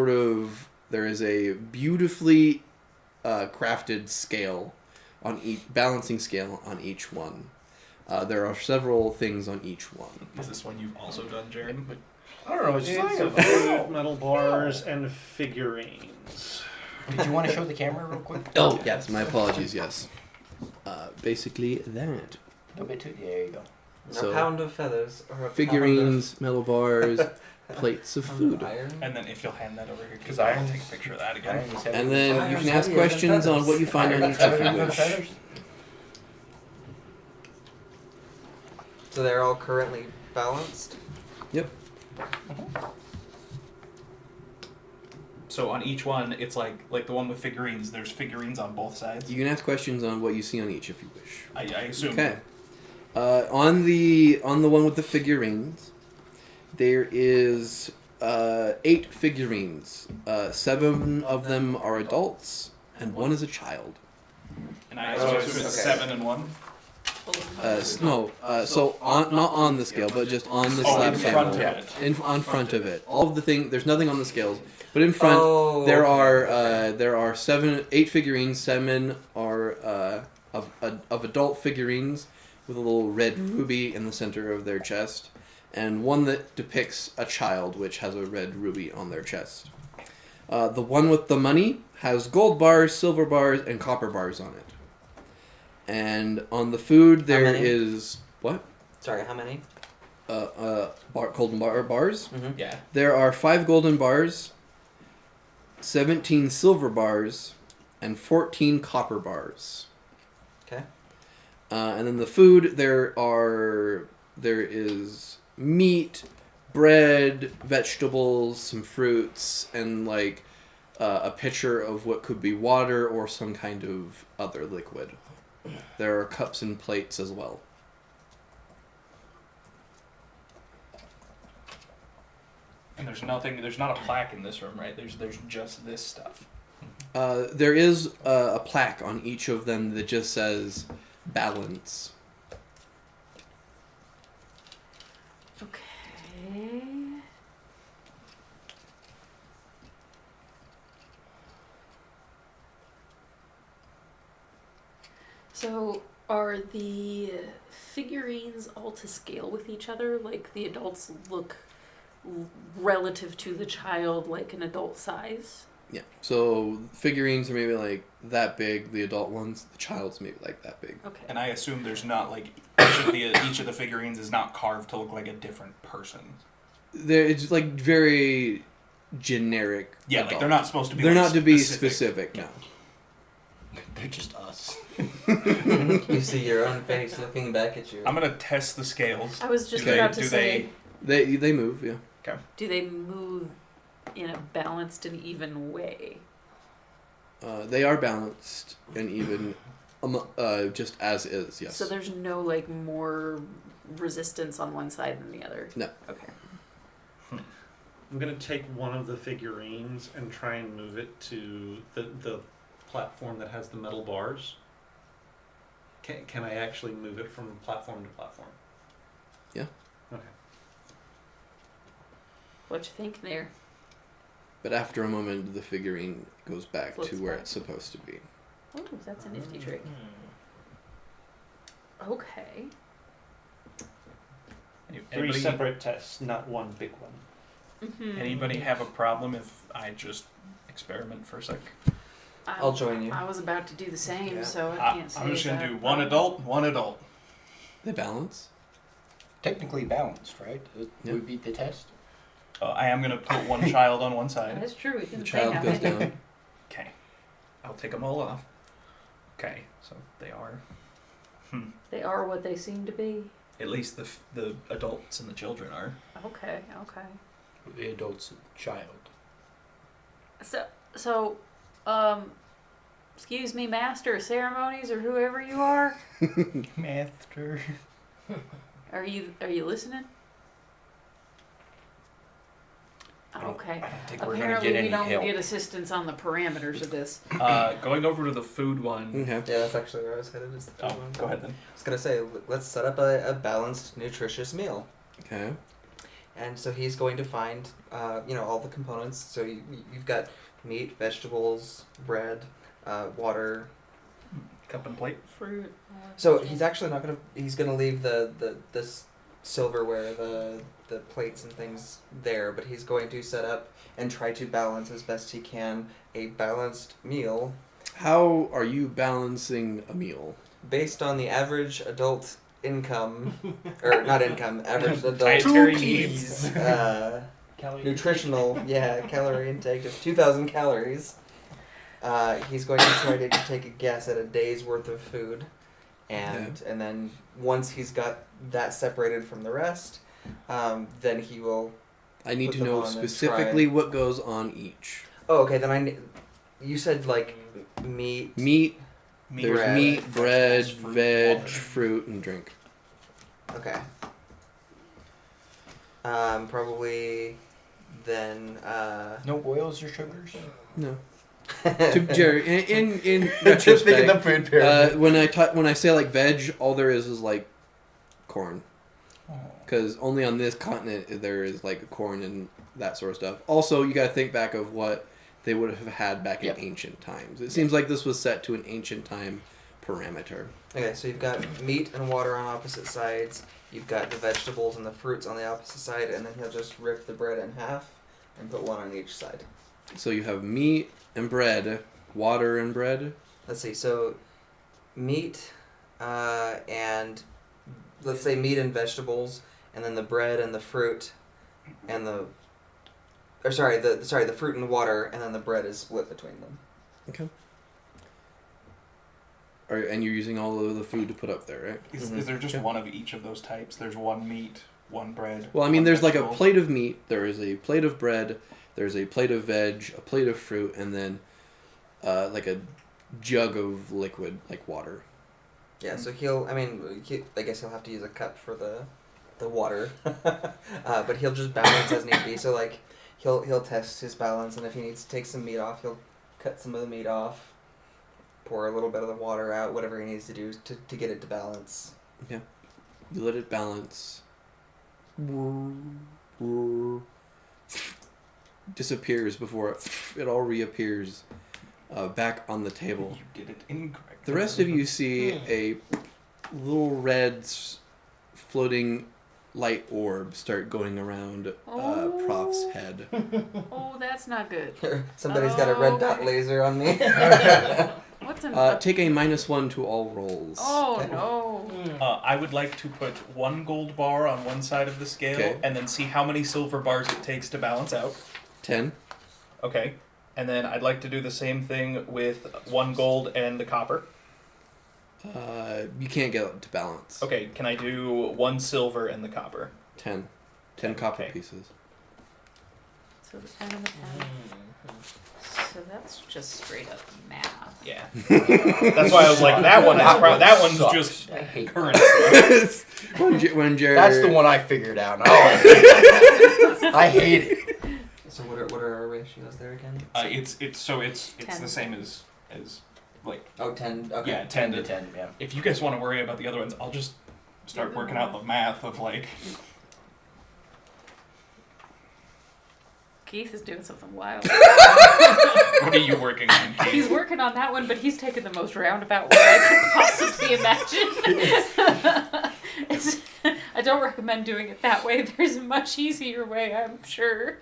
a beautifully crafted scale on each balancing scale on each one. There are several things on each one. Is this one you've also done, Jaren? I don't know. It's It's just a like few metal bars and figurines. Did you want to show the camera real quick? Oh, yes, my apologies, yes. Basically that. A bit too. There you go. So, a pound of feathers or a figurines, metal bars, plates of pound of food. iron. And then if you'll hand that over here, because Because I'll iron- take a picture of that again. Iron is heavy. And then you Iron's can ask heavier than questions on feathers. what you find on each if you wish. So they're all currently balanced. Yep. So on each one, it's like the one with figurines. There's figurines on both sides. You can ask questions on what you see on each if you wish. I assume. Okay. On the one with the figurines, there is 8 figurines. 7 of them are adults, and 1 is a child. And I Oh, assume it's okay. 7 and 1. So not on the scale, but just on the Oh, slab in front of panel. it. On front of it. All of the thing. There's nothing on the scales, but in front Oh, there okay. are 8 figurines. 7 are of adult figurines with a little red ruby in the center of their chest, and 1 that depicts a child, which has a red ruby on their chest. The one with the money has gold bars, silver bars, and copper bars on it. And on the food there many? is what? Sorry, how many? Golden bars. Mm-hmm. Yeah. There are 5 golden bars, 17 silver bars, and 14 copper bars. Okay. And then the food there is meat, bread, vegetables, some fruits, and like a pitcher of what could be water or some kind of other liquid. There are cups and plates as well. And there's not a plaque in this room, right? There's just this stuff. There is a plaque on each of them that just says balance. Okay. So, are the figurines all to scale with each other? Like, the adults look relative to the child like an adult size? Yeah. So figurines are maybe like that big. The adult ones, the child's maybe like that big. Okay. And I assume there's not like each of the figurines is not carved to look like a different person. It's like very generic. Yeah, adult. like they're not supposed to be. They're like, not to be specific. No. They're just us. You see your own face looking back at you. I'm gonna test the scales. I was just Do they- about to do say, They move, yeah. do they move in a balanced and even way? They are balanced and even, just as is. Yes. So there's no like more resistance on one side than the other? No. Okay. I'm gonna take one of the figurines and try and move it to the platform that has the metal bars. Can I actually move it from platform to platform? Yeah. Okay. What you think there? But after a moment, the figurine goes back Flips to where back. it's supposed to be. Oh, that's a nifty trick. Hmm. Okay. Three separate tests, not one big one. Mm-hmm. Anybody have a problem if I just experiment for a sec? I'll join you. I was about to do the same, Yeah. so I can't say. I'm just gonna that do one adult, one adult. They balance. Technically balanced, right? Yeah. We beat the test. I am gonna put one child on one side. That's true. We The didn't say child how goes many. down. Okay. I'll take them all off. Okay, so they are. They are what they seem to be. At least the adults and the children are. Okay. Okay. The adult's child. So, excuse me, master of ceremonies or whoever you are. Master. Are you listening? Okay. I don't think we're gonna Apparently, get we any don't help. get assistance on the parameters of this. Going over to the food one. Okay. Yeah, that's actually where I was headed. Is the Oh, food one. go ahead then. I was gonna say, let's set up a balanced, nutritious meal. Okay. And so he's going to find, all the components. So you've got meat, vegetables, bread, water. Cup and plate. Fruit. So he's actually not gonna. He's gonna leave the silverware, the plates and things there, but he's going to set up and try to balance as best he can a balanced meal How are you balancing a meal? based on the average adult income, or not income, average adult Dietary needs. nutritional, calorie intake of 2,000 calories. He's going to try to take a guess at a day's worth of food, and then once he's got that separated from the rest, then he will. I need Put to them know on and specifically what goes on each. Oh, okay. Then you said like meat. Meat, Meat, there's bread, meat, bread, vegetables, fruit, veg, water. fruit, and drink. Okay. Probably then. No oils or sugars. No. To Jerry, in Just think of the retrospect, food pyramid. when I say like veg, all there is like corn. Oh. Because only on this continent there is like corn and that sort of stuff. Also, you got to think back of what they would have had back Yep. in ancient times. It seems like this was set to an ancient time parameter. Okay, so you've got meat and water on opposite sides. You've got the vegetables and the fruits on the opposite side, and then he'll just rip the bread in half and put one on each side. So you have meat and bread, water and bread. Let's see. So meat, and let's say meat and vegetables, and then the bread and the fruit, and the fruit and water, and then the bread is split between them. Okay. And you're using all of the food to put up there, right? Is there just Okay. one of each of those types? There's one meat, one bread. Well, I mean, one there's like a vegetable. plate of meat, there is a plate of bread, there's a plate of veg, a plate of fruit, and then like a jug of liquid, like water. Yeah. So I guess he'll have to use a cup for the water, but he'll just balance as need be. So like he'll test his balance, and if he needs to take some meat off, he'll cut some of the meat off. Pour a little bit of the water out, whatever he needs to do to get it to balance. You let it balance. Disappears before it all reappears back on the table. You did it incorrectly. The rest of you see a little red floating light orb start going around Prof's head. Oh, that's not good. Somebody's got a red dot laser on me. What's an? Take a -1 to all rolls. Oh no. I would like to put one gold bar on one side of the scale, Okay. and then see how many silver bars it takes to balance out. 10. Okay. And then I'd like to do the same thing with 1 gold and the copper. You can't get it to balance. Okay, can I do 1 silver and the copper? 10 copper Okay. pieces. So the 10 and the 10. So that's just straight up math. Yeah. That's why I was like, that one's sucks. just I hate currency. when Jared, That's the one I figured out. Oh, I hate it. I hate it. So what are our ratios there again? It's the 10. same as like Oh, 10. Okay. yeah 10 to 10, yeah. If you guys want to worry about the other ones, I'll just start working out the math of like. Keith is doing something wild. What are you working on, Keith? He's working on that one, but he's taken the most roundabout way I could possibly imagine. I don't recommend doing it that way. There's a much easier way, I'm sure.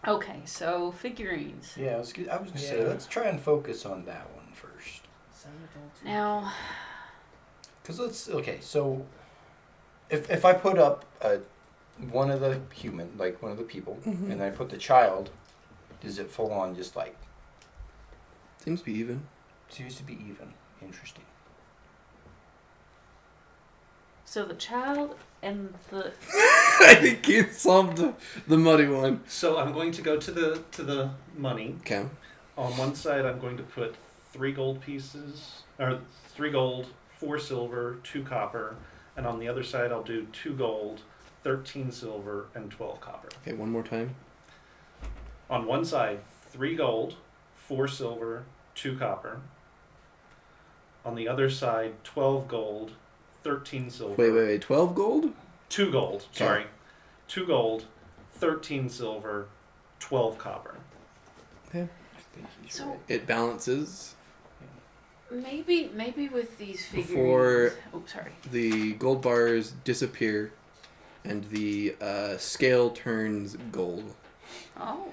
Okay, so figurines. Yeah, I was gonna say, let's try and focus on that one first. Now, Because so if I put up one of the human, like one of the people, Mhm. and I put the child, does it full on just like, seems to be even. seems to be even? Interesting. so the child and the I think Keith solved the muddy one. So I'm going to go to the money. Okay. On one side, I'm going to put 3 gold pieces, or 3 gold, 4 silver, 2 copper, and on the other side, I'll do 2 gold, 13 silver, and 12 copper. Okay, one more time. On one side, 3 gold, 4 silver, 2 copper. On the other side, 12 gold, 13 silver. Wait. 12 gold? 2 gold, Okay. sorry. 2 gold, 13 silver, 12 copper. Okay. I think he's So- right. It balances. maybe with these figurines. Before- Oh, sorry. The gold bars disappear, and the scale turns gold. Oh.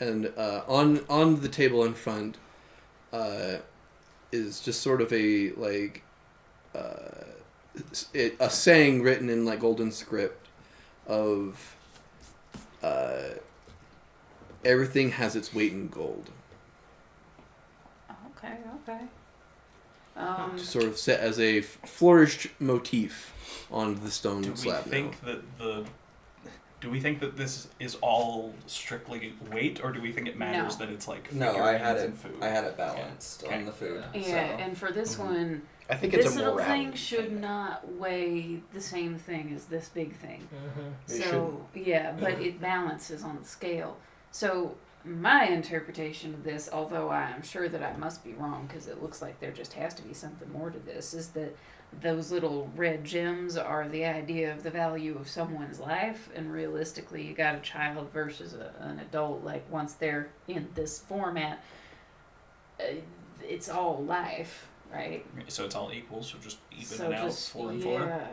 And on the table in front is just sort of a like a saying written in like golden script of everything has its weight in gold. Okay. Sort of set as a flourished motif on the stone Do we slab. think Do we think that this is all strictly weight, or do we think it matters No. that it's like No, I had figurines it. and food? I had it balanced Okay. on the food. Yeah, So. and for this one, I think this it's a little morality thing should thing. not weigh the same thing as this big thing. It So yeah, but it balances on the scale. So my interpretation of this, although I am sure that I must be wrong because it looks like there just has to be something more to this, is that those little red gems are the idea of the value of someone's life, and realistically, you got a child versus an adult. Like once they're in this format, it's all life, right? So it's all equal, so just even So it out, just 4 and yeah.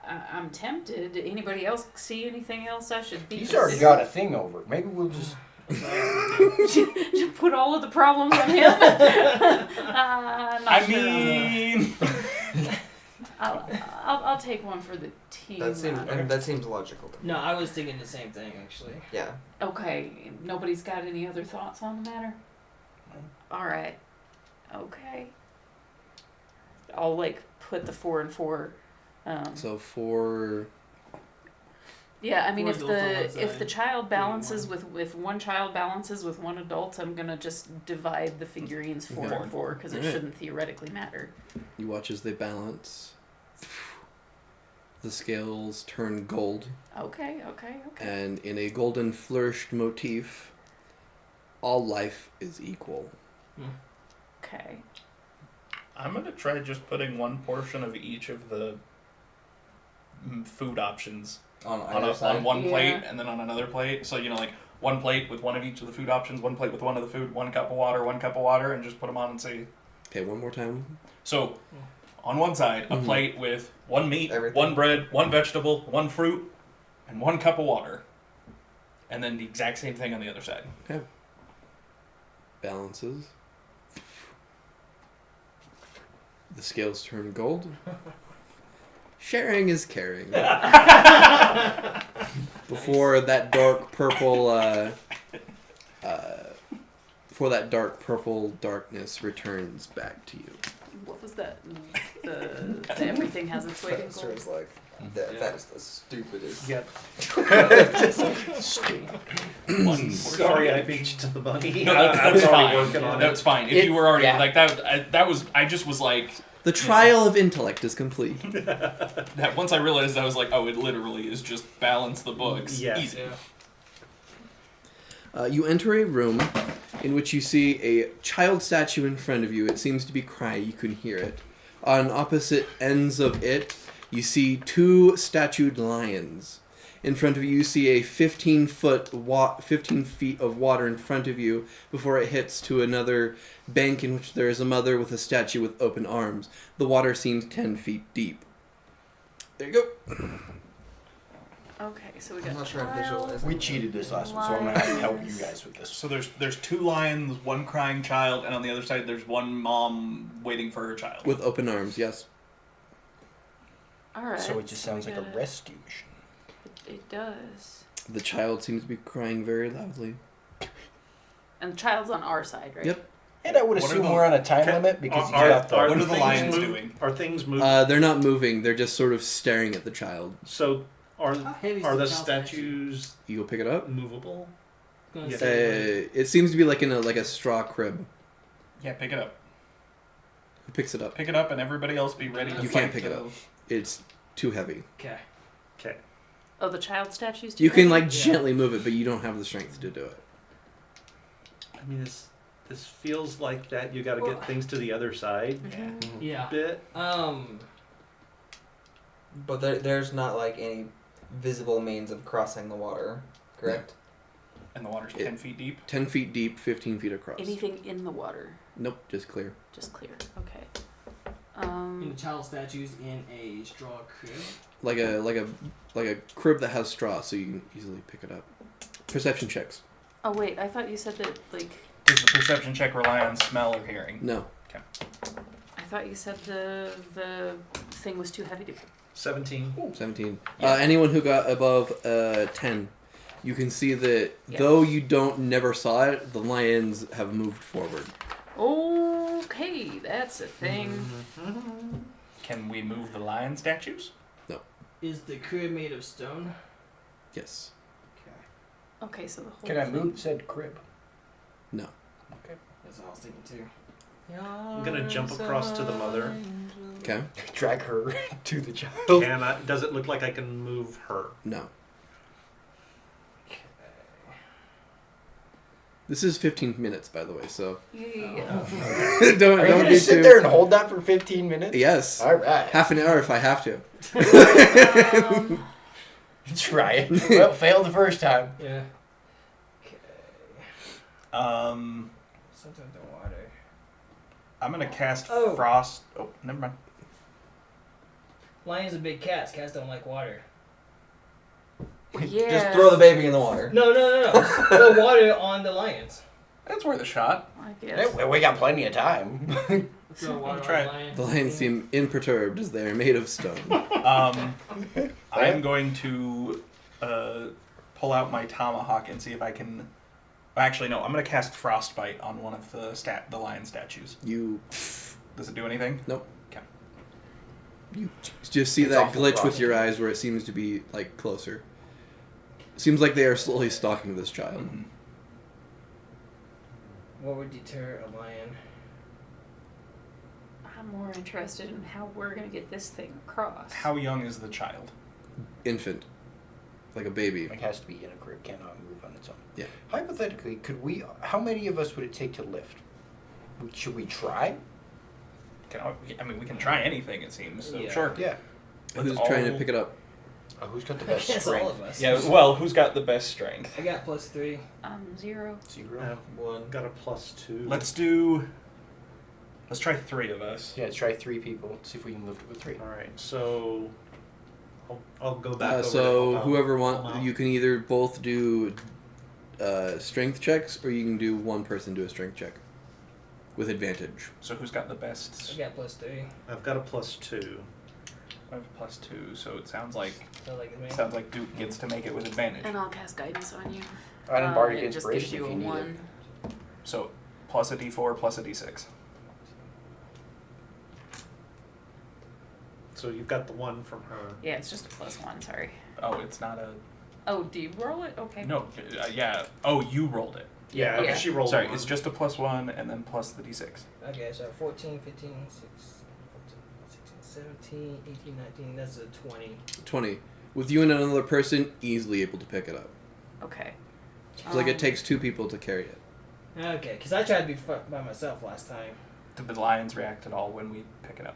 I'm tempted. Anybody else see anything else I should be? He's already got a thing over it. Maybe we'll just. Just put all of the problems on him. I mean, I'll take one for the team. That seems logical to me. No, I was thinking the same thing actually. Yeah. Okay. Nobody's got any other thoughts on the matter. All right. Okay. I'll like put the 4 and 4. So for Yeah, I mean, Four if adults on one the side, child balances one. with one child balances with one adult, I'm gonna just divide the figurines 4 Okay. and 4 because it Alright. shouldn't theoretically matter. you watch as they balance, the scales turn gold. Okay. And in a golden flourished motif, all life is equal. Okay. I'm gonna try just putting one portion of each of the food options On on, either side. on one Yeah. plate and then on another plate. So like one plate with one of each of the food options, one plate with one of the food, 1 cup of water, and just put them on and say. Okay, one more time. So, on one side, a Mhm. plate with 1 meat, Everything. 1 bread, 1 vegetable, 1 fruit, and 1 cup of water. And then the exact same thing on the other side. Balances. The scales turn gold. Sharing is caring. Before that dark purple, before that dark purple darkness returns back to you. What was that? The everything has its weight in Professor gold. is like, that is the stupidest. Yep. One Sorry, I beat you to the bunny. No, I was that's already fine. working on That's it. fine. If you were already yeah. like that, that was. I just was like The trial of intellect is complete. that. Once I realized, I was like, oh, it literally is just balance the books. Yeah. Easy. You enter a room in which you see a child statue in front of you. It seems to be crying. You can hear it. On opposite ends of it, you see two statued lions. In front of you, you see a 15 feet of water in front of you before it hits to another bank in which there is a mother with a statue with open arms. The water seems 10 feet deep. There you go. Okay, so we got I'm not sure I child. visualize. We cheated this last one, so I'm gonna have to help you guys with this. So there's two lions, one crying child, and on the other side there's one mom waiting for her child. With open arms, yes. All right. So it just sounds we like a gotta- rescue mission. It does. The child seems to be crying very loudly. And the child's on our side, right? Yep. And I would What are assume the- we're on a time Can- limit because he's are- got the. what are the things lions move- doing? Are things moving? They're not moving. They're just sort of staring at the child. So are How heavy is are the child statues You go pick it up. movable? Gonna Yeah. say, It seems to be like in a straw crib. Yeah, pick it up. Who picks it up? Pick it up, and everybody else be ready to You fight can't pick it the- up. It's too heavy. okay. Okay. Oh, the child statues. too You can heavy? like gently move it, but you don't have the strength to do it. I mean, this feels like that you got to get things to the other side Mhm. Yeah. bit. But there's not like any visible means of crossing the water, correct? And the water's It- 10 feet deep. 10 feet deep, 15 feet across. Anything in the water, Nope, just clear. just clear. Okay. And the child statues in a straw crib. Like a crib that has straw, so you can easily pick it up. Perception checks. Oh wait, I thought you said that like. Does the perception check rely on smell or hearing? No. I thought you said the thing was too heavy to. 17. 17. Yeah. Anyone who got above 10, you can see that Yeah. though you never saw it, the lions have moved forward. Okay, that's a thing. Mm-hmm. Can we move the lion statues? Is the crib made of stone? Yes. Okay, so the whole. Can I thing- move said crib? No. That's what I was thinking too. I'm gonna jump across to the mother. Okay. Drag her to the child. And does it look like I can move her? No. This is 15 minutes, by the way, so Yeah. Are you don't gonna be sit too. there and hold that for 15 minutes? Yes. All right. Half an hour if I have to. Try it. Well, failed the first time. Yeah. Okay. Something with the water. I'm gonna cast Oh. frost. Oh, never mind. Lions are big cats. Cats don't like water. Yeah. Just throw the baby in the water. No. The water on the lions. That's worth a shot. I guess. Hey, we got plenty of time. Throw water Try on it. the lion. The lions seem imperturbed as they are made of stone. I'm going to pull out my tomahawk and see if I can. Actually, no. I'm gonna cast frostbite on one of the lion statues. You Does it do anything? just see It's that awful glitch with your frosty. eyes where it seems to be like closer. Seems like they are slowly stalking this child. Mhm. What would deter a lion? I'm more interested in how we're gonna get this thing across. How young is the child? Infant. Like a baby. It has to be in a crib, cannot move on its own. Yeah. Hypothetically, could we? How many of us would it take to lift? Should we try? I mean, we can try anything. It seems. So Yeah. sure. Yeah. Who's Let's trying to all- pick it up? Who's got the I best guess all strength? of us. Yeah. Well, who's got the best strength? I got +3. 0. Zero. I've One. got a +2. Let's try 3 of us. Yeah, let's try 3 people. See if we can lift it with 3. All right, so I'll go back. Over to So help out. whoever Help out. wants, you can either both do strength checks, or you can do one person do a strength check with advantage. So who's got the I best? got +3. I've got a +2. I have a +2, so it sounds like Duke gets to make it with advantage. And I'll cast guidance on you. I didn't bardic It just inspiration gives you if a you need 1. it. So plus a d4 plus a d6. So you've got the 1 from her. Yeah, it's just a +1. Sorry. Oh, it's not a. Oh, do you roll it? Okay. No, yeah. Oh, you rolled it. Yeah, Yeah. she rolled Sorry, one. it's just a +1 and then plus the d6. Okay, so 14, 15, 16, 17, 18, 19. That's a 20. 20. With you and another person, easily able to pick it up. Okay. It's like it takes 2 people to carry it. Okay, because I tried to be by myself last time. Did the lions react at all when we pick it up?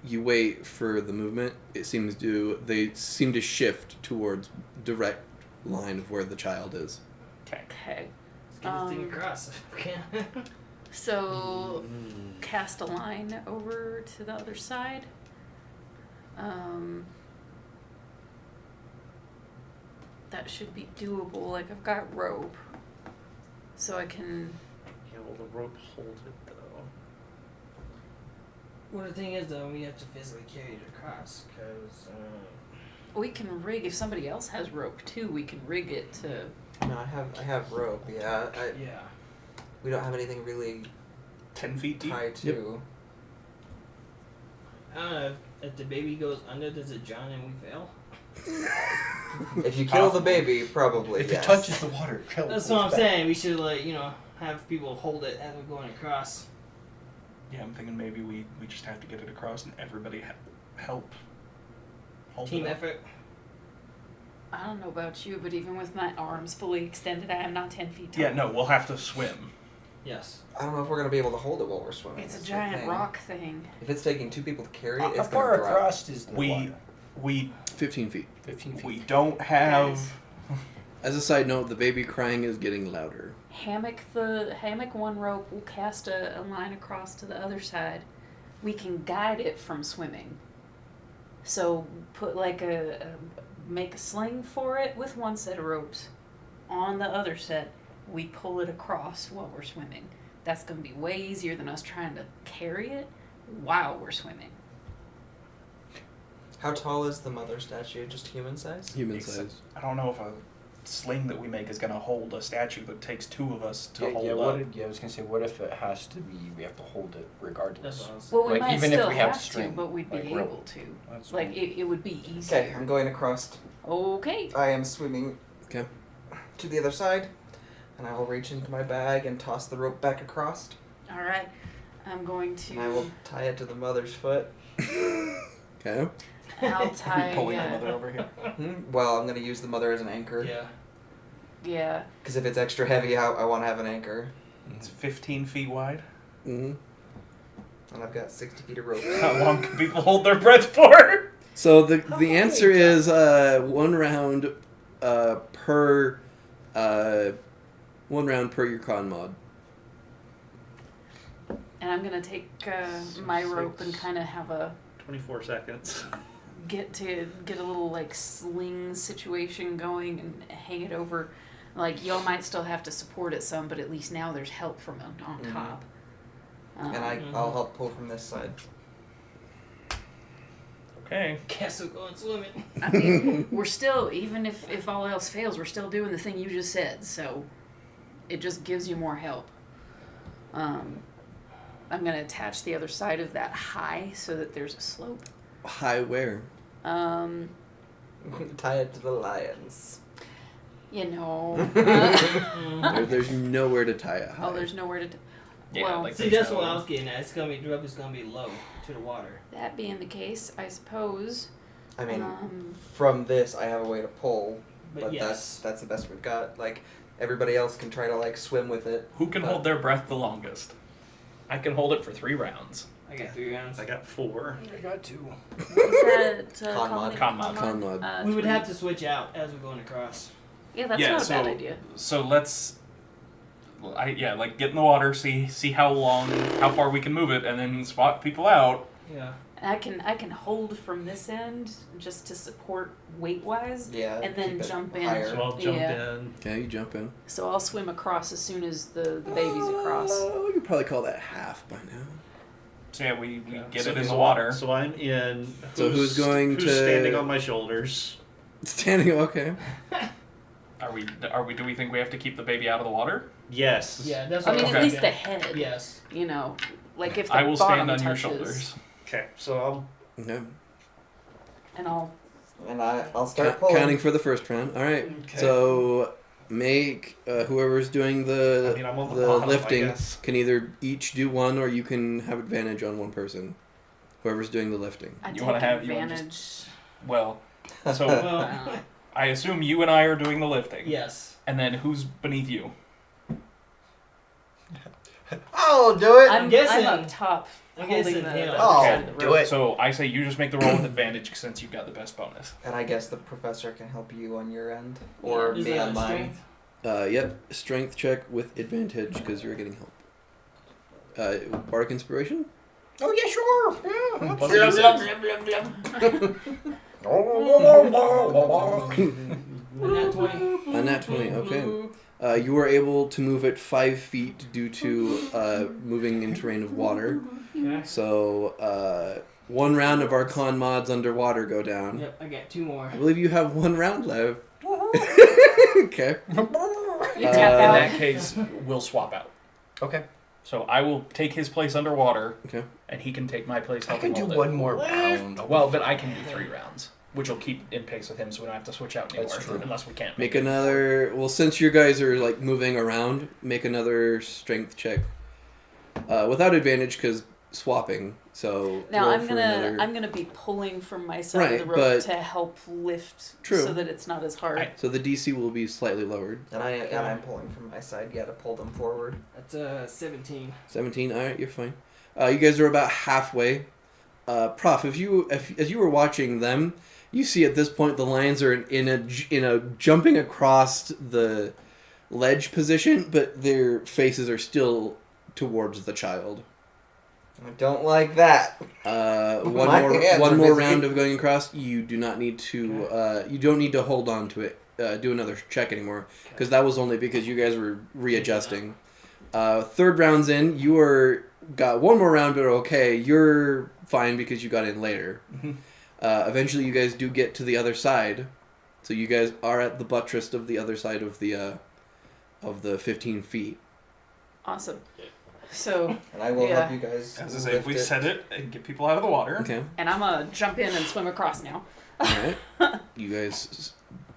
You wait for the movement. They seem to shift towards direct line of where the child is. Okay. Okay. Let's get this thing across. Okay. So, cast a line over to the other side. That should be doable. Like, I've got rope. So I can... Yeah, well, the rope hold it, though. Well, the thing is, though, we have to physically carry it across, because... We can rig... If somebody else has rope, too, we can rig it to... No, I have rope. Yeah, yeah. we don't have anything really 10 feet deep. tied to. I don't know, if the baby goes under, does it drown and we fail? If you kill the baby, probably. If yes. it touches the water, kill That's it. what I'm saying. We should, have people hold it as we're going across. Yeah, I'm thinking maybe we just have to get it across and everybody help. Hold Team it up. effort. I don't know about you, but even with my arms fully extended, I am not 10 feet tall. Yeah, no, we'll have to swim. Yes. I don't know if we're gonna be able to hold it while we're swimming. It's a that's the giant thing. rock thing. If it's taking 2 people to carry it, How it's far gonna drop. across is the We water? we 15 feet. 15 feet. we don't have. As a side note, the baby crying is getting louder. Hammock one rope. We'll cast a line across to the other side. We can guide it from swimming. So put like make a sling for it with one set of ropes. On the other set, we pull it across while we're swimming. That's going to be way easier than us trying to carry it while we're swimming. How tall is the mother statue? Just human size? Human size. I don't know if a sling that we make is gonna hold a statue that takes 2 of us to hold I up. was gonna say, what if it has to be? We have to hold it regardless. That's what I was Well, we Like, might even if still we have have string, to, but we'd be like able rope. to. That's Like, fine. it would be easier. Okay, I'm going across. Okay. I am swimming Okay. to the other side, and I will reach into my bag and toss the rope back across, All right. I'm going to... and I will tie it to the mother's foot. Okay. I'll tie... Pulling the mother over here. Well, I'm gonna use the mother as an anchor. Yeah. Yeah. Because if it's extra heavy, I want to have an anchor. It's 15 feet wide. Mm-hmm. And I've got 60 feet of rope. How long can people hold their breath for? So the answer is 1 round per 1 round per your con mod. And I'm going to take my rope and kind of have a... 24 seconds. Get a little, like, sling situation going and hang it over. Like, y'all might still have to support it some, but at least now there's help from on Mhm. top. And I'll help pull from this side. Okay. Guess we're going swimming. I mean, we're still, even if all else fails, we're still doing the thing you just said, so it just gives you more help. I'm going to attach the other side of that high so that there's a slope. High where? Tie it to the lions. You know. There's nowhere to tie it high. Oh, there's nowhere to... Yeah, well, like See, there's that's no- what I was getting at. The rope is gonna be low to the water. that being the case, I suppose... I mean, Um, from this, I have a way to pull, But but yes. that's the best we've got. Like, everybody else can try to, like, swim with it. Who can hold their breath the longest? I can hold it for 3 rounds. I got 3 rounds. I got 4. I got 2. is that... Con mod. Con mod. Con mod. We would 3. have to switch out as we're going across. Yeah, that's Yeah, not a so- bad idea. So let's, like get in the water, see how far we can move it, and then swap people out. Yeah. I can hold from this end just to support weight wise, Yeah. and then keep it jump in. higher. So I'll jump Yeah. in. Okay, you jump in. So I'll swim across as soon as the baby's across. We could probably call that half by now. So yeah, we get So- it in the so- water. So I'm in. So who's going who's to- standing on my shoulders? Standing, okay. Do we think we have to keep the baby out of the water? Yes. Yeah, that's I what mean, I'm at least the thinking. head. Yes. You know, like if the I will bottom stand on your touches, shoulders. Okay. So Okay. and I'll. And I'll start pulling. Counting for the first round. All right. Okay. So make whoever's doing the I mean, I'm on the the bottom, I lifting guess. can either each do one or you can have advantage on one person. Whoever's doing the lifting. I You take wanna have- you wanna advantage. Well, so Well, I assume you and I are doing the lifting. yes. And then who's beneath you? I'll do it. I'm guessing- I'm up top. I'm holding guessing the him. other Oh, side of the do rope. it. So I say you just make the roll with advantage since you've got the best bonus. And I guess the professor can help you on your end, Yeah. or Is me that on mine. strength? Yep. Strength check with advantage because you're getting help. Bardic inspiration. Oh yeah, sure. Yeah. What did you say? Nat 20. A nat 20. Okay. You were able to move it 5 feet due to moving in terrain of water. Okay. So one round of Archon mods underwater go down. Yep, I got 2 more. I believe you have 1 round left. Okay. You In tap out. that case, we'll swap out. Okay. So I will take his place underwater, Okay. and he can take my place I helping can do hold it. one more round. Well, but I can do 3 rounds, which will keep in pace with him, so we don't have to switch out anymore. That's true. Unless we can't. Make another. Well, since you guys are like moving around, make another strength check without advantage because swapping. So Now roll I'm for gonna another- I'm gonna be pulling from my side Right, of the rope but- to help lift True. so that it's not as hard. So the DC will be slightly lowered. And I'm pulling from my side, yeah, to pull them forward. That's 17. 17. All right, you're fine. You guys are about halfway. Prof, as you were watching them, you see at this point the lions are in a jumping across the ledge position, but their faces are still towards the child. I don't like that. One My hands more are busy. round of going across. You do not need to. You don't need to hold on to it. Do another check anymore because that was only because you guys were readjusting. Third round's in. You got one more round, but okay. You're fine because you got in later. Eventually, you guys do get to the other side, so you guys are at the buttress of the other side of the 15 feet. Awesome. So, And I will Yeah. help you guys. As I say, if lift we it. set it and get people out of the water. Okay. and I'm gonna jump in and swim across now. All right. You guys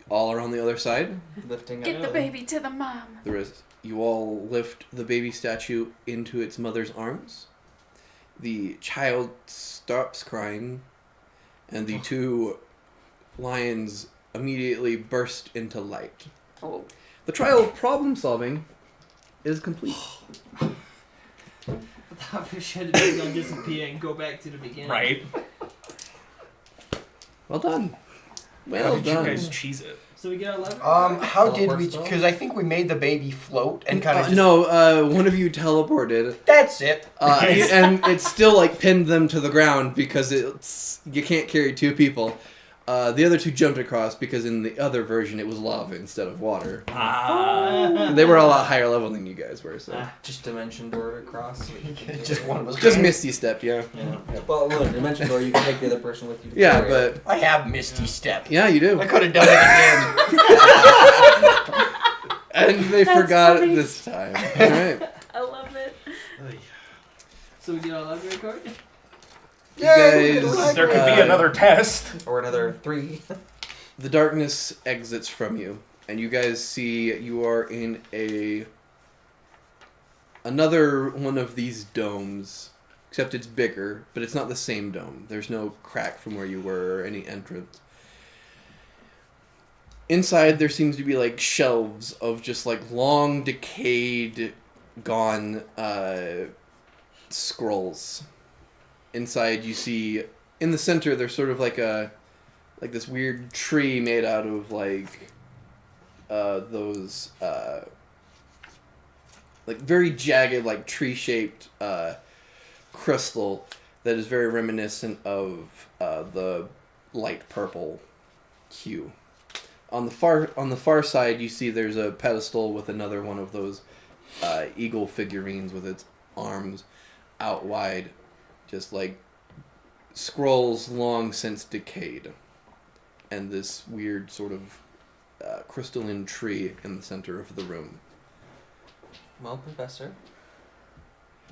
all are on the other side. Lifting Get up. the baby to the mom. The rest, you all lift the baby statue into its mother's arms. The child stops crying, and the 2 lions immediately burst into light. Oh, The trial of problem solving is complete. I thought we should have gonna disappear and go back to the beginning. Right? Well done. How Well did you done. guys cheese it? So we get 11? How did we? Teleport spell? Because I think we made the baby float and kind of. No, one of you teleported. That's it. And it's still like pinned them to the ground because you can't carry 2 people. The other 2 jumped across because in the other version it was lava instead of water. They were a lot higher level than you guys were, so Just dimension door across. Just one of us. just Misty stepped, yeah. Yeah. Well, look, dimension door, you can take the other person with you. To Yeah, carry it. but I have Misty Step. yeah, you do. I could have done it again. And they That's forgot funny. it this time. All right. I love it. So we get 11 record? You guys, There could be another test. Or another 3. the darkness exits from you, and you guys see you are in another one of these domes, except it's bigger, but it's not the same dome. There's no crack from where you were or any entrance. Inside, there seems to be like shelves of just like long, decayed, gone scrolls. Inside, you see in the center there's sort of like this weird tree made out of like those like very jagged like tree shaped crystal that is very reminiscent of the light purple hue. On the far side, you see there's a pedestal with another one of those eagle figurines with its arms out wide. just like scrolls long since decayed, and this weird sort of crystalline tree in the center of the room. Well, Professor.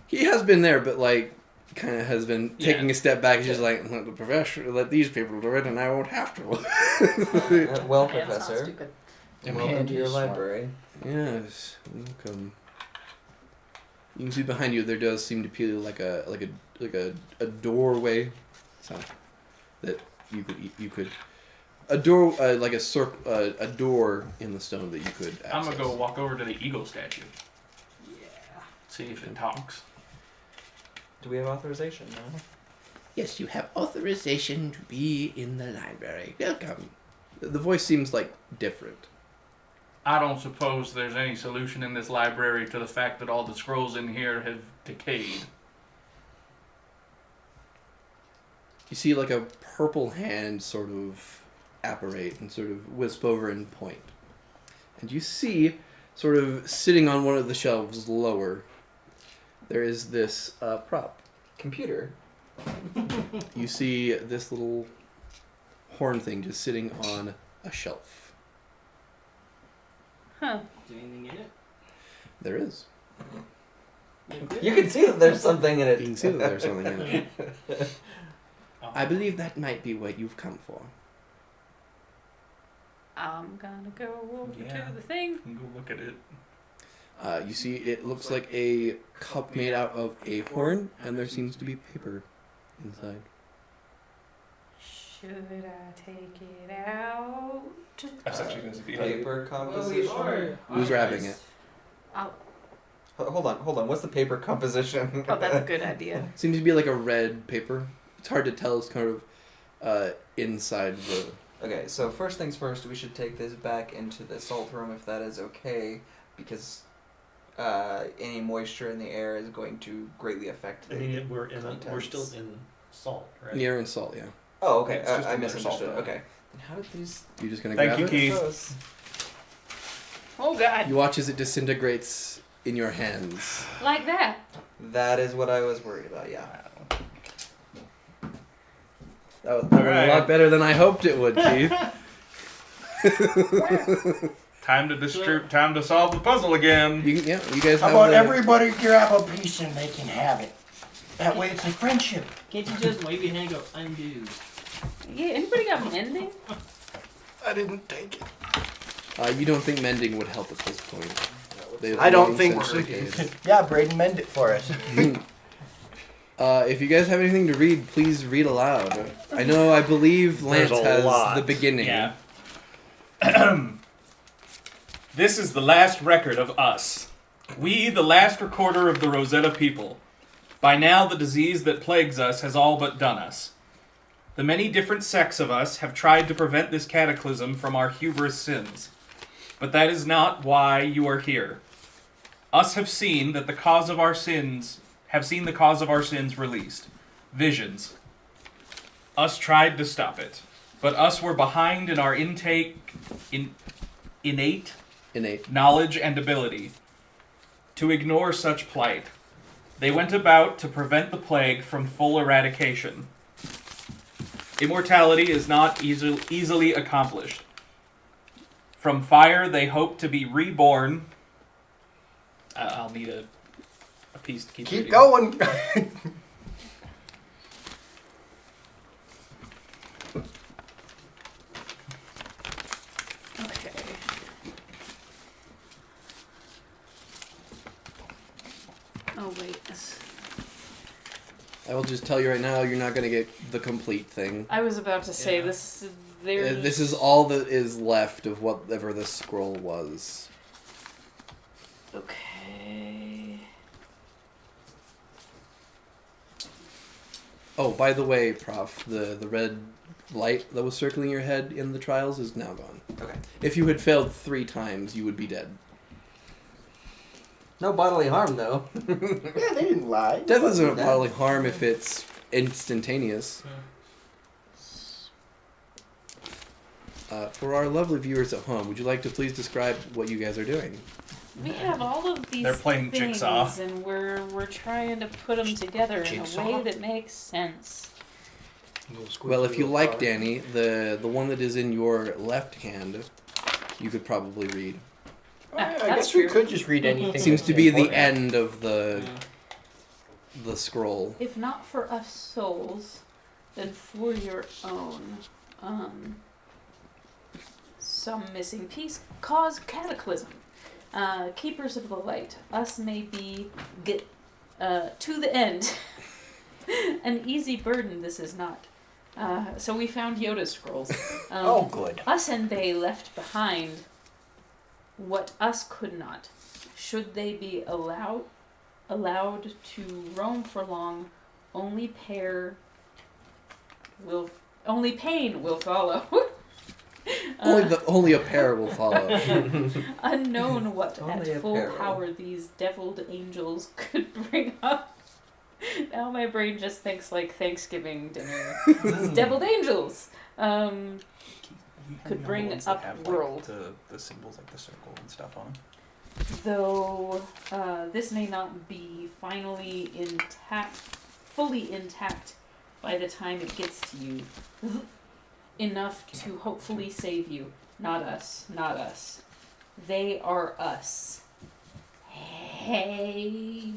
He has been there, but like kind of has been taking a step back. He's just like, let the professor, let these people do it, and I won't have to. Well, Yeah, it sounds Professor. stupid. Welcome to your Smart. library. Yes, welcome. You can see behind you there does seem to be like a doorway, so that you could a door like a door in the stone that you could access. I'm gonna go walk over to the eagle statue. Yeah. See if it talks. Do we have authorization now? Yes, you have authorization to be in the library. Welcome. The voice seems like different. I don't suppose there's any solution in this library to the fact that all the scrolls in here have decayed. You see like a purple hand sort of apparate and sort of wisp over and point. And you see, sort of sitting on one of the shelves lower, there is this prop. Computer. You see this little horn thing just sitting on a shelf. Huh. Is there anything in it? There is. You can see that there's something in it. You can see that there's something in it. I believe that might be what you've come for. I'm gonna go over Yeah. to the thing. You can go look at it. You see, it looks like a cup made out of a horn, and there seems to be paper inside. Should I take it out? That's actually going to be Paper composition. Who's grabbing it? Oh, Hold on. What's the paper composition? oh, that's a good idea. Seems to be like a red paper. It's hard to tell. It's kind of inside the. Okay, so first things first, we should take this back into the salt room if that is okay, because any moisture in the air is going to greatly affect the we're contents. still in salt, right? Near and salt, yeah. Oh, okay. It's just I in their misunderstood. salt room. Okay. And how did these... You're just gonna Thank grab you, it. Keith. Oh God, You watch as it disintegrates in your hands. like that. That is what I was worried about, yeah. That went a Alright. lot better than I hoped it would, Keith. Time to solve the puzzle again. You guys How have about the, everybody grab a piece and they can have it? That way it's a friendship. Can't you just wave your hand and go undo? Yeah, anybody got mending? I didn't take it. You don't think mending would help at this point? They've I don't long think since so. decayed. Yeah, Braden, mend it for us. If you guys have anything to read, please read aloud. I believe Lance There's a has lot. the beginning. Yeah. This is the last record of us. We, the last recorder of the Rosetta people. By now, the disease that plagues us has all but done us. The many different sects of us have tried to prevent this cataclysm from our hubris sins. But that is not why you are here. Us have seen that the cause of our sins released. Visions. Us tried to stop it. But us were behind in our innate knowledge and ability to ignore such plight. They went about to prevent the plague from full eradication. Immortality is not easily accomplished. From fire, they hope to be reborn. I'll need a piece to keep Keep reading. going. Okay. Oh wait, I will just tell you right now, you're not going to get the complete thing. I was about to say Yeah. This is all that is left of whatever the scroll was. Okay. Oh, by the way, Prof, the red light that was circling your head in the trials is now gone. Okay. If you had failed 3 times, you would be dead. No bodily harm, though. Yeah, they didn't lie. Death isn't bodily harm if it's instantaneous. For our lovely viewers at home, would you like to please describe what you guys are doing? We have all of these They're playing things, Jigsaw. and we're trying to put them together in a Jigsaw? way that makes sense. Well, if you like Danny, the one that is in your left hand, you could probably read. I That's guess we true. could just read anything. It seems that's to be the important. end of the scroll. If not for us souls, then for your own. Some missing piece cause cataclysm. Keepers of the light, us may be to the end. An easy burden this is not. So we found Yoda's scrolls. Oh, good. Us and they left behind what us could not. Should they be allowed to roam for long, only pain will follow. Only a pair will follow. Unknown what Only a at full peril. power these deviled angels could bring up. Now my brain just thinks like Thanksgiving dinner. These deviled angels. Could bring ones that up have, world. Like, the symbols like the circle and stuff on them. Though this may not be fully intact by the time it gets to you. Enough to hopefully save you. Not us. They are us. Hey.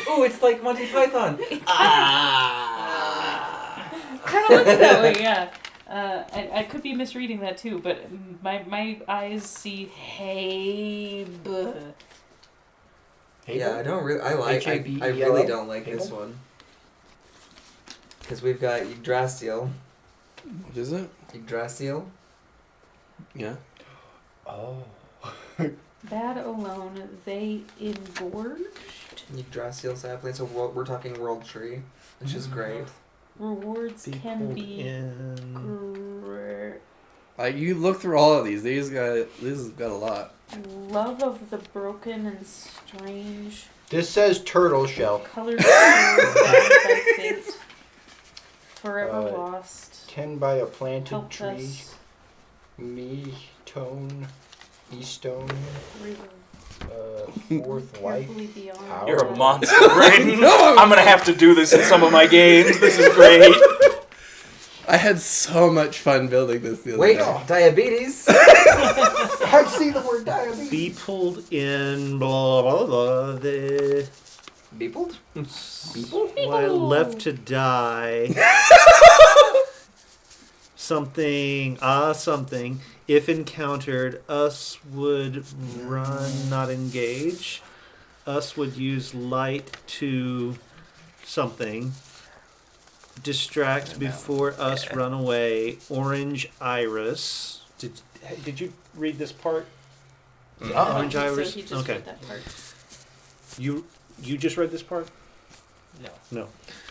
Oh, it's like Monty Python. Kind of looks that way, yeah. I could be misreading that too, but my eyes see Habe. Yeah, I don't really. I really H-A-B-E-L-O? don't like this one. Because we've got Yggdrasil. What is it? Yggdrasil. Yeah. Oh. Bad alone, they engorged. Yggdrasil sapling. So we're talking world tree, which is great. Rewards can be in. You look through all of these. This has got a lot. love of the broken and strange. This says turtle shell. Colored by fate. Forever lost. 10 by a planted Help tree. us. Me tone. E-stone. River. Fourth life. Carefully beyond. Power. You're a monster, Brayden. I'm gonna have to do this in some of my games. This is great. I had so much fun building this the other Wait, day. diabetes. I see the word diabetes. Be pulled in blah blah blah. The Beepled? what left to die. Something if encountered, us would run, not engage. Us would use light to something. Distract before us run away. Orange iris. Did you read this part? Oh. Orange iris. So he just Okay. read that part. You just read this part? No.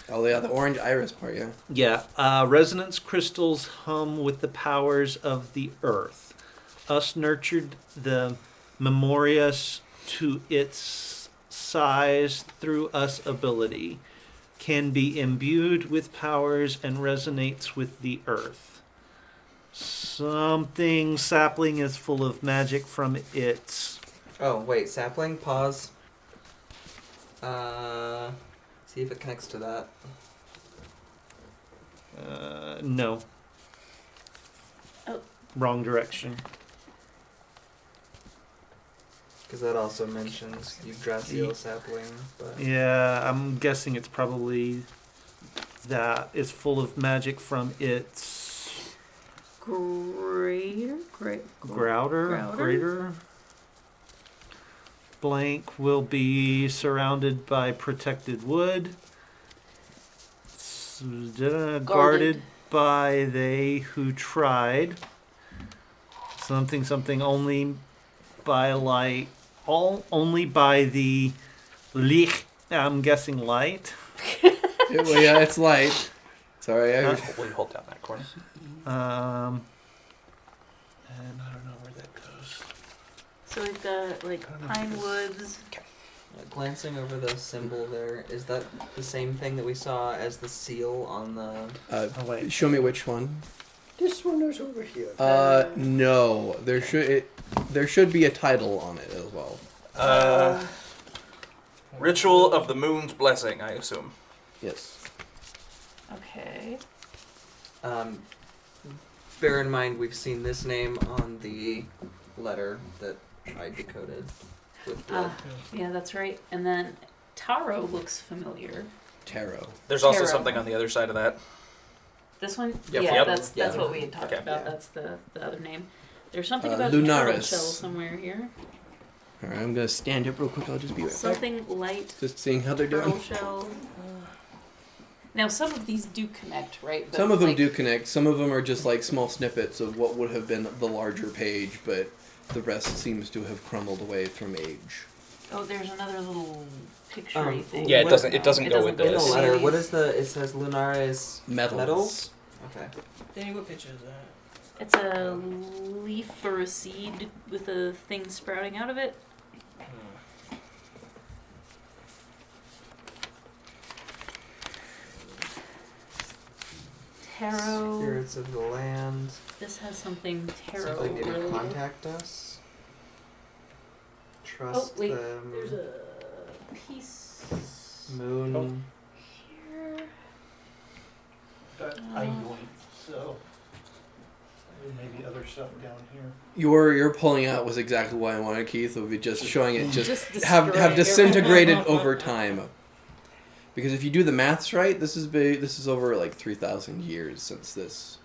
Oh yeah, the orange iris part, yeah. Yeah. Resonance crystals hum with the powers of the earth. Us nurtured the memorias to its size through us ability. Can be imbued with powers and resonates with the earth. Something sapling is full of magic from its. Oh, wait, sapling, pause. See if it connects to that. No. Oh. Wrong direction. Because that also mentions Yggdrasil sapling, but... Yeah, I'm guessing it's probably that. It's full of magic from its Greater? greater. Blank will be surrounded by protected wood. Guarded by they who tried. Something only by light. Only by the licht. I'm guessing light. Well, yeah, it's light. Sorry, I Wait, hold down that corner. And I don't know where that goes. So we've got like pine woods. Glancing over the symbol there, is that the same thing that we saw as the seal on the... Oh, wait. show me which one. This one is over here. No. There should be a title on it as well. Ritual of the Moon's Blessing, I assume. Yes. Okay. Bear in mind, we've seen this name on the letter that I decoded with blood. Yeah, that's right. And then Taro looks familiar. Tarot. There's also Tarot. something on the other side of that. This one? Yep. Yeah, Yep. that's Yeah. what we had talked Okay. about. Yeah. That's the other name. There's something about Lunaris. turtle shell somewhere here. Alright, I'm gonna stand up real quick. I'll just be right back. Something light, Just seeing how they're turtle doing. shell. Now, some of these do connect, right? But Some of them like, do connect. Some of them are just like small snippets of what would have been the larger page, but the rest seems to have crumbled away from age. Oh, there's another little picture thing. Yeah, it What- doesn't. It doesn't It go doesn't with go In the this. with letter, these. what is the? It says Lunaris Metals. Okay. Danny, what picture is that? It's a leaf or a seed with a thing sprouting out of it. Tarot. Spirits of the land. This has something tarot Something to related. contact us. Trust Oh, wait. them. There's a piece Moon. here. That I joined, so maybe other stuff down here. Your pulling out was exactly what I wanted, Keith. Would be just showing it Just have destroy disintegrated over time. Because if you do the maths right, this is over like 3,000 years since this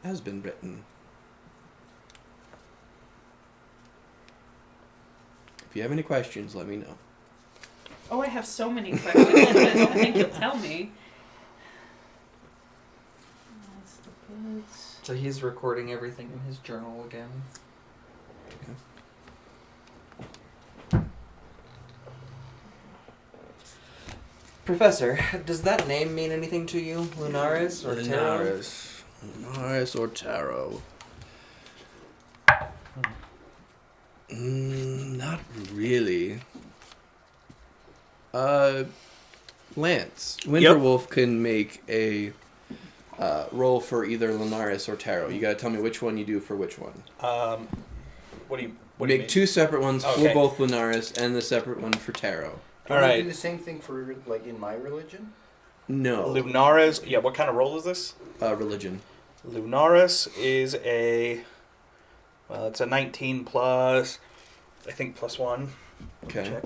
has been written. If you have any questions, let me know. Oh, I have so many questions. I think you'll tell me. That's the books. So he's recording everything in his journal again. Professor, does that name mean anything to you? Lunaris or Tarot? Lunaris or Tarot? Not really. Lance, Winterwolf can make a roll for either Lunaris or Tarot. You gotta tell me which one you do for which one. What do you Make mean? two separate ones Okay. for both Lunaris and the separate one for Tarot. Do All we right. do the same thing for like in my religion? No. Lunaris. Yeah. What kind of roll is this? Religion. Lunaris is it's a 19 plus, I think +1. Okay. Check.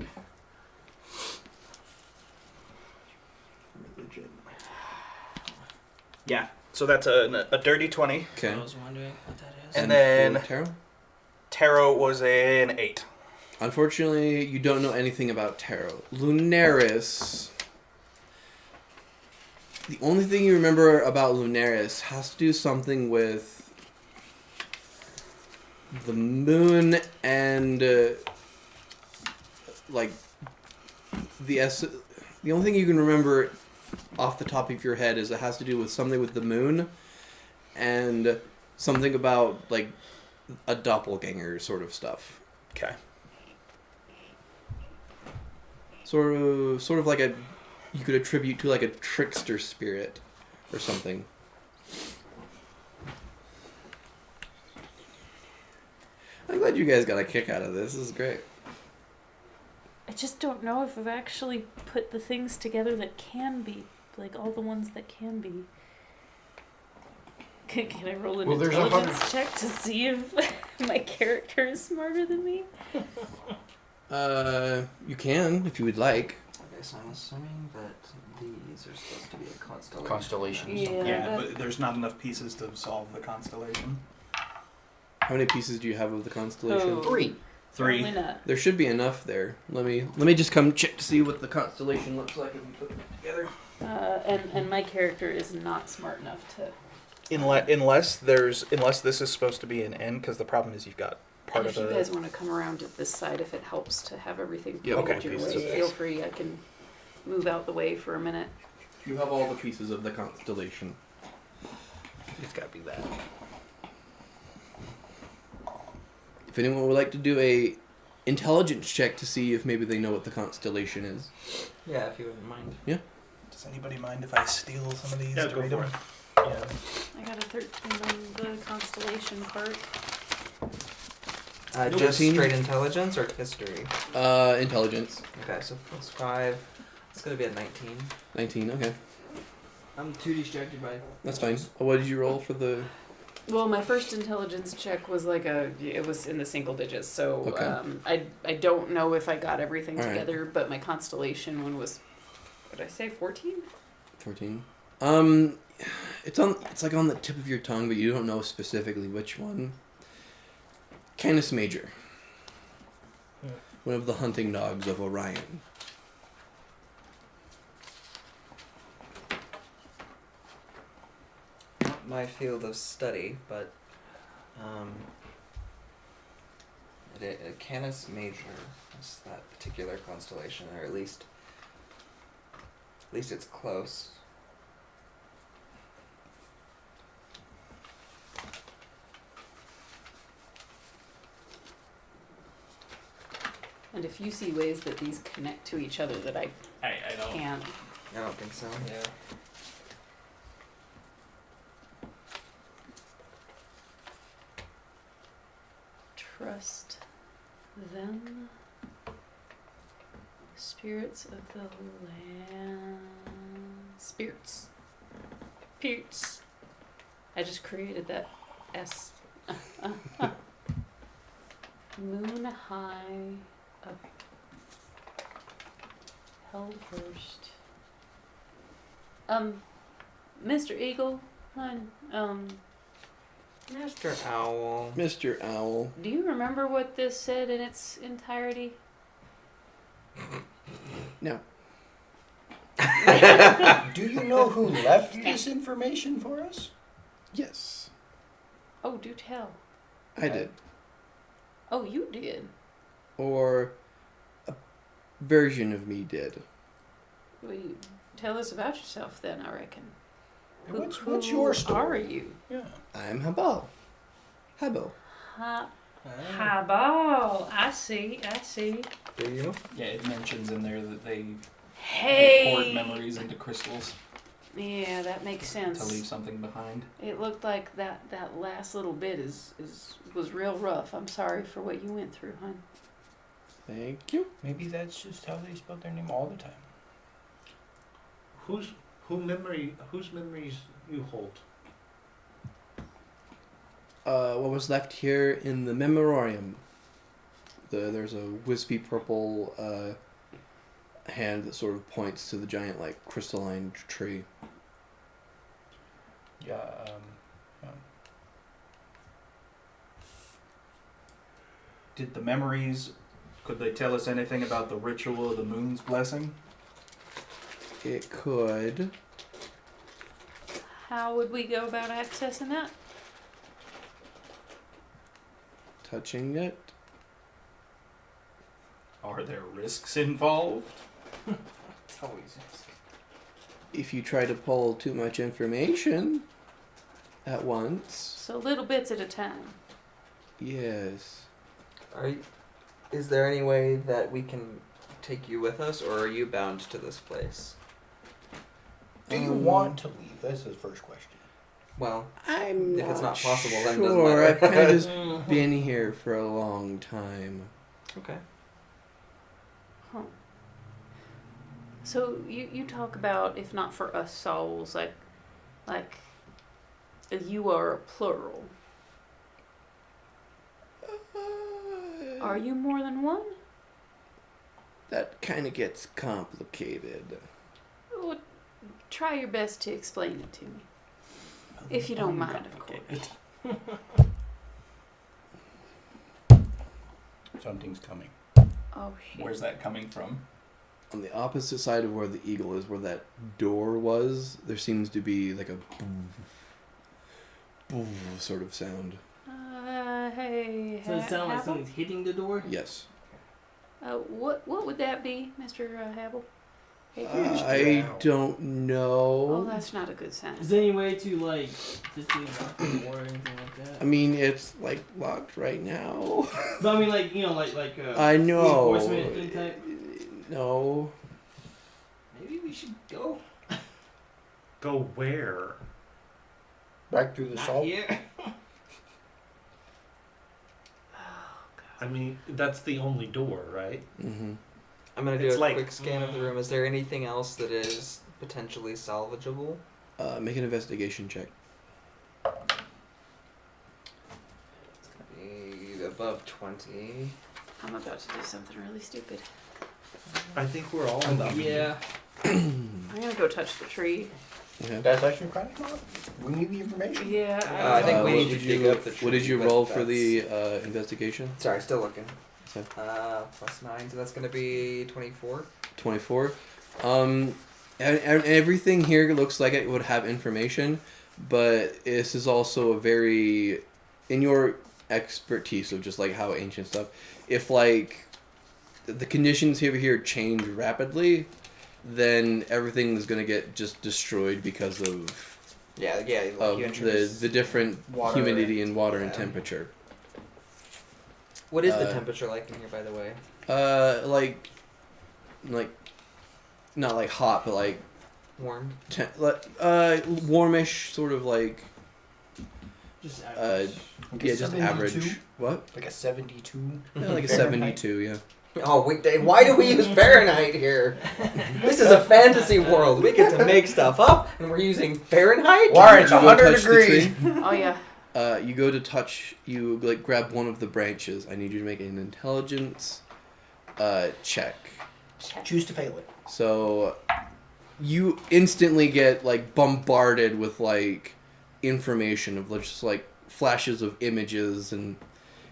Yeah. So that's a dirty 20. Okay. I was wondering what that is. And then- for Tarot? Tarot was an 8. Unfortunately, you don't know anything about Tarot. Lunaris. The only thing you remember about Lunaris has to do something with the moon and like the only thing you can remember off the top of your head is it has to do with something with the moon and something about like a doppelganger sort of stuff. Okay. Sort of like you could attribute to like a trickster spirit or something. I'm glad you guys got a kick out of this. This is great. I just don't know if I've actually put the things together that can be, like all the ones that can be. Can I roll an Well, there's intelligence check to see if my character is smarter than me? You can if you would like. Okay, so I'm assuming that these are supposed to be a constellation. Constellations. Yeah. Yeah, but there's not enough pieces to solve the constellation. How many pieces do you have of the constellation? Oh. 3. Three. Probably not. There should be enough there. Let me just come check to see what the constellation looks like if we put it together. And my character is not smart enough to. Unless this is supposed to be an N, because the problem is you've got part And of if you a. guys want to come around to this side, if it helps to have everything Yeah, pointed okay. your Pieces way, of feel this. free. I can move out the way for a minute. You have all the pieces of the constellation. It's got to be that. If anyone would like to do a intelligence check to see if maybe they know what the constellation is. Yeah, if you wouldn't mind. Does anybody mind if I steal some of these Yeah, to go read for them? it. Yeah. I got a 13 on the constellation part. Just 14. straight intelligence or history? Intelligence. Okay, so plus 5. It's gonna be a 19. 19. Okay, I'm too distracted by. that's fine. What did you roll for the? Well, my first intelligence check was it was in the single digits, so Okay. I don't know if I got everything All right. together, but my constellation one was, what did I say, 14? 14. It's like on the tip of your tongue, but you don't know specifically which one. Canis Major. One of the hunting dogs of Orion. Not my field of study, but Canis Major is that particular constellation, or at least it's close. And if you see ways that these connect to each other that I don't. can't. I don't think so. Yeah. Trust them. Spirits of the land. Spirits. Spirits. I just created that S. Moon high up Heldhurst. Mr. Eagle, Mr. Owl. Mr. Owl. do you remember what this said in its entirety? No. Do you know who left this information for us? Yes, Oh, do tell. I did. Oh, you did. Or a version of me did. Well, you tell us about yourself then, I reckon. What's your story? Are you? Yeah. I'm Habal. Habo. Highball. I see. Do you? Yeah, it mentions in there that they Hey. record memories into crystals Yeah, that makes sense. to leave something behind. It looked like that last little bit was real rough. I'm sorry for what you went through, hon. Thank you. Maybe that's just how they spell their name all the time. Whose memories you hold? What was left here in the memorarium? There's a wispy purple hand that sort of points to the giant, like, crystalline tree. Yeah. Did the memories? Could they tell us anything about the ritual of the moon's blessing? It could. How would we go about accessing that? Touching it. Are there risks involved? It's always. If you try to pull too much information at once, So little bits at a time. yes. Is there any way that we can take you with us, or are you bound to this place? Do you want to leave? That's the first question. Well, I'm If it's not possible, sure. then it doesn't matter. I've kind of just been here for a long time. okay. Huh. So you talk about, if not for us souls, like you are a plural. Are you more than one? That kind of gets complicated. Well, try your best to explain it to me. If you don't mind, of course. Something's coming. Oh, shit. Where's that coming from? On the opposite side of where the eagle is, where that door was, there seems to be like a boom, boom sort of sound. Hey. So it sounds like Habel? something's hitting the door. Yes. What would that be, Mr. Habel? Hey, I don't oh, know. that's not a good sign. Is there any way to like just leave lock the door or anything like that? I mean, it's like locked right now. But I mean, like like I know. reinforcement thing type. No. Maybe we should go. Go where? Back through the Not salt. here. I mean, that's the only door, right? Mm-hmm. I'm gonna do It's a like- quick scan of the room. Is there anything else that is potentially salvageable? Make an investigation check. It's gonna be above 20. I'm about to do something really stupid. I think we're all in the Yeah. I'm gonna go touch the tree. Okay. That's actually kind of smart. We need the information. Yeah. I think we what need to did dig you, up the What did tree, you but roll for that's- the investigation? Sorry, still looking. Okay. Plus 9, so that's gonna be 24. 24. And everything here looks like it would have information, but this is also a very, in your expertise of just like how ancient stuff, if like the conditions here change rapidly, then everything is gonna get just destroyed because of Yeah, like you of introduce the different water humidity and water and yeah. temperature. What is the uh, temperature like in here, by the way? Like not like hot, but like Warm. warmish, sort of like Just Like a just 72? average. What? Like a 72. Yeah, like a Fahrenheit. 72. Yeah. Oh, why do we use Fahrenheit here? This is a fantasy world. We get to make stuff up, and we're using Fahrenheit? Warren, it's You go 100 touch the degrees. tree. Oh yeah. You go to touch. You like grab one of the branches. I need you to make an intelligence check. Choose to fail it. So you instantly get like bombarded with like information of just like flashes of images and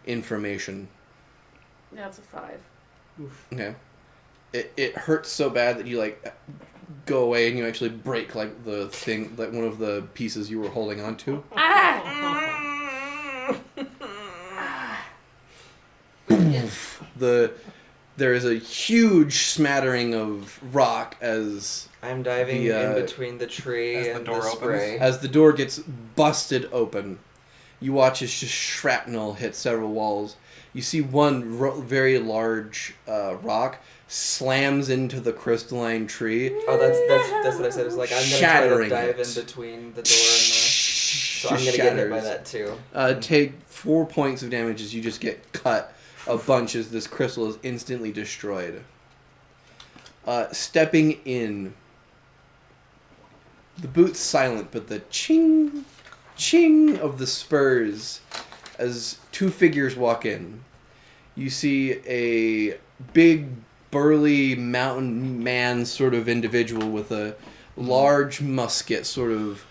information. That's a 5. Okay. It hurts so bad that you like go away and you actually break like the thing, like one of the pieces you were holding on to. There is a huge smattering of rock as I'm diving The, in between the tree as the and door the opens. spray. the door gets busted open. You watch as just shrapnel hit several walls. You see one very large rock slams into the crystalline tree. Oh, that's what I said. It's like I'm gonna Shattering try to dive it. in between the door and the. So I'm Just gonna get hit by shatters. that too. Take 4 points of damage as you just get cut a bunch as this crystal is instantly destroyed. Stepping in. The boot's silent, but the ching, ching of the spurs as two figures walk in. You see a big, burly mountain man sort of individual with a large musket, sort of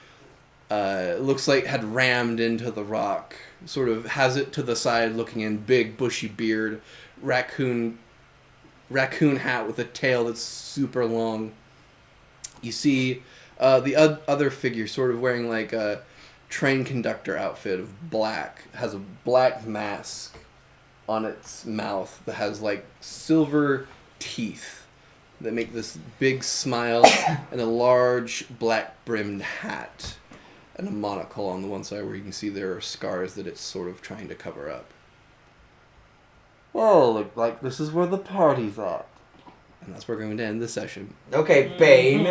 looks like had rammed into the rock. Sort of has it to the side, looking in, big bushy beard, raccoon hat with a tail that's super long. You see the other figure sort of wearing like a train conductor outfit of black, has a black mask on its mouth that has like silver teeth that make this big smile, and a large black brimmed hat and a monocle on the one side where you can see there are scars that it's sort of trying to cover up. Well, look like this is where the party's at. And that's where we're going to end the session. Okay, Bane.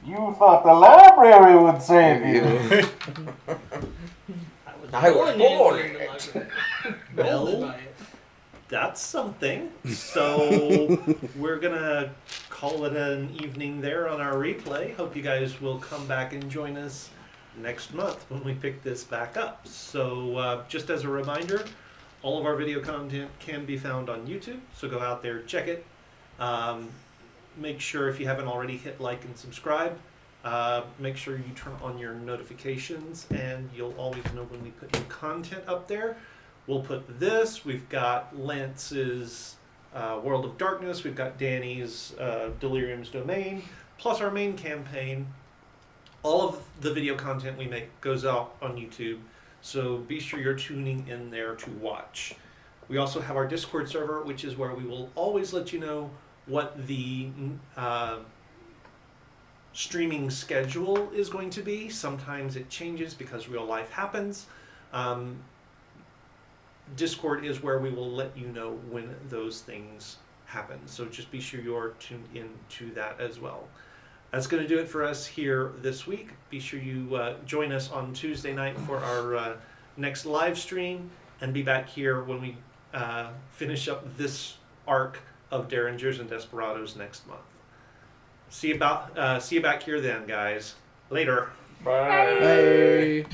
You thought the library would save you. I was born in it. Well, that's something. So we're gonna call it an evening there on our replay. Hope you guys will come back and join us next month when we pick this back up. So just as a reminder, all of our video content can be found on YouTube, so go out there, check it. Make sure if you haven't already hit like and subscribe. Make sure you turn on your notifications and you'll always know when we put new content up there. We'll put this, we've got Lance's World of Darkness, we've got Danny's Delirium's Domain, plus our main campaign. All of the video content we make goes out on YouTube, so be sure you're tuning in there to watch. We also have our Discord server, which is where we will always let you know what the streaming schedule is going to be. Sometimes it changes because real life happens. Discord is where we will let you know when those things happen. So just be sure you're tuned in to that as well. That's going to do it for us here this week. Be sure you join us on Tuesday night for our next live stream, and be back here when we finish up this arc of Derringers and Desperados next month. See you back here then, guys. Later. Bye.